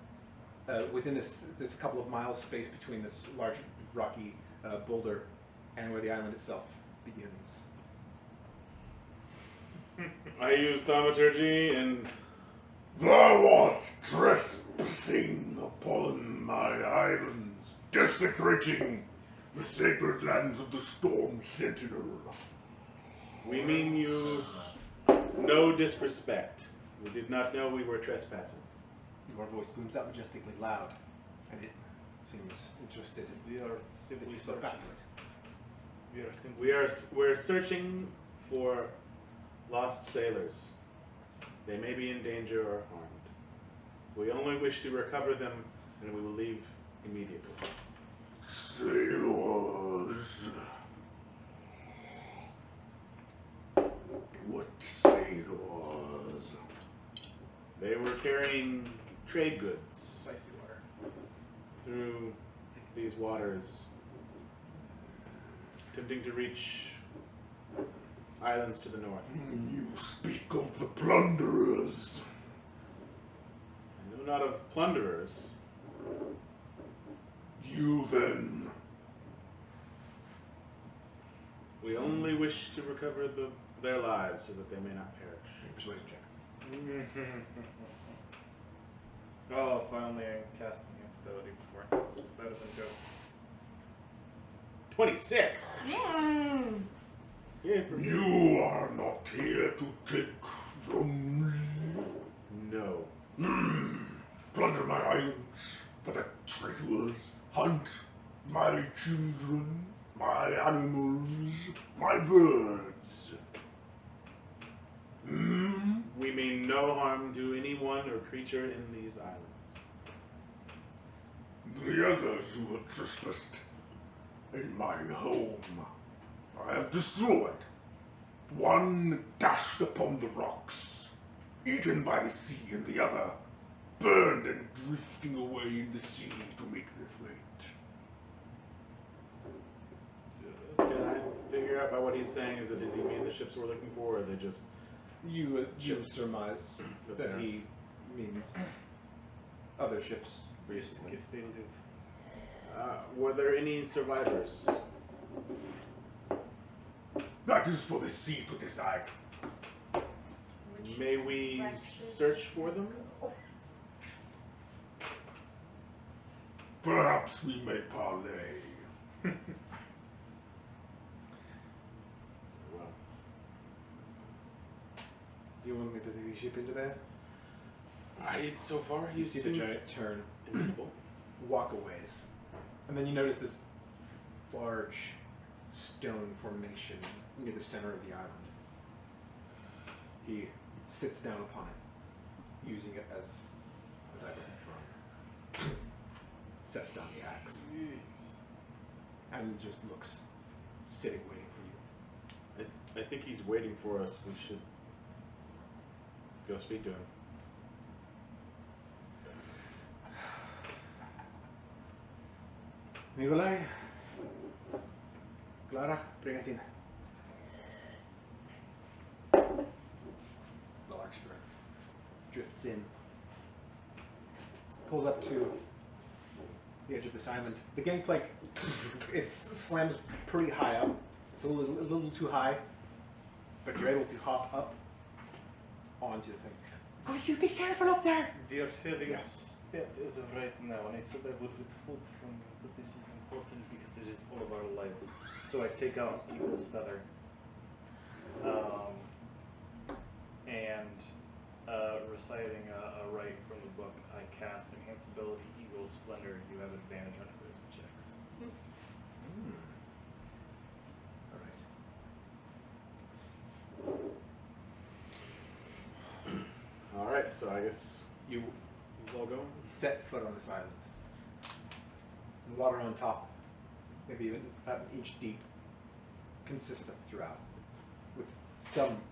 within this couple of miles space between this large rocky boulder and where the island itself begins. I use thaumaturgy and Thou art trespassing upon my islands, desecrating the sacred lands of the Storm Sentinel. we mean you no disrespect. We did not know we were trespassing. Your voice booms out majestically loud, and it seems interested. We are That simply you spoke back to searching. it. We're searching for lost sailors. They may be in danger or harmed. We only wish to recover them, and we will leave immediately. Sailors. What sailors? They were carrying trade goods Spicy water. through these waters, attempting to reach islands to the north. You speak of the plunderers. I know not of plunderers. You then. We only wish to recover their lives so that they may not perish. Persuasion check. Oh, finally I cast enhanced ability before. That would have been dope. 26! Mm. Yeah, for me. You are not here to take from me. No. Plunder my islands for the treasures. Hunt my children, my animals, my birds. We mean no harm to anyone or creature in these islands. The others who have trespassed in my home, I have destroyed. One dashed upon the rocks, eaten by the sea, and the other burned and drifting away in the sea to meet their fate. Can I figure out by what he's saying? Is he mean the ships we're looking for, or are they just... You surmise that he means other ships recently. If they live. were there any survivors? That is for the sea to decide. May we search for them? Perhaps we may parley. Well, Do you want me to take the ship into that? so far You he see the seems giant turn, amenable. walk a ways, and then you notice this large stone formation near the center of the island. He sits down upon it, using it as a type of throne. Sets down the axe and just looks, sitting, waiting for you. I think he's waiting for us. We should go speak to him. Nikolai, Clara, bring us in. The larkspur drifts in, pulls up to the edge of this island. The gangplank, it slams pretty high up. It's a little too high, but you're able to hop up onto the thing. Guys, you be careful up there! Dear having Yeah. spent as of right now, and I said I would withhold from you, but this is important because it is all of our lives. So I take out Eagle's Feather. And reciting a rite from the book, I cast Enhance Ability Eagle's Splendor. You have advantage on charisma checks. All right. All right, so I guess you all go. Set foot on this island. The water on top, maybe even about an inch deep, consistent throughout, with some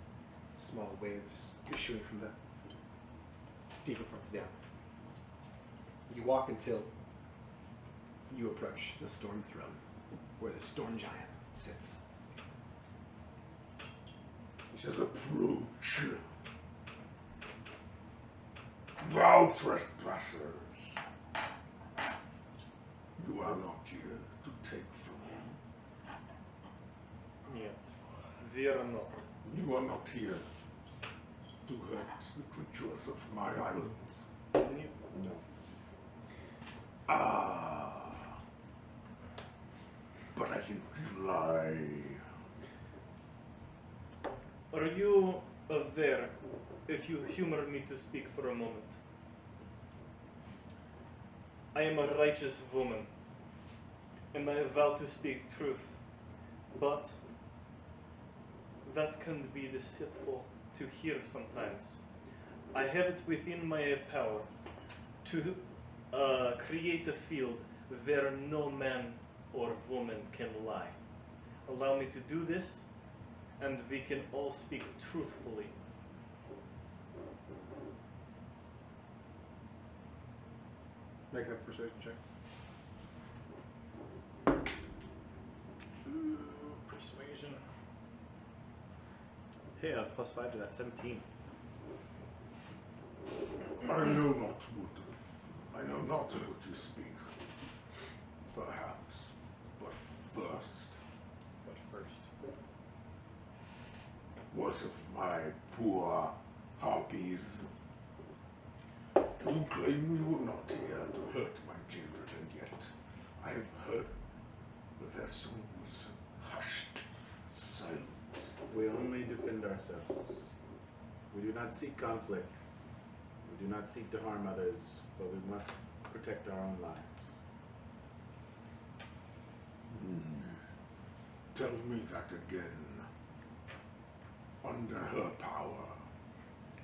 small waves issuing from the deeper parts down. You walk until you approach the storm throne, where the storm giant sits. He says, approach. Thou trespassers. You are not here to take from Yet. We are not. You are not here to hurt the creatures of my islands. No. Ah. But I think you lie. Are you aware, if you humor me to speak for a moment? I am a righteous woman, and I vow to speak truth, but that can be deceitful to hear sometimes. I have it within my power to create a field where no man or woman can lie. Allow me to do this, and we can all speak truthfully. Make a persuasion check. Persuasion. Hey, I have +5 to that. 17. I know not what you speak. Perhaps. But first, what of my poor harpies? You claim you were not here to hurt my children, and yet I have heard their songs hushed, silent. We only defend ourselves. We do not seek conflict. We do not seek to harm others, but we must protect our own lives. Tell me that again. Under her power.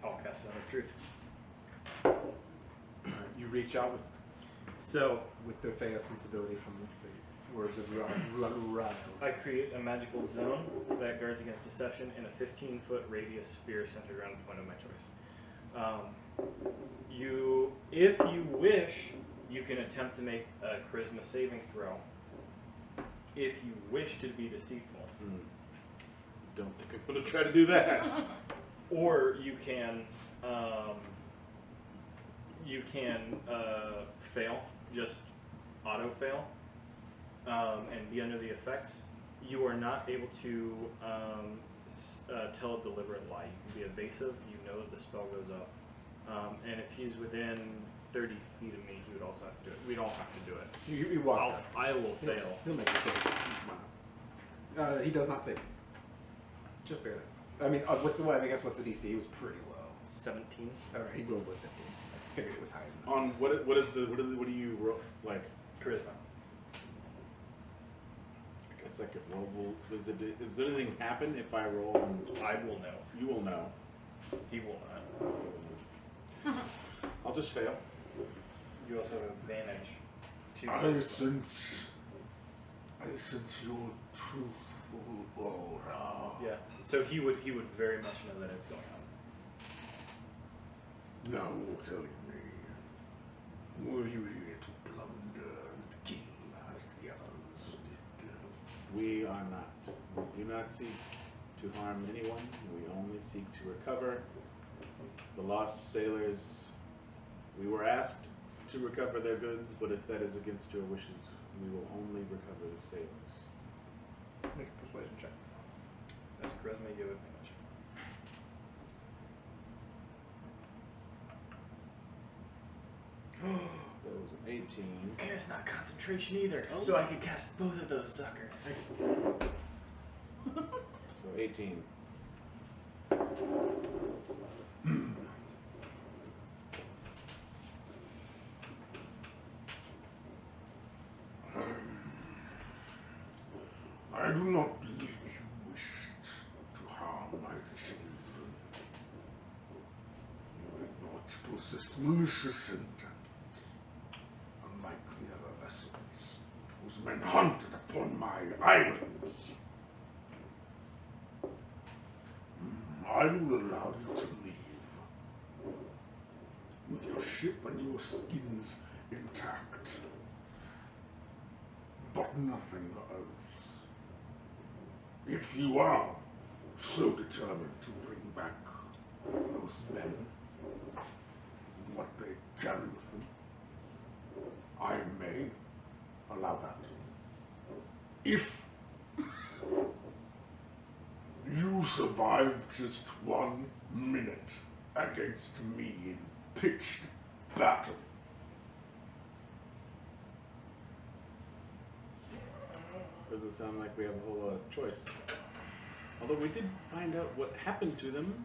I'll cast Zone of Truth. You reach out So, with the Feyre sensibility from the words of Rado. I create a magical zone that guards against deception in a 15-foot radius sphere centered around a point of my choice. If you wish, you can attempt to make a charisma saving throw. If you wish to be deceitful. Don't think I'm going to try to do that. Or you can fail, just auto fail, and be under the effects. You are not able to tell a deliberate lie. You can be evasive. You know that the spell goes up, and if he's within 30 feet of me, he would also have to do it. We don't have to do it. He walks out. I will fail. He'll make a save. Wow. He does not save. Just barely. I mean, what's the I guess what's the DC? It was pretty low. 17. All right, he rolled with 15. I figured it was higher than that. On what do you roll, like? Charisma. I guess I could roll. Does anything happen if I roll? I will know. You will know. He will not. I'll just fail. You also have advantage. I sense your truthful aura. Yeah. So he would very much know that it's going on. Now tell me, were you here to plunder and kill as the others did? We are not. We do not seek to harm anyone. We only seek to recover the lost sailors. We were asked to recover their goods, but if that is against your wishes, we will only recover the sailors. Make a persuasion check. That's charisma, you have advantage. That was an 18. And it's not concentration either, Oh. so I can cast both of those suckers. So 18. I do not believe you wished to harm my children. You did not possess malicious intent, unlike the other vessels whose men hunted upon my islands. I will allow you to leave, with your ship and your skins intact, but nothing else. If you are so determined to bring back those men and what they carry with them, I may allow that. If you survive just 1 minute against me in pitched battle, Doesn't sound like we have a whole lot of choice. Although we did find out what happened to them.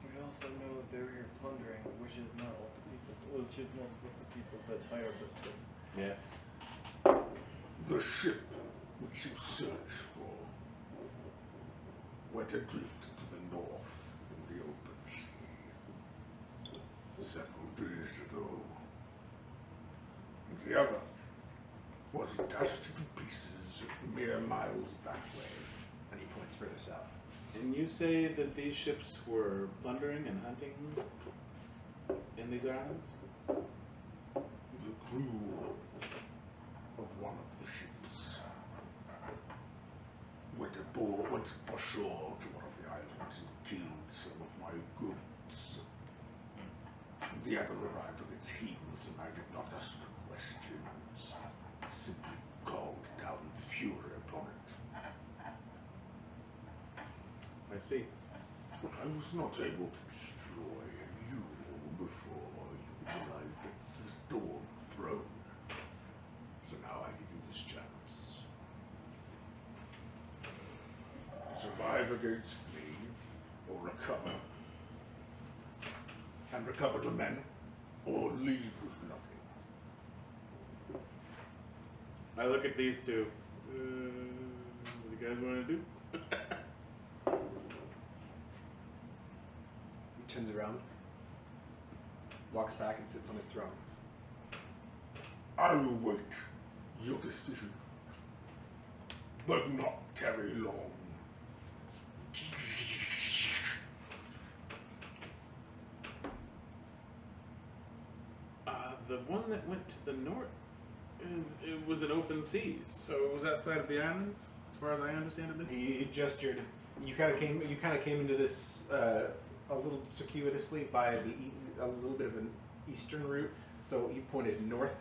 We also know they were here plundering, which is not what the people that hired us did. Yes. the ship which you search for went adrift to the north in the open sea several days ago. And the other was dashed to pieces mere miles that way. And he points further south. And you say that these ships were plundering and hunting in these islands? The crew of one of the ships went ashore to one of the islands and killed some of my goods. The other arrived on its heels, and I did not ask questions. I simply called down fury upon it. I see. I was not able to destroy you before you arrived at the Dawn Throne. So now I give you this chance. Survive against me, or recover. And recover the men, or leave with nothing. I look at these two. What do you guys want to do? He turns around, walks back, and sits on his throne. I will wait your decision, but not tarry long. The one that went to the north it was an open seas, so it was outside of the islands, as far as I understand it. He gestured. You kind of came into this a little circuitously via a little bit of an eastern route. So he pointed north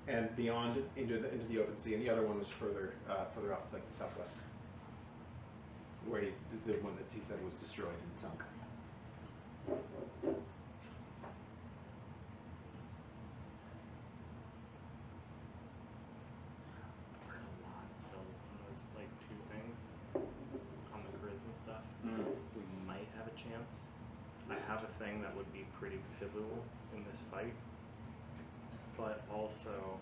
and beyond into the open sea, and the other one was further off, to like the southwest, where the one that he said was destroyed and sunk. Spells on those like two things on the charisma stuff. We might have a chance. I have a thing that would be pretty pivotal in this fight, but also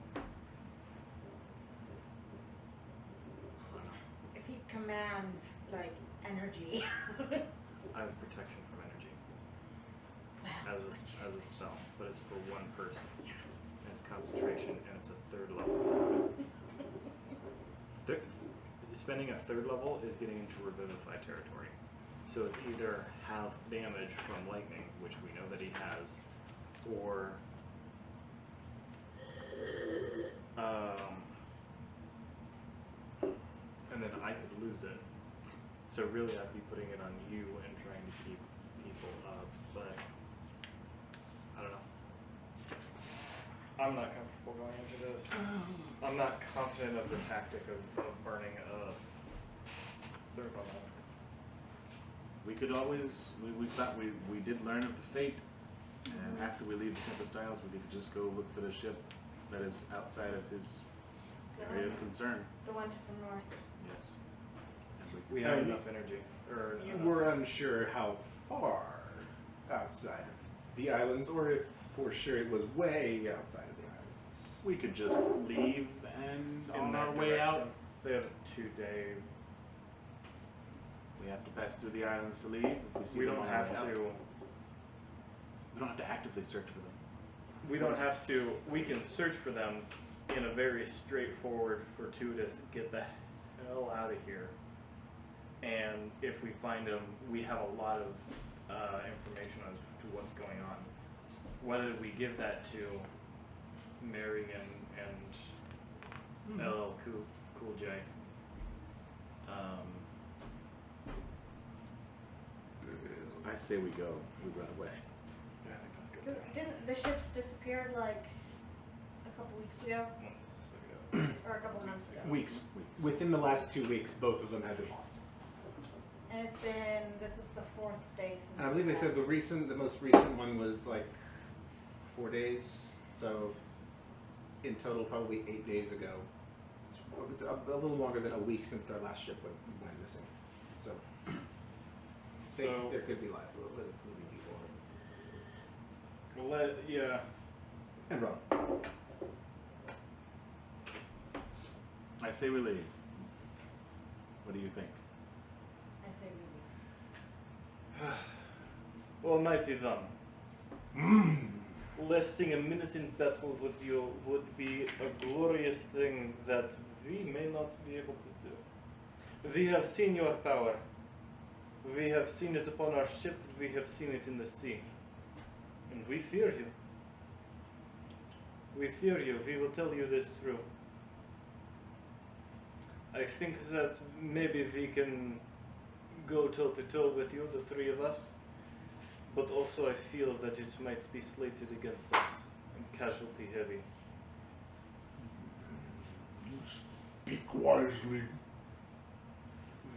If he commands like energy, I have protection from energy as a spell, but it's for one person. And it's concentration, and it's a 3rd level. Spending a 3rd level is getting into Revivify territory. So it's either half damage from lightning, which we know that he has, or and then I could lose it. So really I'd be putting it on you and trying to keep people up, but I don't know. I'm not comfortable going into this. I'm not confident of the tactic of burning a 3rd level. We could always, we thought we did learn of the fate, and after we leave the Tempest Isles, we could just go look for the ship that is outside of his area of concern. The one to the north. Yes. And We have enough energy. Or You were unsure how far outside of the islands, or if for sure it was way outside of the islands. we could just leave and in on that our way direction. out, They have a 2-day. we have to pass through the islands to leave. If we see We them don't on the have way out. to. We don't have to actively search for them. We don't have to. We can search for them in a very straightforward, fortuitous, get the hell out of here. And if we find them, we have a lot of information as to what's going on. Whether we give that to Mary and LL Cool J. I say we go. We run away. Yeah, I think that's good. Didn't the ships disappeared like a couple weeks ago Months ago. or a couple months ago? Weeks. Within the last 2 weeks, both of them had been lost. And it's been, this is the 4th day since. And I believe they said that. the most recent one was like 4 days. So in total, probably 8 days ago. It's a little longer than a week since their last ship went missing. So, So- there could be living people. Well, yeah. And Rob. I say we leave. What do you think? I say we leave. Almighty them. Lasting a minute in battle with you would be a glorious thing that we may not be able to do. We have seen your power. We have seen it upon our ship. We have seen it in the sea. And we fear you. We fear you. We will tell you this true. I think that maybe we can go toe to toe with you, the 3 of us. But also I feel that it might be slated against us and casualty heavy. You speak wisely.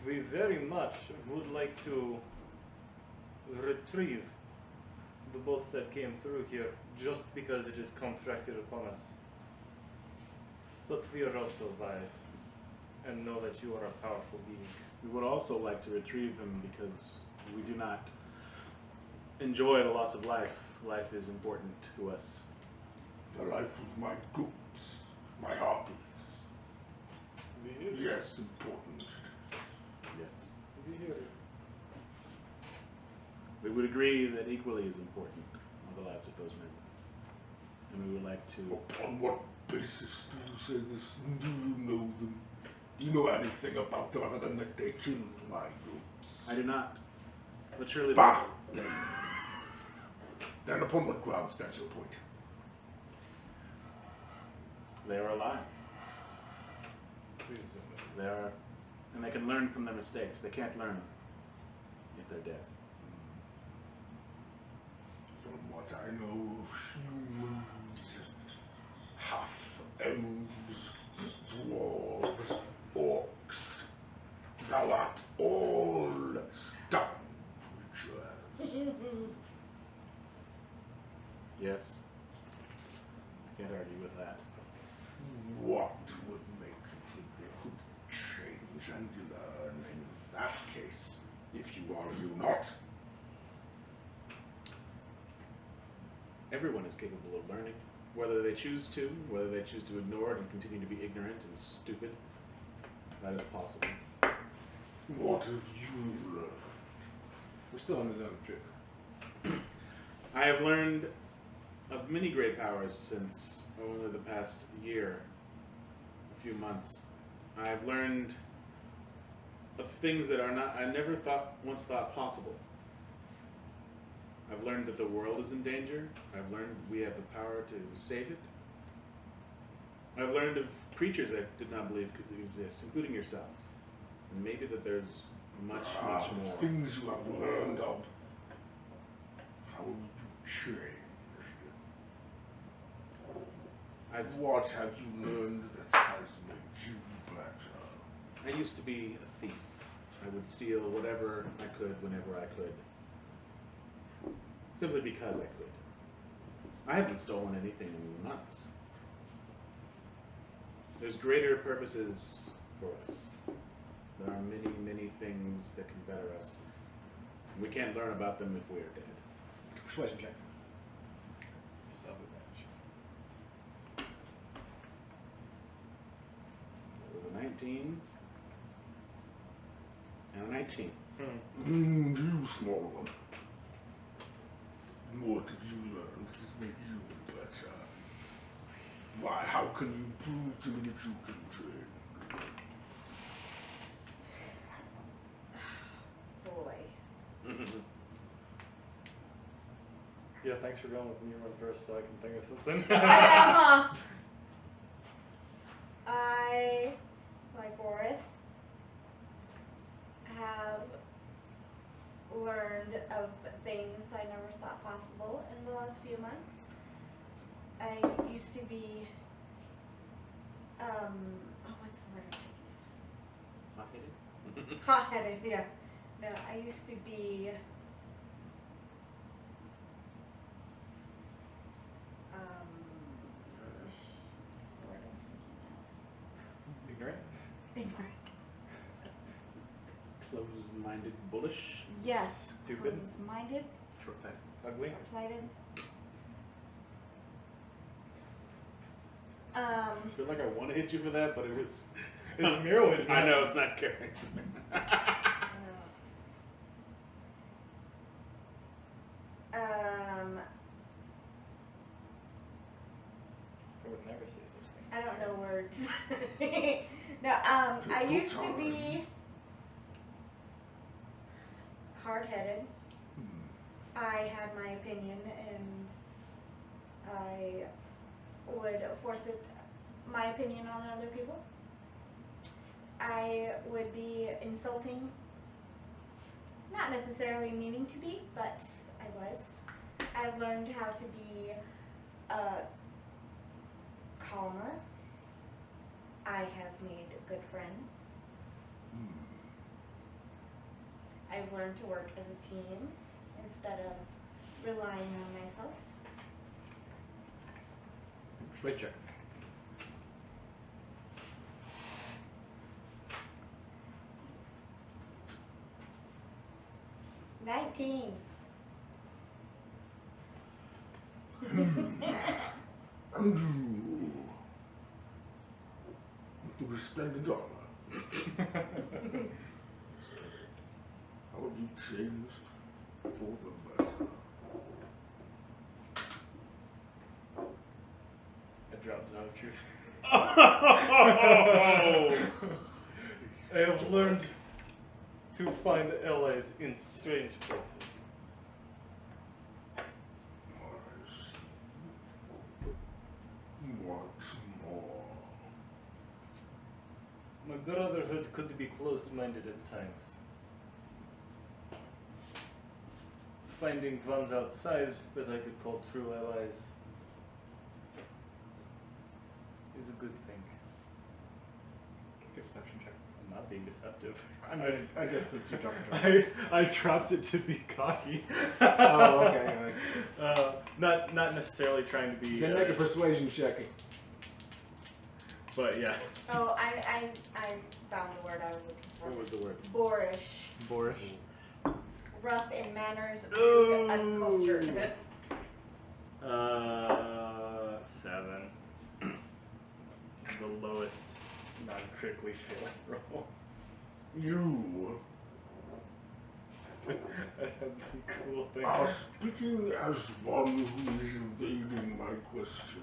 We very much would like to retrieve the boats that came through here just because it is contracted upon us. But we are also wise and know that you are a powerful being. We would also like to retrieve them because we do not enjoy the loss of life. Life is important to us. The life of my goats, my harpies. Yes, important. Yes. We hear you. We would agree that equally is important on the lives of those men. And we would like to. Upon what basis do you say this? Do you know them? Do you know anything about them other than that they killed my goats? I do not. But surely. Bah! Then upon what grounds stands your point? They are alive. Please zoom in. They are. And they can learn from their mistakes. They can't learn if they're dead. From what I know of humans, half-elves, dwarves, orcs, thou art all stone creatures. Yes. I can't argue with that. What would make you think they could change and learn in that case, if you argue not? Everyone is capable of learning. Whether they choose to, whether they choose to ignore it and continue to be ignorant and stupid, that is possible. What have you learned? We're still in the zone of truth. I have learned of many great powers since only the past year, a few months. I have learned of things that are not, I never once thought possible. I've learned that the world is in danger. I've learned we have the power to save it. I've learned of creatures I did not believe could exist, including yourself. And maybe that there's much more. Things you have learned of. How have you changed? What have you learned that has made you better? I used to be a thief. I would steal whatever I could whenever I could. Simply because I could. I haven't stolen anything in months. There's greater purposes for us. There are many, many things that can better us. We can't learn about them if we are dead. Persuasion check. Stop it, It was a 19 and a 19. You small one. What have you learned that has made you better? Why, how can you prove to me that you can change? Boy. Yeah, thanks for going with me one first so I can think of something. I, like Orith, have learned of things I never thought possible in the last few months. I used to be, what's the word? Hot-headed? Hot-headed, yeah. No, I used to be, what's the word I'm Ignorant? thinking of? Ignorant. Closed-minded, bullish. Yes. Stupid. Closed-minded, Short-sighted. Ugly? short-sighted. I feel like I want to hit you for that, but it was. It's Mirrorwood. I know, it's not character. I would never say such things. I don't know words. No, I used to be hard-headed. I had my opinion and I would force my opinion on other people. I would be insulting, not necessarily meaning to be, but I was. I've learned how to be calmer. I have made good friends. I've learned to work as a team instead of relying on myself. Persuade check. $19. And you, with the resplendent armor, how have you changed for the better? I dropped Zone of Truth. Oh! I have learned to find allies in strange places. I see. What more? My brotherhood could be closed-minded at times. Finding ones outside that I could call true allies is a good thing. Give a deception check. I'm not being deceptive. I guess since you're jumping. I dropped it to be cocky. Oh, okay. Not necessarily trying to be. Then make a persuasion check. But yeah. Oh, I found the word I was looking for. What was the word? Boorish. Boorish. Rough in manners, Ooh. uncultured. 7. The lowest non-critically failing roll. You I had the cool thing. Speaking as one who is evading my question,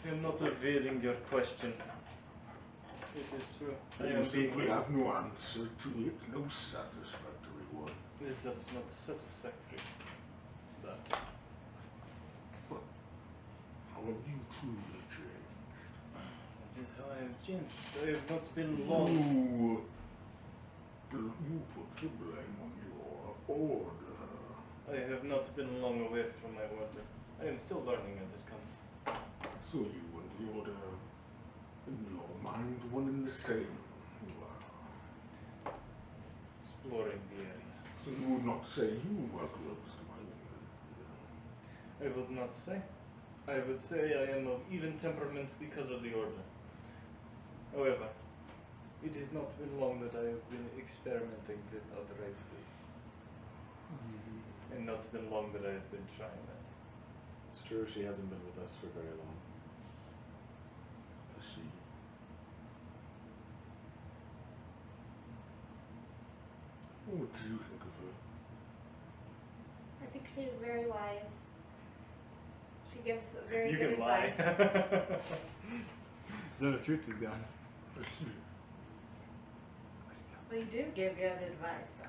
I am not evading your question. It is true. I you am being simply have honest. no answer to it, no satisfactory one. Is that not satisfactory? That. How have you truly changed? That is how I have changed. I have not been long. You put the blame on your order. I have not been long away from my order. I am still learning as it comes. So you and the order, in your mind, one and the same. You are. Exploring the area. So you would not say you were close to my order. I would not say. I would say I am of even temperament because of the order. However, it has not been long that I have been experimenting with other ideas. And not been long that I have been trying that. It's true, she hasn't been with us for very long. I see. What do you think of her? I think she is very wise. She gives very You good can lie. advice. So the truth is gone. I see. Well, you do give good advice, though.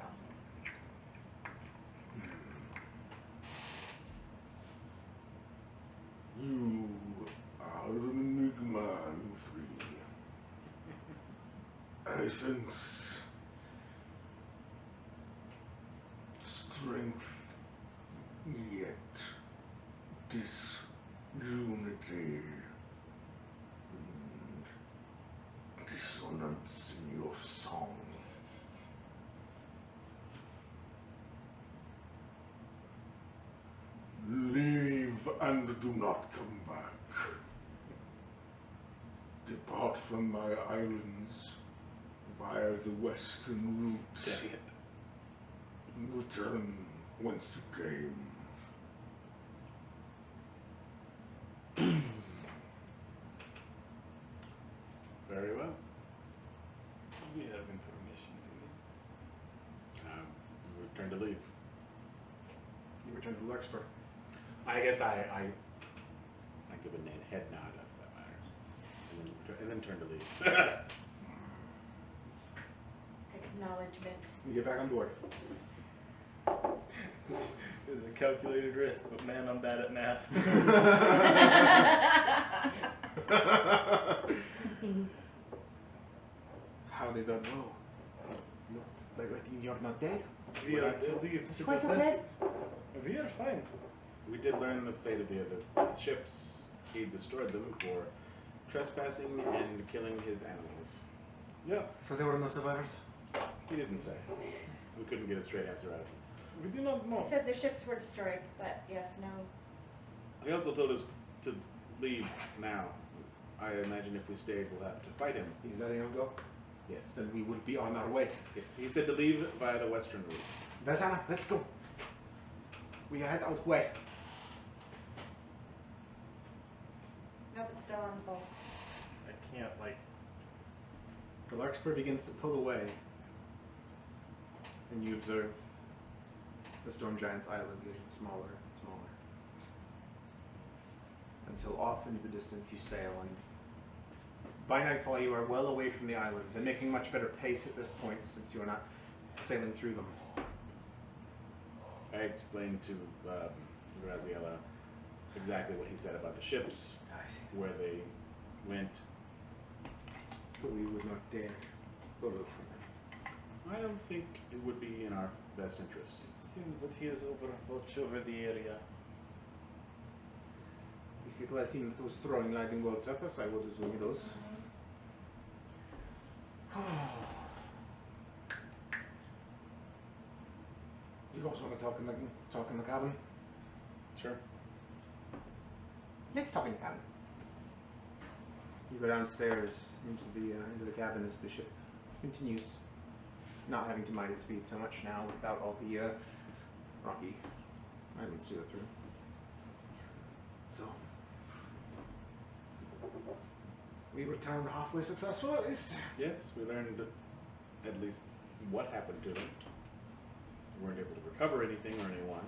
You are an enigma, you three. I sense strength, yet disunity and dissonance in your song. Leave and do not come back. Depart from my islands via the western route. Return whence you came. Very well. We have information for you. We turn to leave. You return to Larkspur. I guess I give a head nod if that matters, and then turn to leave. Acknowledgement. You get back on board. It's a calculated risk, but man, I'm bad at math. How did that go? Looks like you're not dead. We are to leave to Quite the all right. west. We are fine. We did learn the fate of the other ships. He destroyed them for trespassing and killing his animals. Yeah, So there were no survivors? He didn't say. We couldn't get a straight answer out of him. we do not He know. said the ships were destroyed, but yes, no. He also told us to leave now. I imagine if we stayed, we'll have to fight him. He's letting us go? Yes. Then we would be on our way. Yes. He said to leave via the western route. Versana, let's go. We head out west. Nope, it's still on the boat. I can't, like, The Larkspur begins to pull away, and you observe the Storm Giant's island getting smaller and smaller. Until off into the distance you sail, and by nightfall you are well away from the islands, and making much better pace at this point since you are not sailing through them. I explained to Graziella exactly what he said about the ships, I see. where they went. So we would not dare go look for them. I don't think it would be in our best interests. it seems that he is overwatch over the area. If it was him that was throwing lightning bolts at us, I would assume those. You guys want to talk in the cabin? Sure. Let's talk in the cabin. You go downstairs into the cabin as the ship continues, not having to mind its speed so much now without all the rocky islands to go through. So we returned halfway successful at least. Yes, we learned at least what happened to them. We weren't able to recover anything or anyone.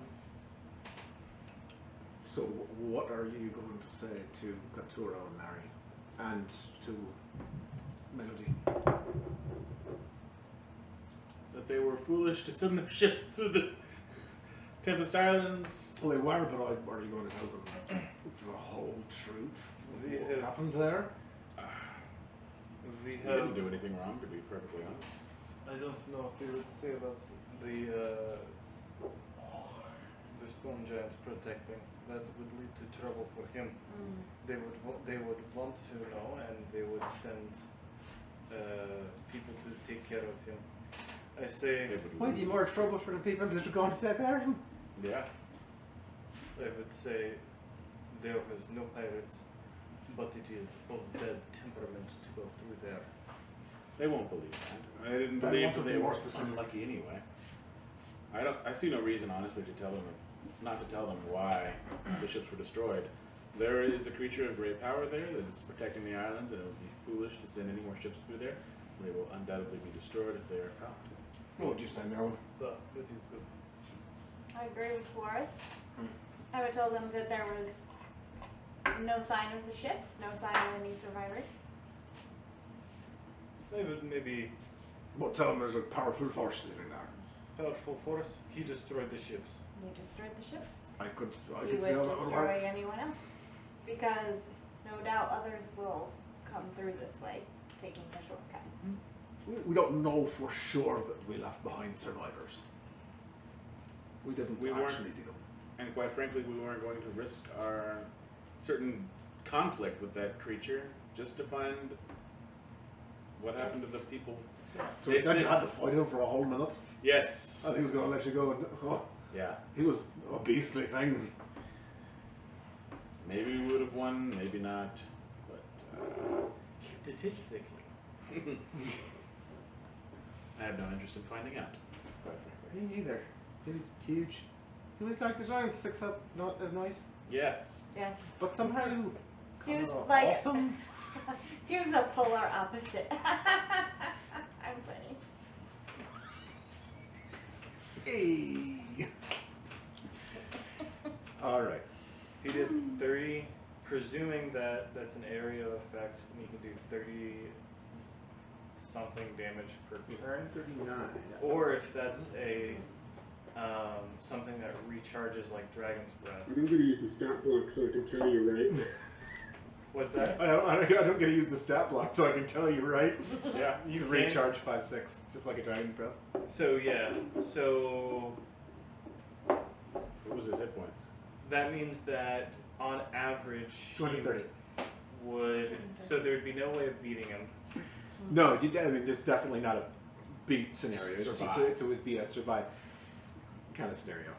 So, what are you going to say to Katuro and Mary, and to Melody? That they were foolish to send their ships through the Tempest Islands. Well, they were, but are you going to tell them the whole truth? We What have- happened there? We We have. didn't do anything wrong, to be perfectly honest. I don't know if you would say about the stone giant protecting. That would lead to trouble for him. They would want to know, and they would send people to take care of him. I say, It would Might be more trouble for the people that are going to take care of him. Yeah. I would say there was no pirates, but it is of bad temperament to go through there. They won't believe that. I didn't They believe want that to they be more were specific. unlucky anyway. I see no reason, honestly, to tell them, not to tell them why the ships were destroyed. There is a creature of great power there that is protecting the islands, and it would be foolish to send any more ships through there. They will undoubtedly be destroyed if they are caught. What would you say, Merwin? That is good. I agree with Forrest. I would tell them that there was no sign of the ships, no sign of any survivors. I would maybe Well, tell them there's a powerful force living there. powerful force. He destroyed the ships. You destroyed the ships. I could You see how would that would work. destroy anyone else. Because no doubt others will come through this way, taking the shortcut. We don't know for sure that we left behind survivors. We didn't We weren't- actually see them. And quite frankly, we weren't going to risk our certain conflict with that creature just to find what happened to the people. So They he said you said- had to fight him for a whole minute, Yes. and he was going to let you go. And, Yeah. he was a beastly thing. Maybe we would have won, maybe not. But Statistically. I have no interest in finding out, quite frankly. Me neither. He was huge. He was like the giant 6 up, not as nice, Yes. Yes. but somehow He was kinda like awesome. he was the polar opposite. I'm funny. Hey. All right. He did 30, presuming that that's an area of effect, and you can do 30 something damage per turn. 39. Or if that's a something that recharges like Dragon's Breath. I'm going to use the stat block so I can tell you right. What's that? I don't get to use the stat block, so I can tell you, right? Yeah, you It's a can. recharge 5/6, just like a dragon's breath. So yeah, so What was his hit points? that means that on average he 230. would. So there would be no way of beating him. No, I mean, this is definitely not a beat scenario. Survive. It would be a survive kind of scenario.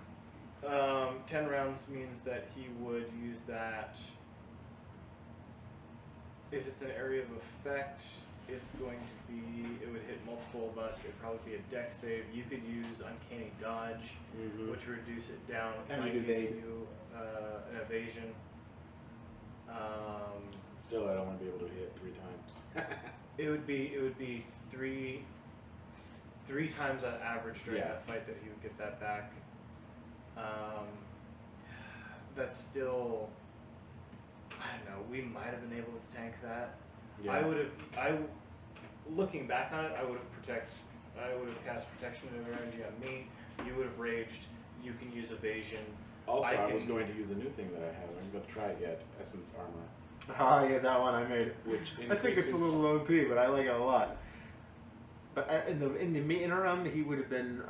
10 rounds means that he would use that. If it's an area of effect, it's going to be, it would hit multiple of us. It'd probably be a dex save. You could use Uncanny Dodge, Mm-hmm. which would reduce it down. And Might you'd give evade. you an evasion. Still, I don't want to be able to hit 3 times. It would be three times on average during Yeah. that fight that he would get that back. That's still, I don't know. We might have been able to tank that. Yeah. Looking back on it, I would have cast protection energy on me. You would have raged. You can use evasion. Also, I I was can- going to use a new thing that I have. I'm going to try it yet. Essence Armor. Ah, yeah, that one I made. Which I think it's a increases- little OP, but I like it a lot. But in the interim, he would have been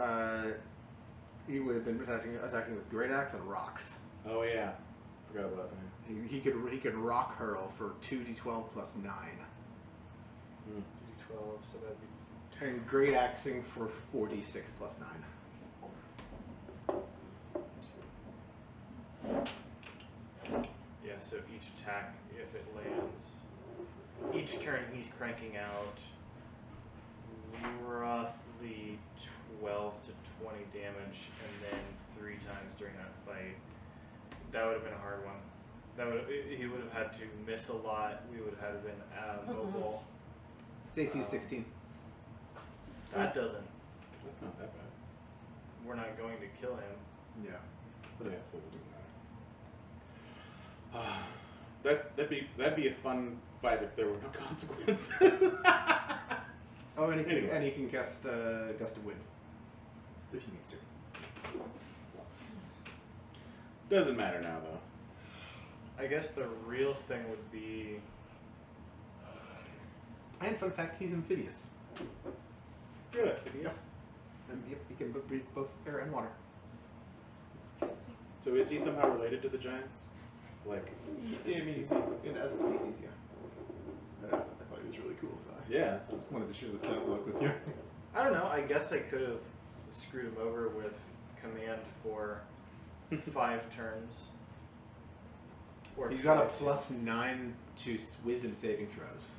attacking with great axe and rocks. Oh yeah, forgot about that. He could rock hurl for 2d12 plus 9, 2d12, so that'd be and great axing for 4d6 plus 9. yeah. So each attack, if it lands, each turn he's cranking out roughly 12 to 20 damage, and then 3 times during that fight. That would have been a hard one. He would have had to miss a lot. We would have had to been mobile. AC 16. That doesn't That's not that bad. We're not going to kill him. Yeah. But yeah, I suppose it doesn't matter. That'd be a fun fight if there were no consequences. Oh, and he can, Anyway. and he can cast Gust of Wind if he needs to. Doesn't matter now, though. I guess the real thing would be And fun fact, he's amphibious. Really? Phidias. And yep, he can breathe both air and water. So is he somehow related to the giants? Like, Yeah, I mean, he's as a species, yeah. I thought he was really cool, so I yeah, that sounds cool. wanted to share the stat block with you. I don't know. I guess I could have screwed him over with command for 5 turns. Or He's got a tried to. +9 to wisdom saving throws,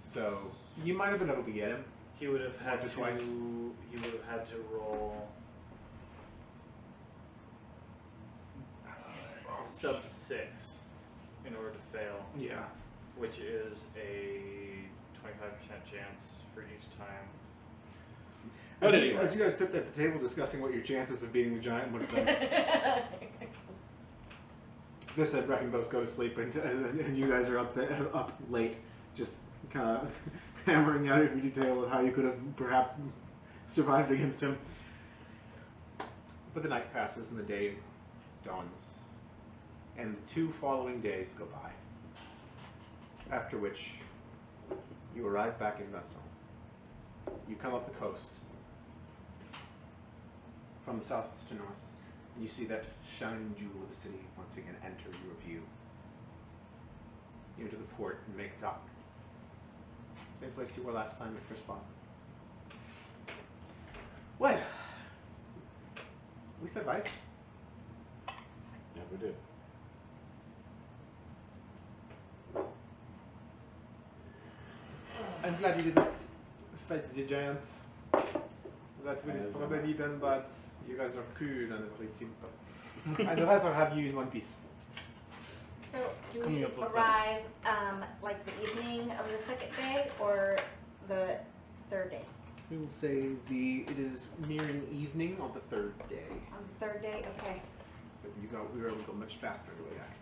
so you might have been able to get him. He would have had Once to. or twice. He would have had to roll sub 6 in order to fail, Yeah. which is a 25% chance for each time. But As, anyway. as you guys sit at the table discussing what your chances of beating the giant would have been, this said Breckenbows go to sleep, and you guys are up late, just kind of hammering out every detail of how you could have perhaps survived against him. But the night passes and the day dawns, and the 2 following days go by. After which, you arrive back in Masson. You come up the coast, from south to north, and you see that shining jewel of the city once again enter your view. You enter the port and make dock. Same place you were last time at Crispon. Well, we survived. Yeah, we did. I'm glad you didn't fight the giant. That would have As probably been bad. You guys are cool and everything, but I'd rather have you in one piece. So, do Coming we up with arrive like the evening of the second day or the third day? We will say it is nearing evening on the 3rd day. On the third day, okay. But we were able to go much faster the way back.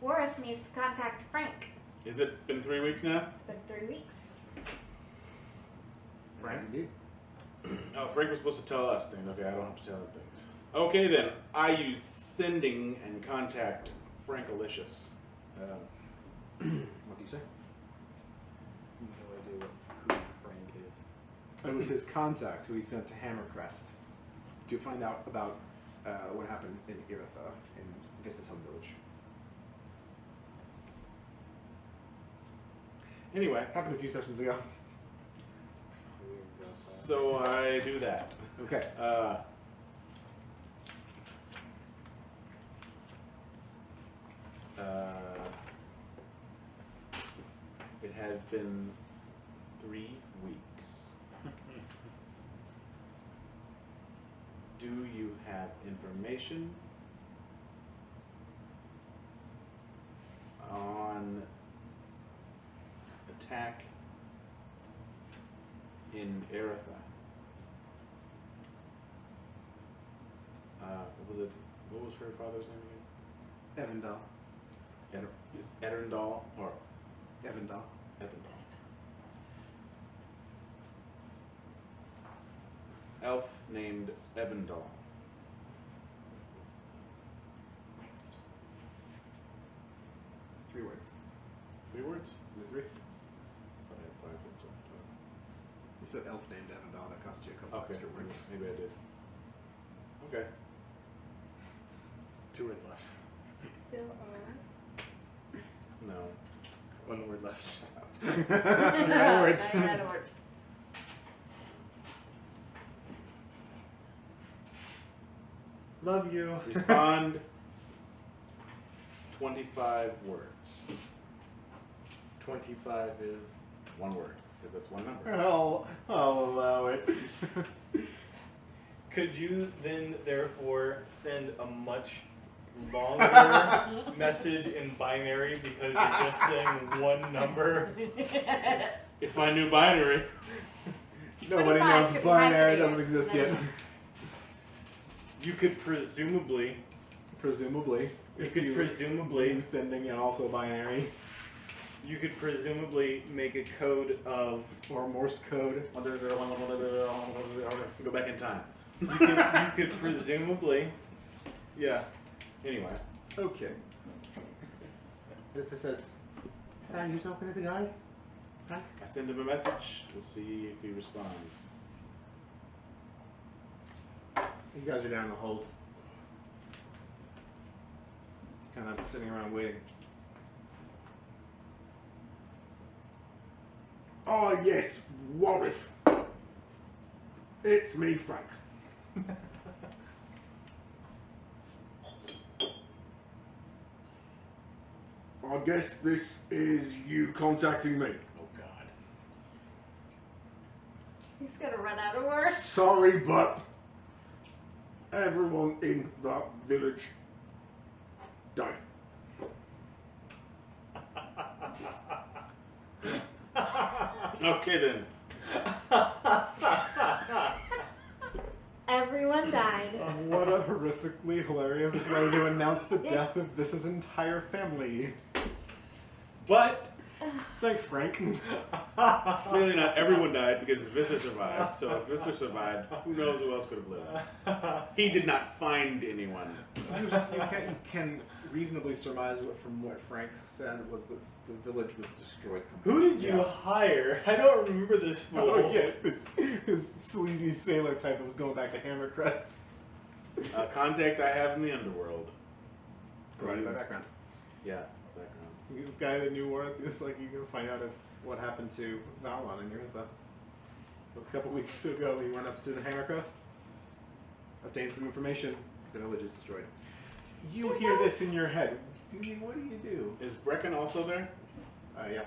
Worth needs to contact Frank. Has it been 3 weeks now? It's been 3 weeks. Frank? Indeed. Oh, Frank was supposed to tell us things. Okay, I don't have to tell him things. Okay, then. I use sending and contact Frank Alicious. What do you say? No idea who Frank is. It was his contact who he sent to Hammercrest to find out about what happened in Iritha in Vista's home village. Anyway, Happened a few sessions ago. so I do that. Okay. It has been 3 weeks. Do you have information on attack in Eritha? What was her father's name again? Evandal. Is Eterndal or Evandal. Evandal? Elf named Evandal. Three words. 3 words? Is it 3? I thought I had 5 words left. You said elf named Evandal. That cost you a couple Okay, extra words. maybe I did. Okay. 2 words left. Still on. No. 1 word left. You're out of words. Now you're out of words. Love you. Respond 25 words. 25 is 1 word, because that's 1 number. I'll allow it. Could you then therefore send a much longer message in binary because you're just saying 1 number? If I knew binary. Nobody 25, knows could be binary hyphenated, doesn't exist so yet. then- You could presumably Presumably. You If could you presumably sending and also binary. make a code of Or Morse code. Go back in time. you could presumably Anyway, Okay. This says, is that you talking to the guy? I send him a message. We'll see if he responds. You guys are down in the hold. Just kind of sitting around waiting. Oh, yes, Warif. It's me, Frank. I guess this is you contacting me. Oh God. He's gonna run out of words. Sorry, but everyone in that village died. Okay then. Everyone died. What a horrifically hilarious way to announce the death of this entire family. But Thanks, Frank. clearly not everyone died because Visser survived. So if Visser survived, who knows who else could have lived? He did not find anyone. You can reasonably surmise from what Frank said was that the village was destroyed completely. Who did you hire? I don't remember this fool. Oh yeah, this sleazy sailor type that was going back to Hammercrest. A contact I have in the underworld. Provided by background. Yeah, background. This guy that knew war, it's like you're gonna find out what happened to Valon and Eartha. It was a couple weeks ago. He went up to the Hammercrest, obtained some information. The village is destroyed. You hear this in your head. What do you do? Is Brecken also there? Yeah.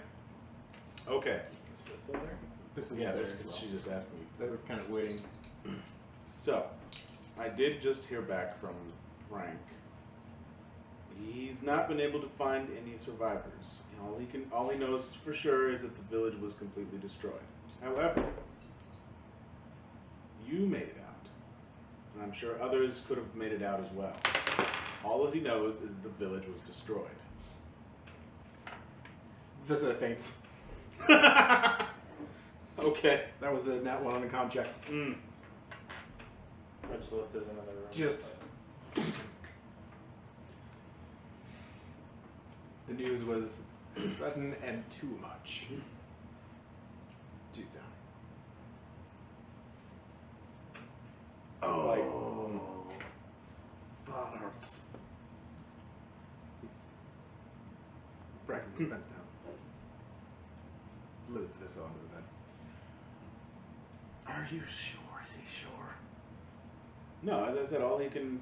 Okay. Is Vissa there? This is Yeah, there this, as well. she just asked me. They were kind of waiting. So, I did just hear back from Frank. He's not been able to find any survivors. All he knows for sure is that the village was completely destroyed. However, you made it out, and I'm sure others could have made it out as well. All that he knows is the village was destroyed. Visa faints. Okay. That was a nat 1 on a con check. Absolute is another room. Just. The news was sudden and too much. She's down. Oh, that hurts. Bracken bends down. Loads this onto the bed. Are you sure? Is he sure? No, as I said, all he can.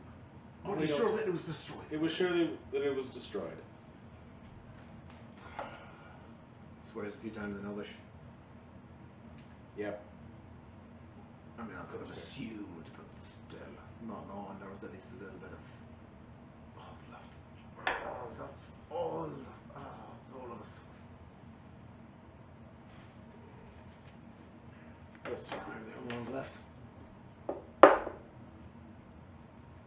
Are you sure that it was destroyed? It was sure that it was destroyed. Swears a few times in Elvish. Yep. I mean, I could have assumed, but still, not knowing there was at least a little bit of hope left. Oh, that's all. It's all of us. That's the only ones left.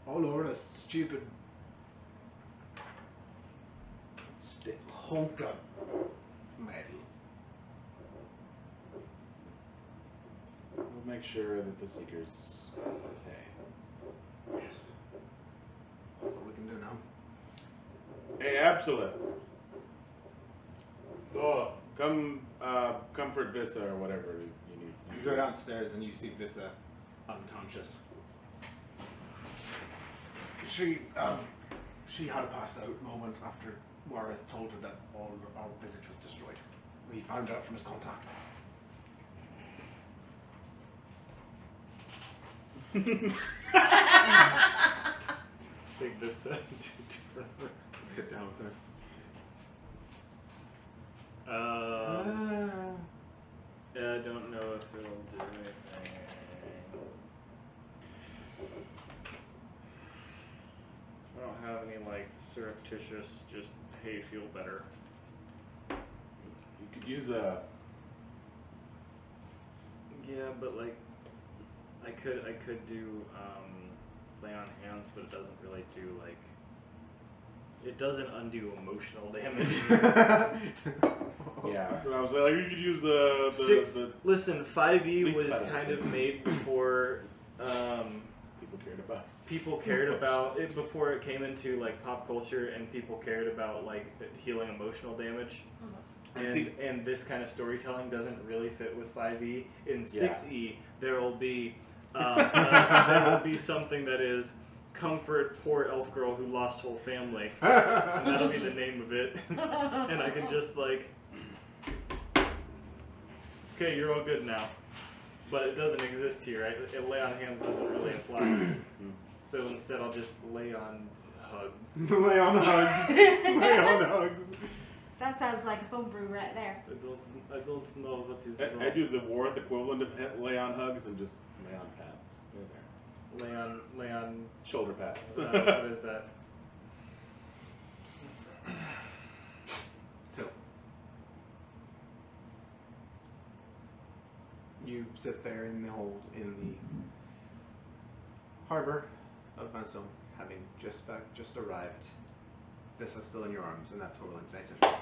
All over a stupid hunk of metal. We'll make sure that the Seekers pay. Yes. That's all we can do now. Hey, Absolute. Oh, Come, comfort Vissa or whatever you need. You go downstairs and you see Vissa unconscious. She had a pass out moment after Warith told her that all our village was destroyed. We found out from his contact. take this. Sit down with her. I don't know if it'll do anything. I don't have any like surreptitious, just hey, feel better. You could use a. Yeah, Yeah, but like, I could do lay on hands, but it doesn't really do like. It doesn't undo emotional damage. Yeah, so I was like, you could use the Listen, 5e Leaf was pattern. kind of made before people cared about. people cared about it, before it came into like pop culture and people cared about like healing emotional damage. And this kind of storytelling doesn't really fit with 5e. In 6e, there will be something that is comfort poor elf girl who lost whole family, and that'll be the name of it. And I can just like, okay, you're all good now, but it doesn't exist here, right? Lay on hands doesn't really apply. So instead, I'll just lay on hug. Lay on hugs. Lay on hugs. That sounds like a homebrew right there. I don't know what is I do the Warth equivalent of lay on hugs and just lay on pats. Right there. lay on Shoulder pats. what is that? So, you sit there in the hold in the harbor of Vansom, having just arrived. Vissa's still in your arms, and that's where we'll end today's session.